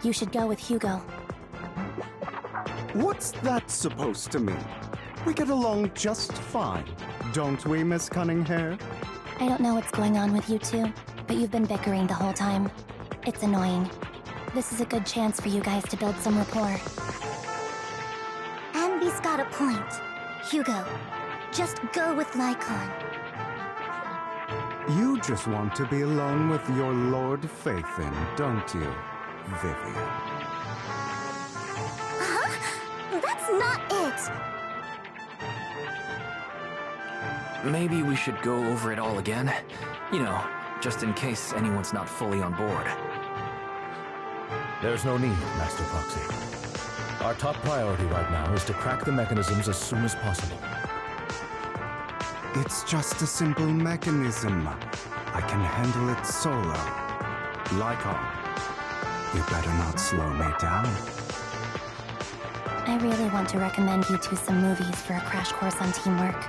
You should go with Hugo. What's that supposed to mean? We get along just fine, don't we, Miss Cunninghair? I don't know what's going on with you two, but you've been bickering the whole time. It's annoying. This is a good chance for you guys to build some rapport. Anby's got a point. Hugo, just go with Lycon. You just want to be alone with your Lord Phaethon, don't you, Vivian? Huh? That's not it! Maybe we should go over it all again? You know, just in case anyone's not fully on board. There's no need, Master Proxy. Our top priority right now is to crack the mechanisms as soon as possible. It's just a simple mechanism. I can handle it solo. Lycon, you better not slow me down. I really want to recommend you two some movies for a crash course on teamwork.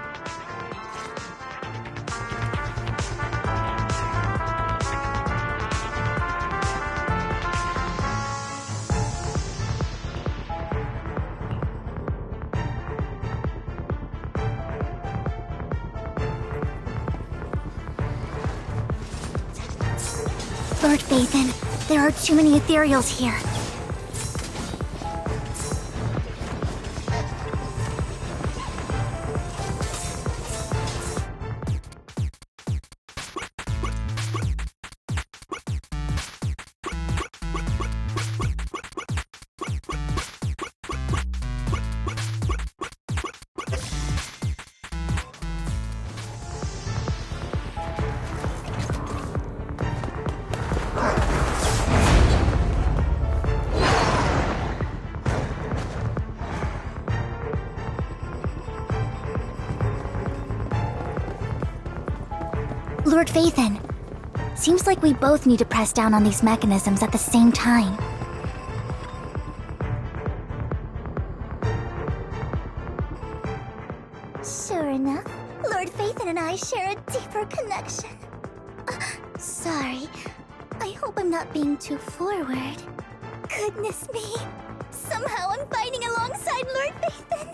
Lord Phaethon, there are too many ethereals here. Lord Phaethon, seems like we both need to press down on these mechanisms at the same time. Sure enough, Lord Phaethon and I share a deeper connection. Sorry, I hope I'm not being too forward. Goodness me, Somehow I'm fighting alongside Lord Phaethon.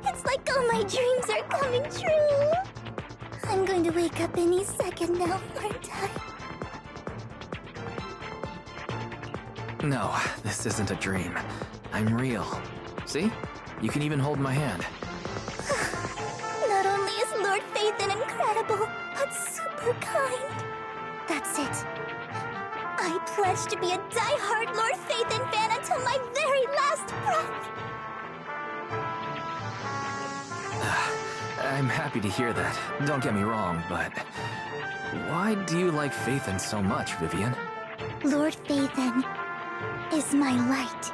It's like all my dreams are coming true. I'm going to wake up any second now, aren't I? No, this isn't a dream. I'm real. See? You can even hold my hand. Not only is Lord Phaethon incredible, but super kind. That's it. I pledge to be a die-hard Lord Phaethon fan until my very last breath. I'm happy to hear that. Don't get me wrong, but why do you like Phaethon so much, Vivian? Lord Phaethon is my light.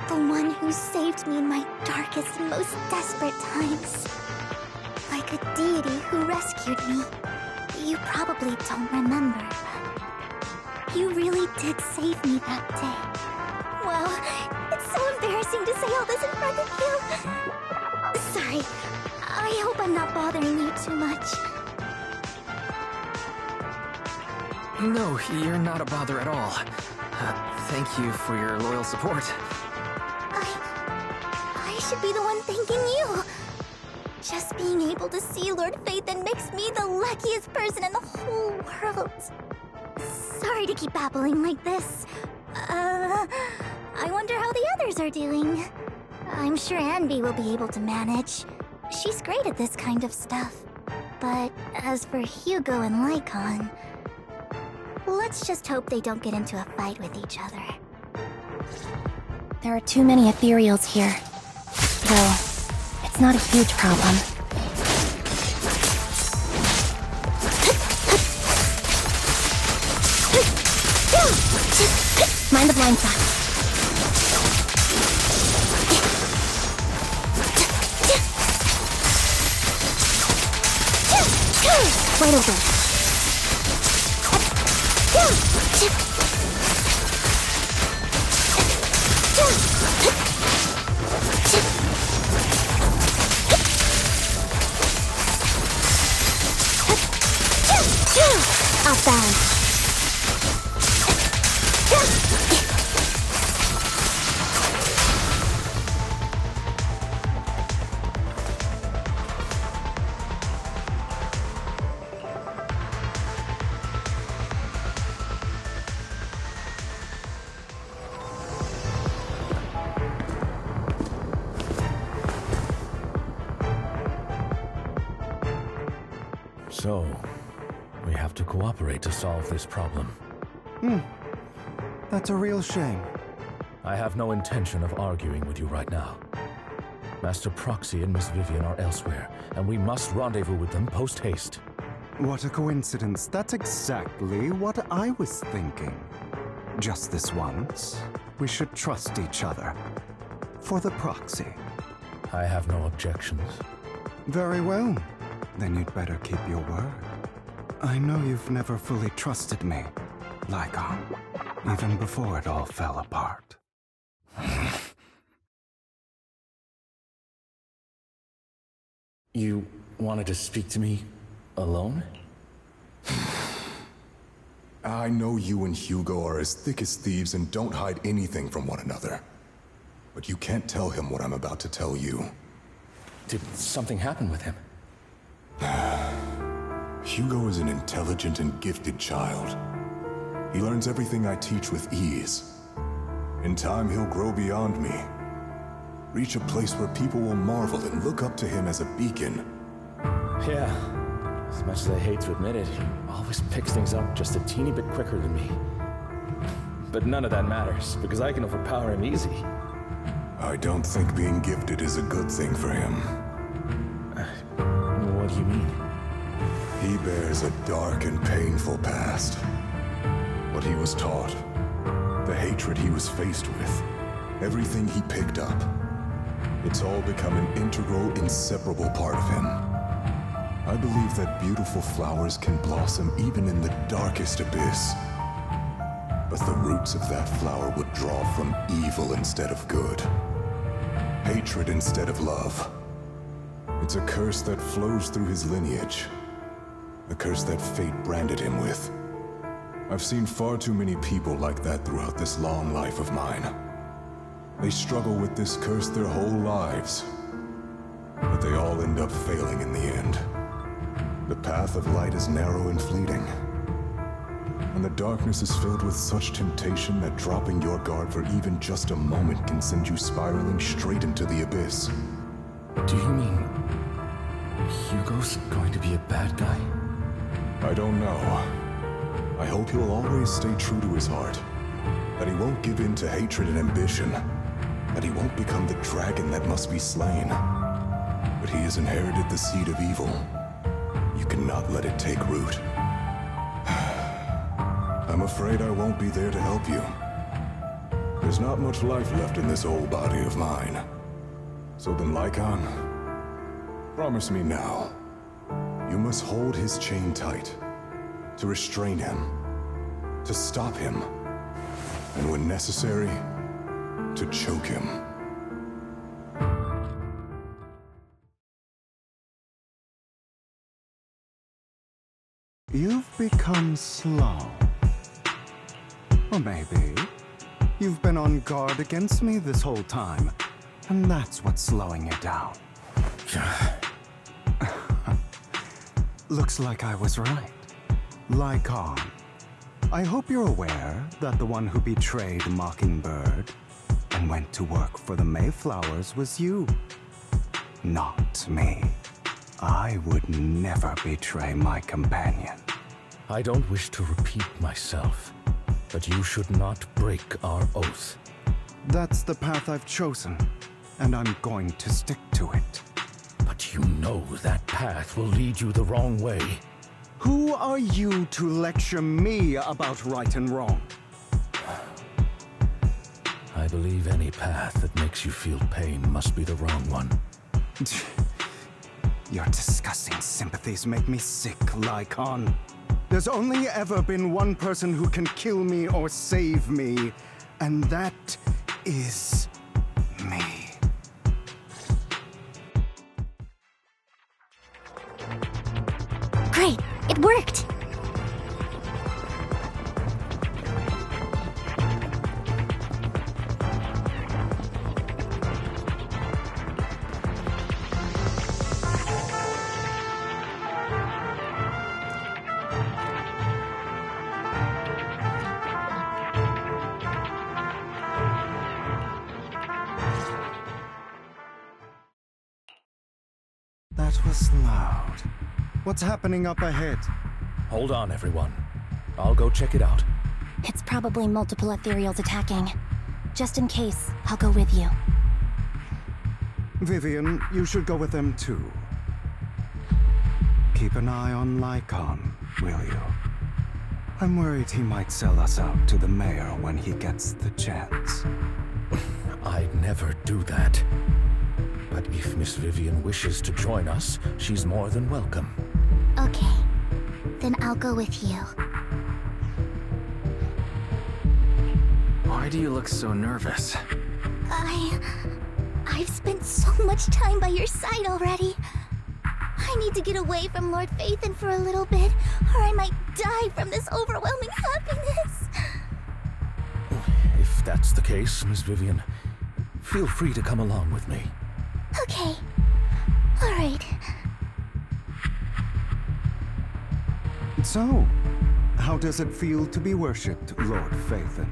The one who saved me in my darkest and most desperate times. Like a deity who rescued me. You probably don't remember, but you really did save me that day. Wow, it's so embarrassing to say all this in front of you. Sorry, I hope I'm not bothering you too much. No, you're not a bother at all. Thank you for your loyal support. I should be the one thanking you. Just being able to see Lord Phaethon makes me the luckiest person in the whole world. Sorry to keep babbling like this. I wonder how the others are doing. I'm sure Anby will be able to manage. She's great at this kind of stuff. But as for Hugo and Lycon, let's just hope they don't get into a fight with each other. There are too many ethereals here. Though, it's not a huge problem. Mind the blind spot. Wide open. Off balance. So, we have to cooperate to solve this problem. That's a real shame. I have no intention of arguing with you right now. Master Proxy and Miss Vivian are elsewhere, and we must rendezvous with them post-haste. What a coincidence. That's exactly what I was thinking. Just this once, we should trust each other. For the Proxy. I have no objections. Very well. Then you'd better keep your word. I know you've never fully trusted me, Lycon, even before it all fell apart. You wanted to speak to me alone? I know you and Hugo are as thick as thieves and don't hide anything from one another. But you can't tell him what I'm about to tell you. Did something happen with him? Hugo is an intelligent and gifted child. He learns everything I teach with ease. In time, he'll grow beyond me. Reach a place where people will marvel and look up to him as a beacon. Yeah. As much as I hate to admit it, he always picks things up just a teeny bit quicker than me. But none of that matters, because I can overpower him easy. I don't think being gifted is a good thing for him. What do you mean? He bears a dark and painful past. What he was taught, the hatred he was faced with, everything he picked up. It's all become an integral, inseparable part of him. I believe that beautiful flowers can blossom even in the darkest abyss. But the roots of that flower would draw from evil instead of good. Hatred instead of love. It's a curse that flows through his lineage. A curse that fate branded him with. I've seen far too many people like that throughout this long life of mine. They struggle with this curse their whole lives, but they all end up failing in the end. The path of light is narrow and fleeting, and the darkness is filled with such temptation that dropping your guard for even just a moment can send you spiraling straight into the abyss. Do you mean Hugo's going to be a bad guy? I don't know. I hope he'll always stay true to his heart, that he won't give in to hatred and ambition, that he won't become the dragon that must be slain. But he has inherited the seed of evil. You cannot let it take root. I'm afraid I won't be there to help you. There's not much life left in this old body of mine. So then, Lycon, promise me now, you must hold his chain tight, to restrain him, to stop him, and when necessary, to choke him. You've become slow. Or maybe you've been on guard against me this whole time, and that's what's slowing you down. Looks like I was right. Lycon, I hope you're aware that the one who betrayed Mockingbird and went to work for the Mayflowers was you, not me. I would never betray my companion. I don't wish to repeat myself, but you should not break our oath. That's the path I've chosen, and I'm going to stick to it. But you know that path will lead you the wrong way. Who are you to lecture me about right and wrong? I believe any path that makes you feel pain must be the wrong one. Your disgusting sympathies make me sick, Lycon. There's only ever been one person who can kill me or save me, and that is me. Great! It worked! That was loud. What's happening up ahead? Hold on, everyone. I'll go check it out. It's probably multiple ethereals attacking. Just in case, I'll go with you. Vivian, you should go with them too. Keep an eye on Lycon, will you? I'm worried he might sell us out to the mayor when he gets the chance. I'd never do that. But if Miss Vivian wishes to join us, she's more than welcome. Okay. Then I'll go with you. Why do you look so nervous? I've spent so much time by your side already. I need to get away from Lord Phaethon for a little bit, or I might die from this overwhelming happiness. If that's the case, Miss Vivian, feel free to come along with me. Okay. All right. So, how does it feel to be worshipped, Lord Phaethon?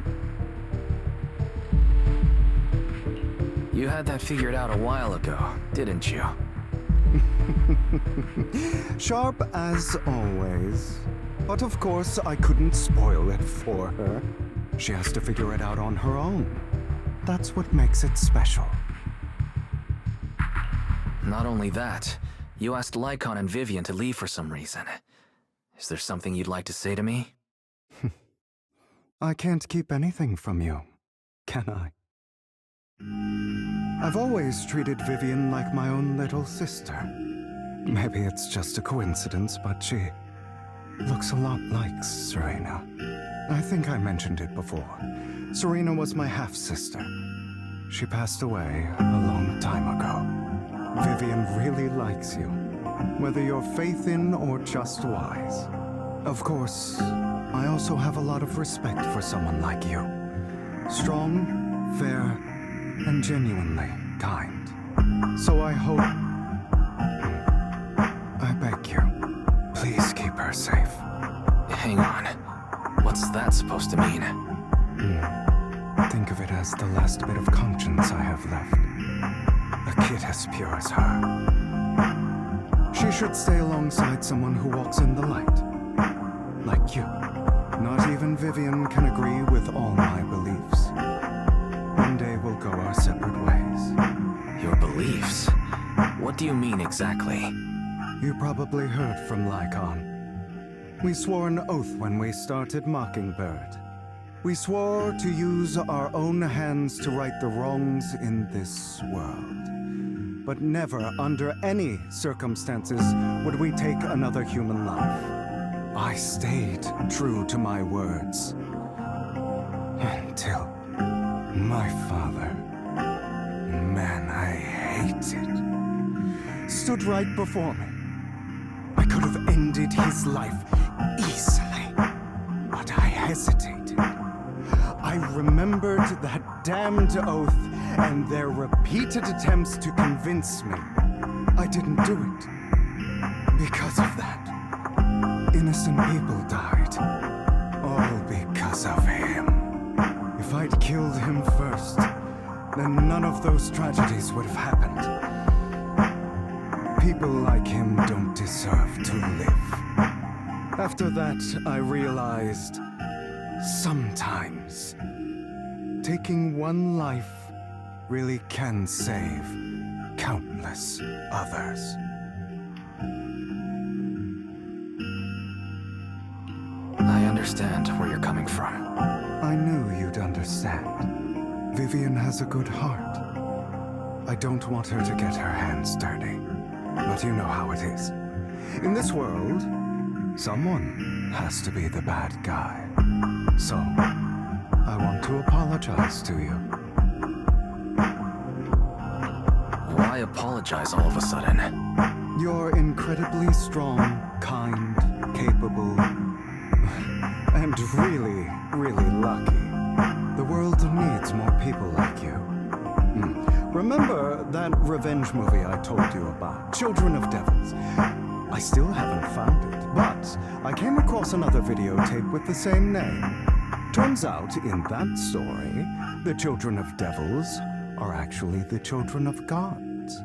You had that figured out a while ago, didn't you? Sharp as always. But of course, I couldn't spoil it for her. She has to figure it out on her own. That's what makes it special. Not only that, you asked Lycon and Vivian to leave for some reason. Is there something you'd like to say to me? I can't keep anything from you, can I? I've always treated Vivian like my own little sister. Maybe it's just a coincidence, but she looks a lot like Serena. I think I mentioned it before. Serena was my half-sister. She passed away a long time ago. Vivian really likes you, whether you're faith-in or just wise. Of course, I also have a lot of respect for someone like you. Strong, fair, and genuinely kind. So I hope... I beg you, please keep her safe. Hang on. What's that supposed to mean? Think of it as the last bit of conscience I have left. A kid as pure as her. She should stay alongside someone who walks in the light. Like you. Not even Vivian can agree with all my beliefs. One day we'll go our separate ways. Your beliefs? What do you mean exactly? You probably heard from Lycon. We swore an oath when we started Mockingbird. We swore to use our own hands to right the wrongs in this world. But never, under any circumstances, would we take another human life. I stayed true to my words. Until my father, man I hated, stood right before me. I could have ended his life easily, but I hesitated. I remembered that damned oath and their repeated attempts to convince me I didn't do it. Because of that, innocent people died, all because of him. If I'd killed him first, then none of those tragedies would have happened. People like him don't deserve to live. After that, I realized, sometimes, taking one life really can save countless others. I understand where you're coming from. I knew you'd understand. Vivian has a good heart. I don't want her to get her hands dirty. But you know how it is. In this world, someone has to be the bad guy. So, I want to apologize to you. Why apologize all of a sudden? You're incredibly strong, kind, capable, and really, really lucky. The world needs more people like you. Remember that revenge movie I told you about, Children of Devils? I still haven't found it, but I came across another videotape with the same name. Turns out, in that story, the Children of Devils are actually the children of gods.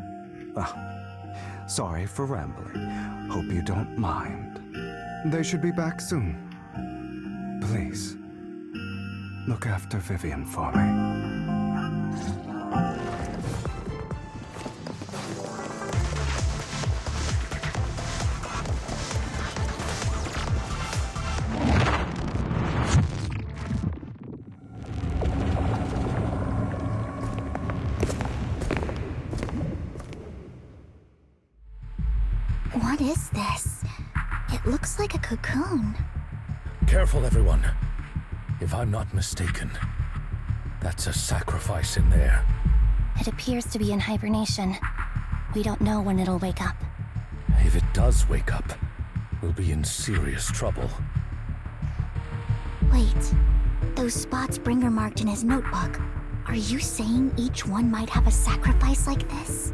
Sorry for rambling. Hope you don't mind. They should be back soon. Please, look after Vivian for me. What is this? It looks like a cocoon. Careful, everyone. If I'm not mistaken, that's a sacrifice in there. It appears to be in hibernation. We don't know when it'll wake up. If it does wake up, we'll be in serious trouble. Wait, those spots Bringer marked in his notebook. Are you saying each one might have a sacrifice like this?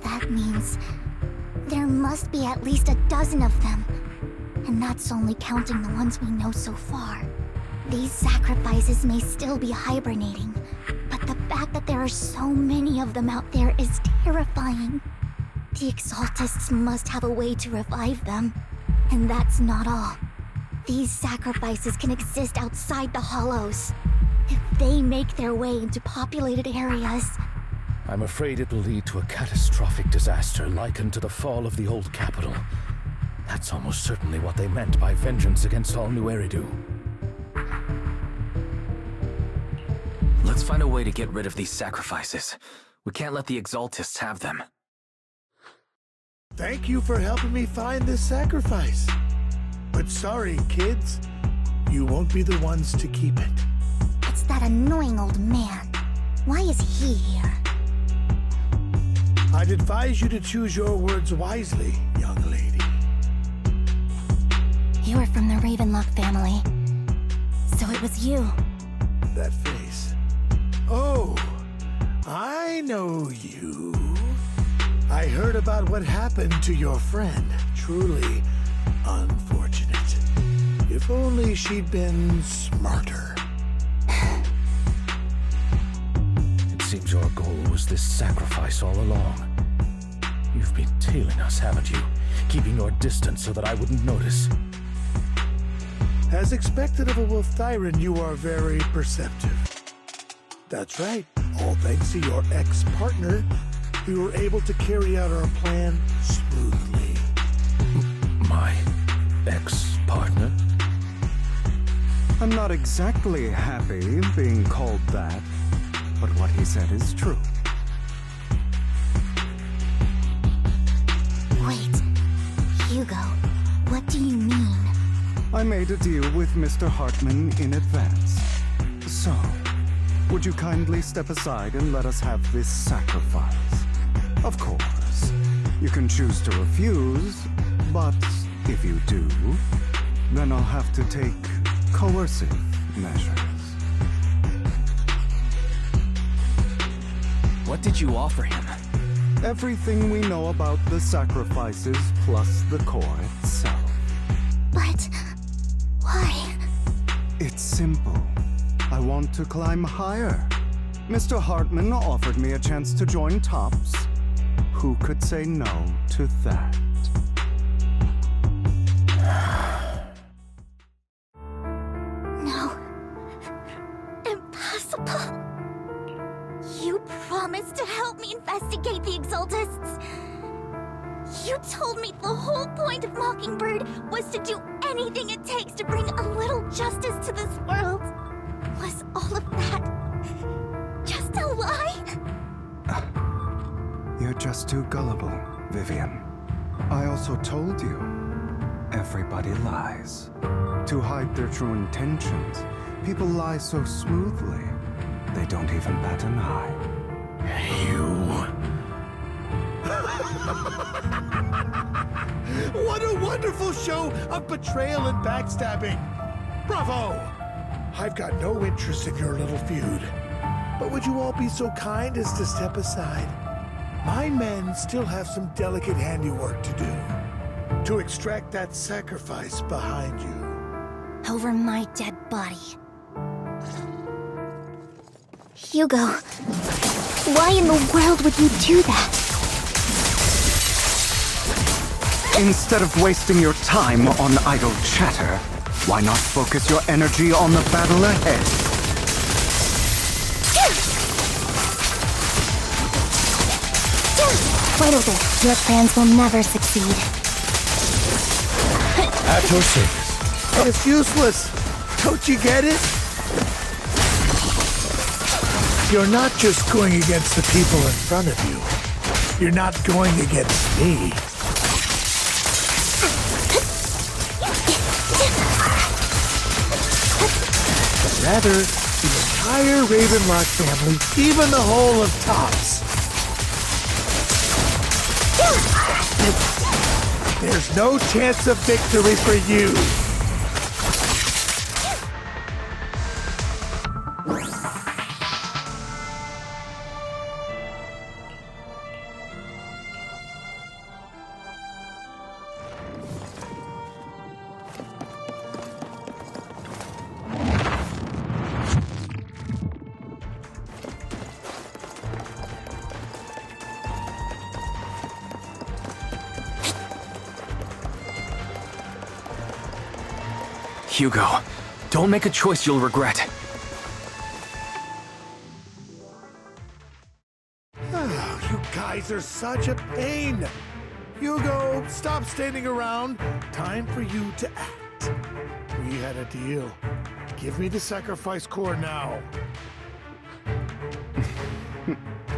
That means there must be at least a dozen of them. And that's only counting the ones we know so far. These sacrifices may still be hibernating, but the fact that there are so many of them out there is terrifying. The Exaltists must have a way to revive them. And that's not all. These sacrifices can exist outside the Hollows. If they make their way into populated areas... I'm afraid it will lead to a catastrophic disaster likened to the fall of the old capital. That's almost certainly what they meant by vengeance against all New Eridu. Let's find a way to get rid of these sacrifices. We can't let the Exaltists have them. Thank you for helping me find this sacrifice. But sorry, kids. You won't be the ones to keep it. It's that annoying old man. Why is he here? I'd advise you to choose your words wisely, young lady. You were from the Ravenlock family. So it was you. That face. Oh, I know you. I heard about what happened to your friend. Truly unfortunate. If only she'd been smarter. It seems your goal was this sacrifice all along. You've been tailing us, haven't you? Keeping your distance so that I wouldn't notice. As expected of a wolf tyrant, you are very perceptive. That's right. All thanks to your ex-partner, we were able to carry out our plan smoothly. My ex-partner? I'm not exactly happy being called that, but what he said is true. Wait, Hugo, what do you mean? I made a deal with Mr. Hartman in advance. So, would you kindly step aside and let us have this sacrifice? Of course, you can choose to refuse, but if you do, then I'll have to take coercive measures. What did you offer him? Everything we know about the sacrifices plus the core itself. But why? It's simple. I want to climb higher. Mr. Hartman offered me a chance to join Tops. Who could say no to that? No. Impossible. You promised to help me investigate the Exaltists. You told me the whole point of Mockingbird was to do anything it takes to bring a little justice to this world. Was all of that just a lie? You're just too gullible, Vivian. I also told you, everybody lies. To hide their true intentions, people lie so smoothly, they don't even bat an eye. What a wonderful show of betrayal and backstabbing! Bravo! I've got no interest in your little feud. But would you all be so kind as to step aside? My men still have some delicate handiwork to do. To extract that sacrifice behind you. Over my dead body. Hugo, why in the world would you do that? Instead of wasting your time on idle chatter, why not focus your energy on the battle ahead? Quite over. Your plans will never succeed. At your service. It's useless. Don't you get it? You're not just going against the people in front of you. You're not going against me. But rather, the entire Ravenlock family, even the whole of Tops. There's no chance of victory for you. Hugo, don't make a choice you'll regret. Oh, you guys are such a pain. Hugo, stop standing around. Time for you to act. We had a deal. Give me the sacrifice core now.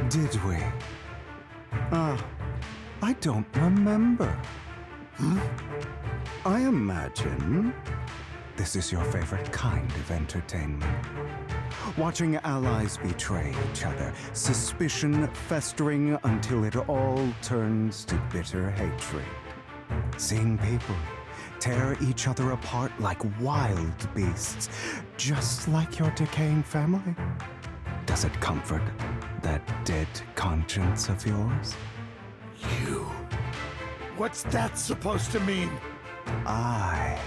Did we? I don't remember. I imagine this is your favorite kind of entertainment. Watching allies betray each other, suspicion festering until it all turns to bitter hatred. Seeing people tear each other apart like wild beasts, just like your decaying family. Does it comfort, that dead conscience of yours? You. What's that supposed to mean? I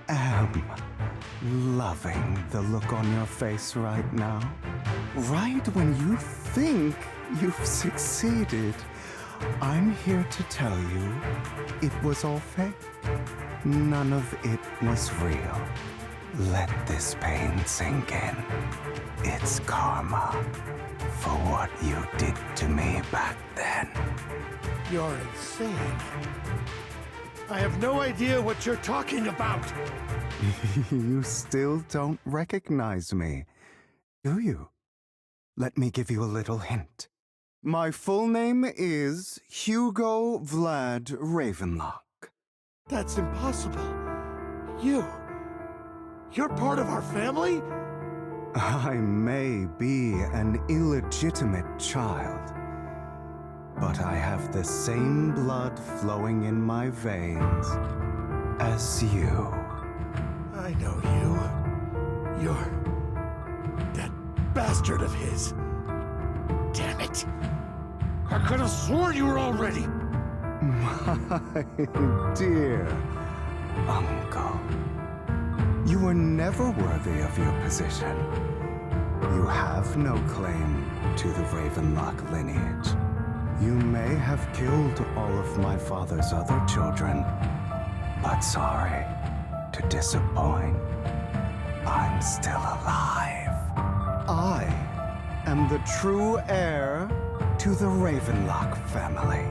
am loving the look on your face right now. Right when you think you've succeeded, I'm here to tell you it was all fake. None of it was real. Let this pain sink in. It's karma for what you did to me back then. You're insane. I have no idea what you're talking about. You still don't recognize me, do you? Let me give you a little hint. My full name is Hugo Vlad Ravenlock. That's impossible. You're part of our family? I may be an illegitimate child, but I have the same blood flowing in my veins as you. I know you. You're that bastard of his. Damn it. I could have sworn you were already. My dear uncle, you were never worthy of your position. You have no claim to the Ravenlock lineage. You may have killed all of my father's other children, but sorry to disappoint. I'm still alive. I am the true heir to the Ravenlock family.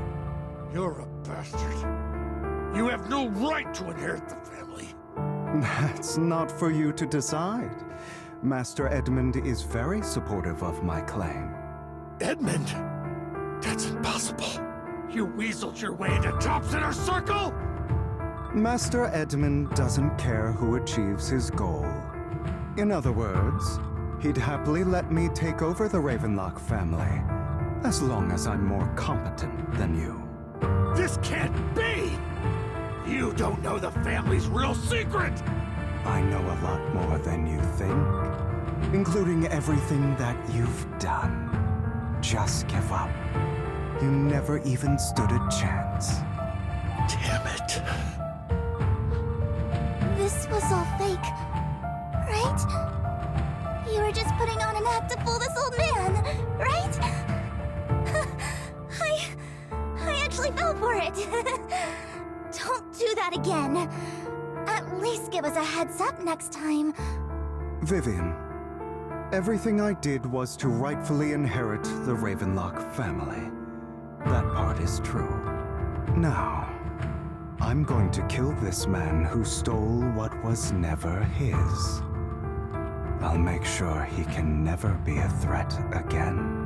You're a bastard. You have no right to inherit the family. That's not for you to decide. Master Edmund is very supportive of my claim. Edmund? That's impossible. You weaseled your way into Top's inner circle? Master Edmund doesn't care who achieves his goal. In other words, he'd happily let me take over the Ravenlock family, as long as I'm more competent than you. This can't be! You don't know the family's real secret! I know a lot more than you think, including everything that you've done. Just give up. You never even stood a chance. Damn it. This was all fake, right? You were just putting on an act to fool this old man, right? I actually fell for it. Don't do that again. At least give us a heads up next time. Vivian, everything I did was to rightfully inherit the Ravenlock family. That part is true. Now, I'm going to kill this man who stole what was never his. I'll make sure he can never be a threat again.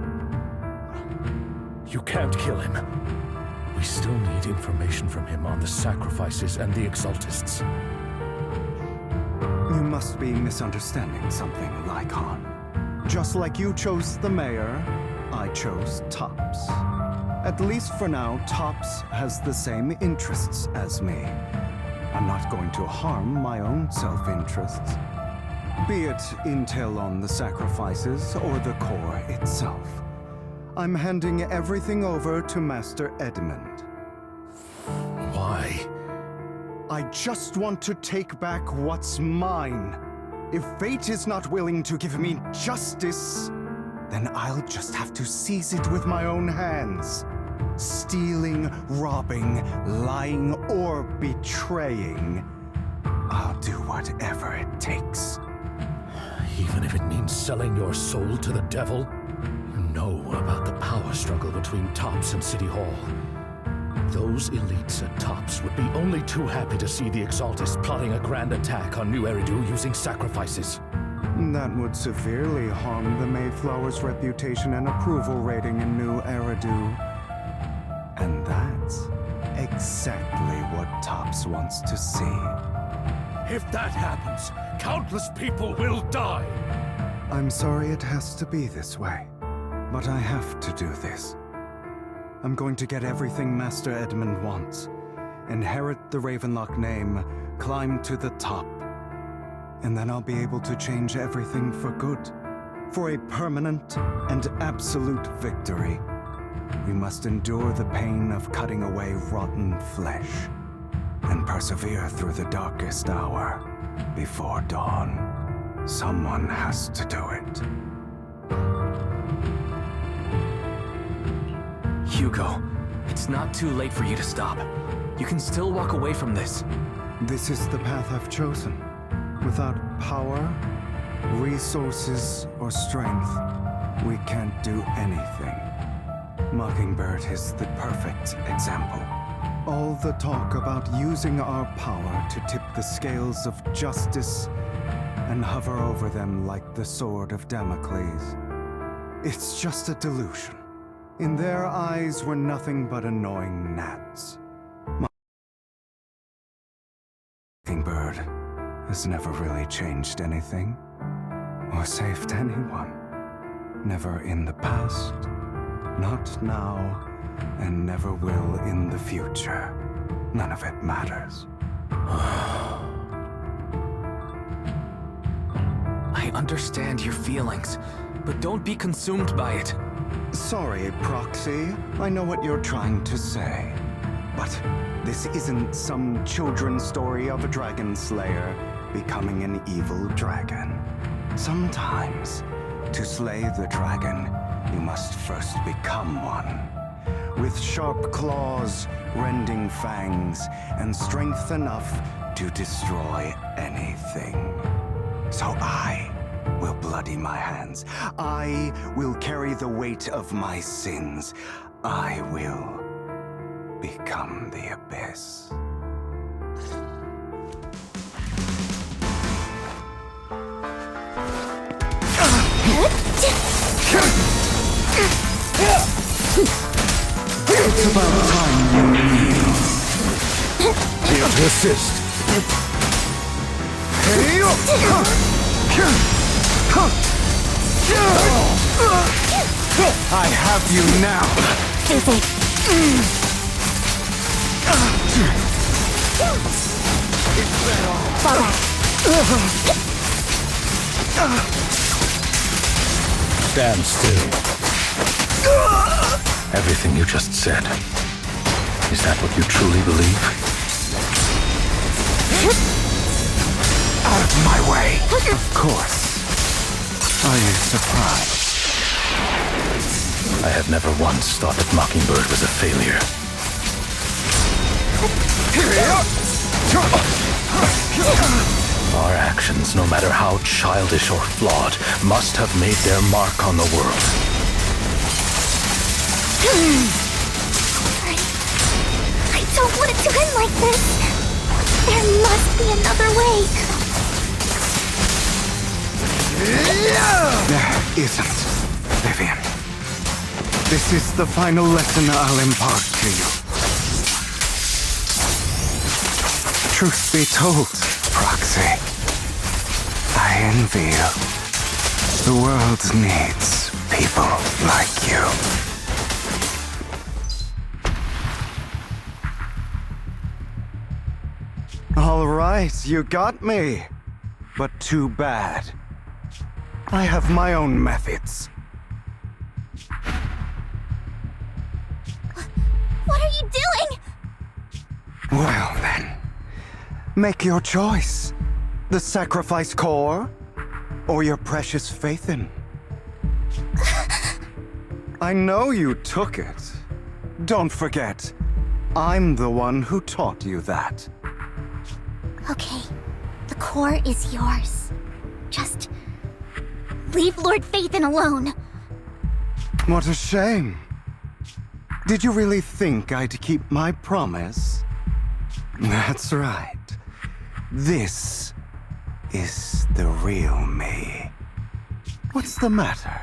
You can't kill him. We still need information from him on the sacrifices and the Exaltists. You must be misunderstanding something, Lycon. Just like you chose the mayor, I chose Tops. At least for now, Tops has the same interests as me. I'm not going to harm my own self-interests. Be it intel on the sacrifices or the core itself. I'm handing everything over to Master Edmund. Why? I just want to take back what's mine. If fate is not willing to give me justice, then I'll just have to seize it with my own hands. Stealing, robbing, lying, or betraying. I'll do whatever it takes. Even if it means selling your soul to the devil? You know about the power struggle between Tops and City Hall. Those elites at Tops would be only too happy to see the Exaltists plotting a grand attack on New Eridu using sacrifices. That would severely harm the Mayflower's reputation and approval rating in New Eridu. And that's exactly what Tops wants to see. If that happens, countless people will die. I'm sorry it has to be this way, but I have to do this. I'm going to get everything Master Edmund wants. Inherit the Ravenlock name, climb to the top. And then I'll be able to change everything for good. For a permanent and absolute victory, we must endure the pain of cutting away rotten flesh and persevere through the darkest hour before dawn. Someone has to do it. Hugo, it's not too late for you to stop. You can still walk away from this. This is the path I've chosen. Without power, resources, or strength, we can't do anything. Mockingbird is the perfect example. All the talk about using our power to tip the scales of justice and hover over them like the sword of Damocles. It's just a delusion. In their eyes, we're nothing but annoying gnats. Mockingbird has never really changed anything or saved anyone. Never in the past, not now, and never will in the future. None of it matters. I understand your feelings, but don't be consumed by it. Sorry, Proxy. I know what you're trying to say. But this isn't some children's story of a dragon slayer becoming an evil dragon. Sometimes, to slay the dragon, you must first become one. With sharp claws, rending fangs, and strength enough to destroy anything. So I will bloody my hands. I will carry the weight of my sins. I will become the abyss. It's about time you kneel. Here to assist. I have you now. Stand still. Everything you just said. Is that what you truly believe? Out of my way. Of course. Are you surprised? I have never once thought that Mockingbird was a failure. Our actions, no matter how childish or flawed, must have made their mark on the world. I don't want it to end like this. There must be another way. There isn't, Vivian. This is the final lesson I'll impart to you. Truth be told, Proxy, I envy you. The world needs people like you. All right, you got me. But too bad. I have my own methods. What are you doing? Well then, make your choice. The sacrifice core, or your precious Faithin. I know you took it. Don't forget, I'm the one who taught you that. Okay, the core is yours. Just leave Lord Faithin alone. What a shame. Did you really think I'd keep my promise? That's right. This is the real me. What's the matter?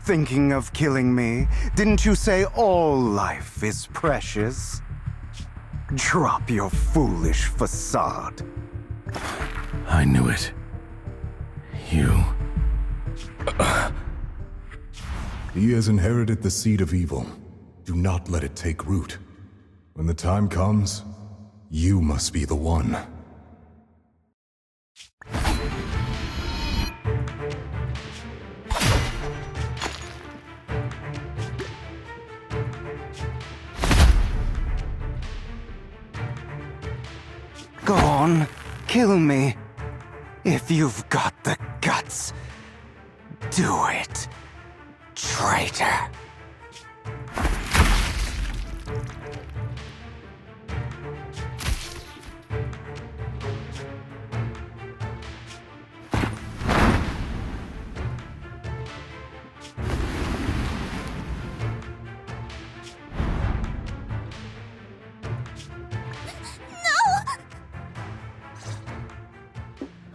Thinking of killing me? Didn't you say all life is precious? Drop your foolish facade. I knew it. You... He has inherited the seed of evil. Do not let it take root. When the time comes, you must be the one. Go on, kill me. If you've got the guts, do it, traitor.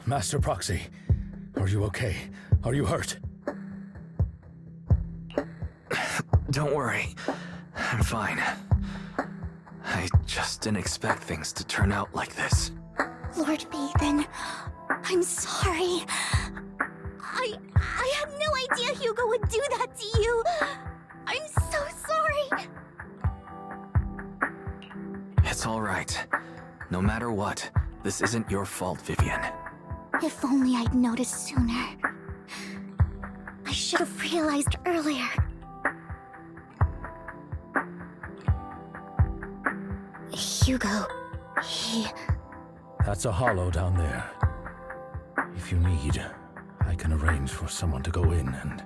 Master Proxy, are you okay? Are you hurt? Don't worry. I'm fine. I just didn't expect things to turn out like this. Lord Vathan, I'm sorry. I had no idea Hugo would do that to you. I'm so sorry. It's all right. No matter what, this isn't your fault, Vivian. If only I'd noticed sooner. I should have realized earlier. Hugo, he... That's a hollow down there. If you need, I can arrange for someone to go in and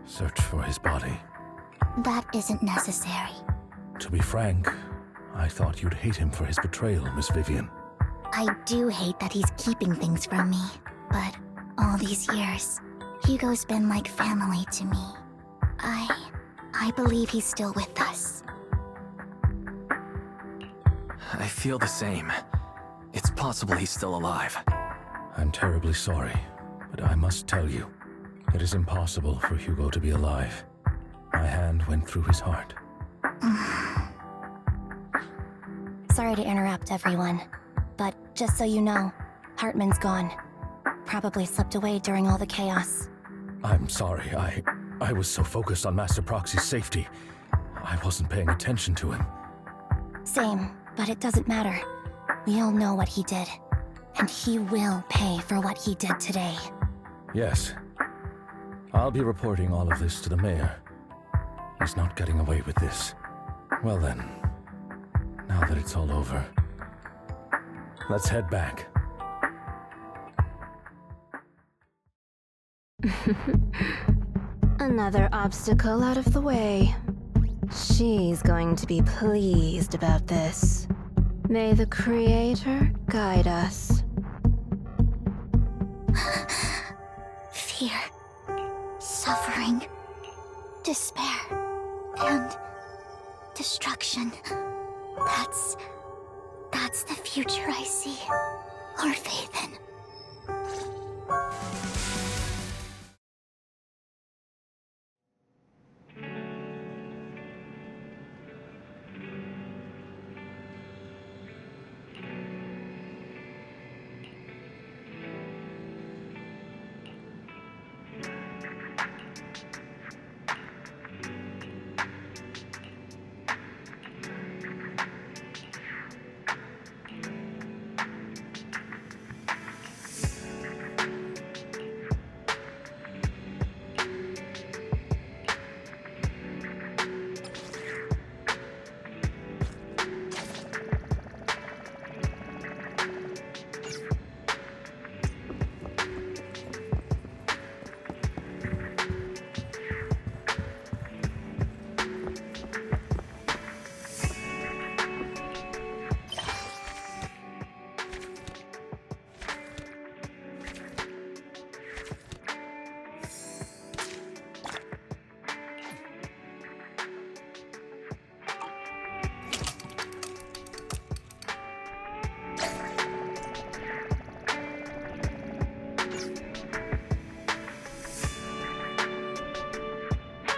search for his body. That isn't necessary. To be frank, I thought you'd hate him for his betrayal, Miss Vivian. I do hate that he's keeping things from me, but all these years, Hugo's been like family to me. I believe he's still with us. I feel the same. It's possible he's still alive. I'm terribly sorry, but I must tell you, it is impossible for Hugo to be alive. My hand went through his heart. Sorry to interrupt, everyone. But just so you know, Hartman's gone. Probably slipped away during all the chaos. I'm sorry, I was so focused on Master Proxy's safety. I wasn't paying attention to him. Same, but it doesn't matter. We all know what he did. And he will pay for what he did today. Yes. I'll be reporting all of this to the mayor. He's not getting away with this. Well then, now that it's all over, let's head back. Another obstacle out of the way. She's going to be pleased about this. May the Creator guide us. Fear, suffering, despair, and destruction. That's the future I see. Lord Vathan.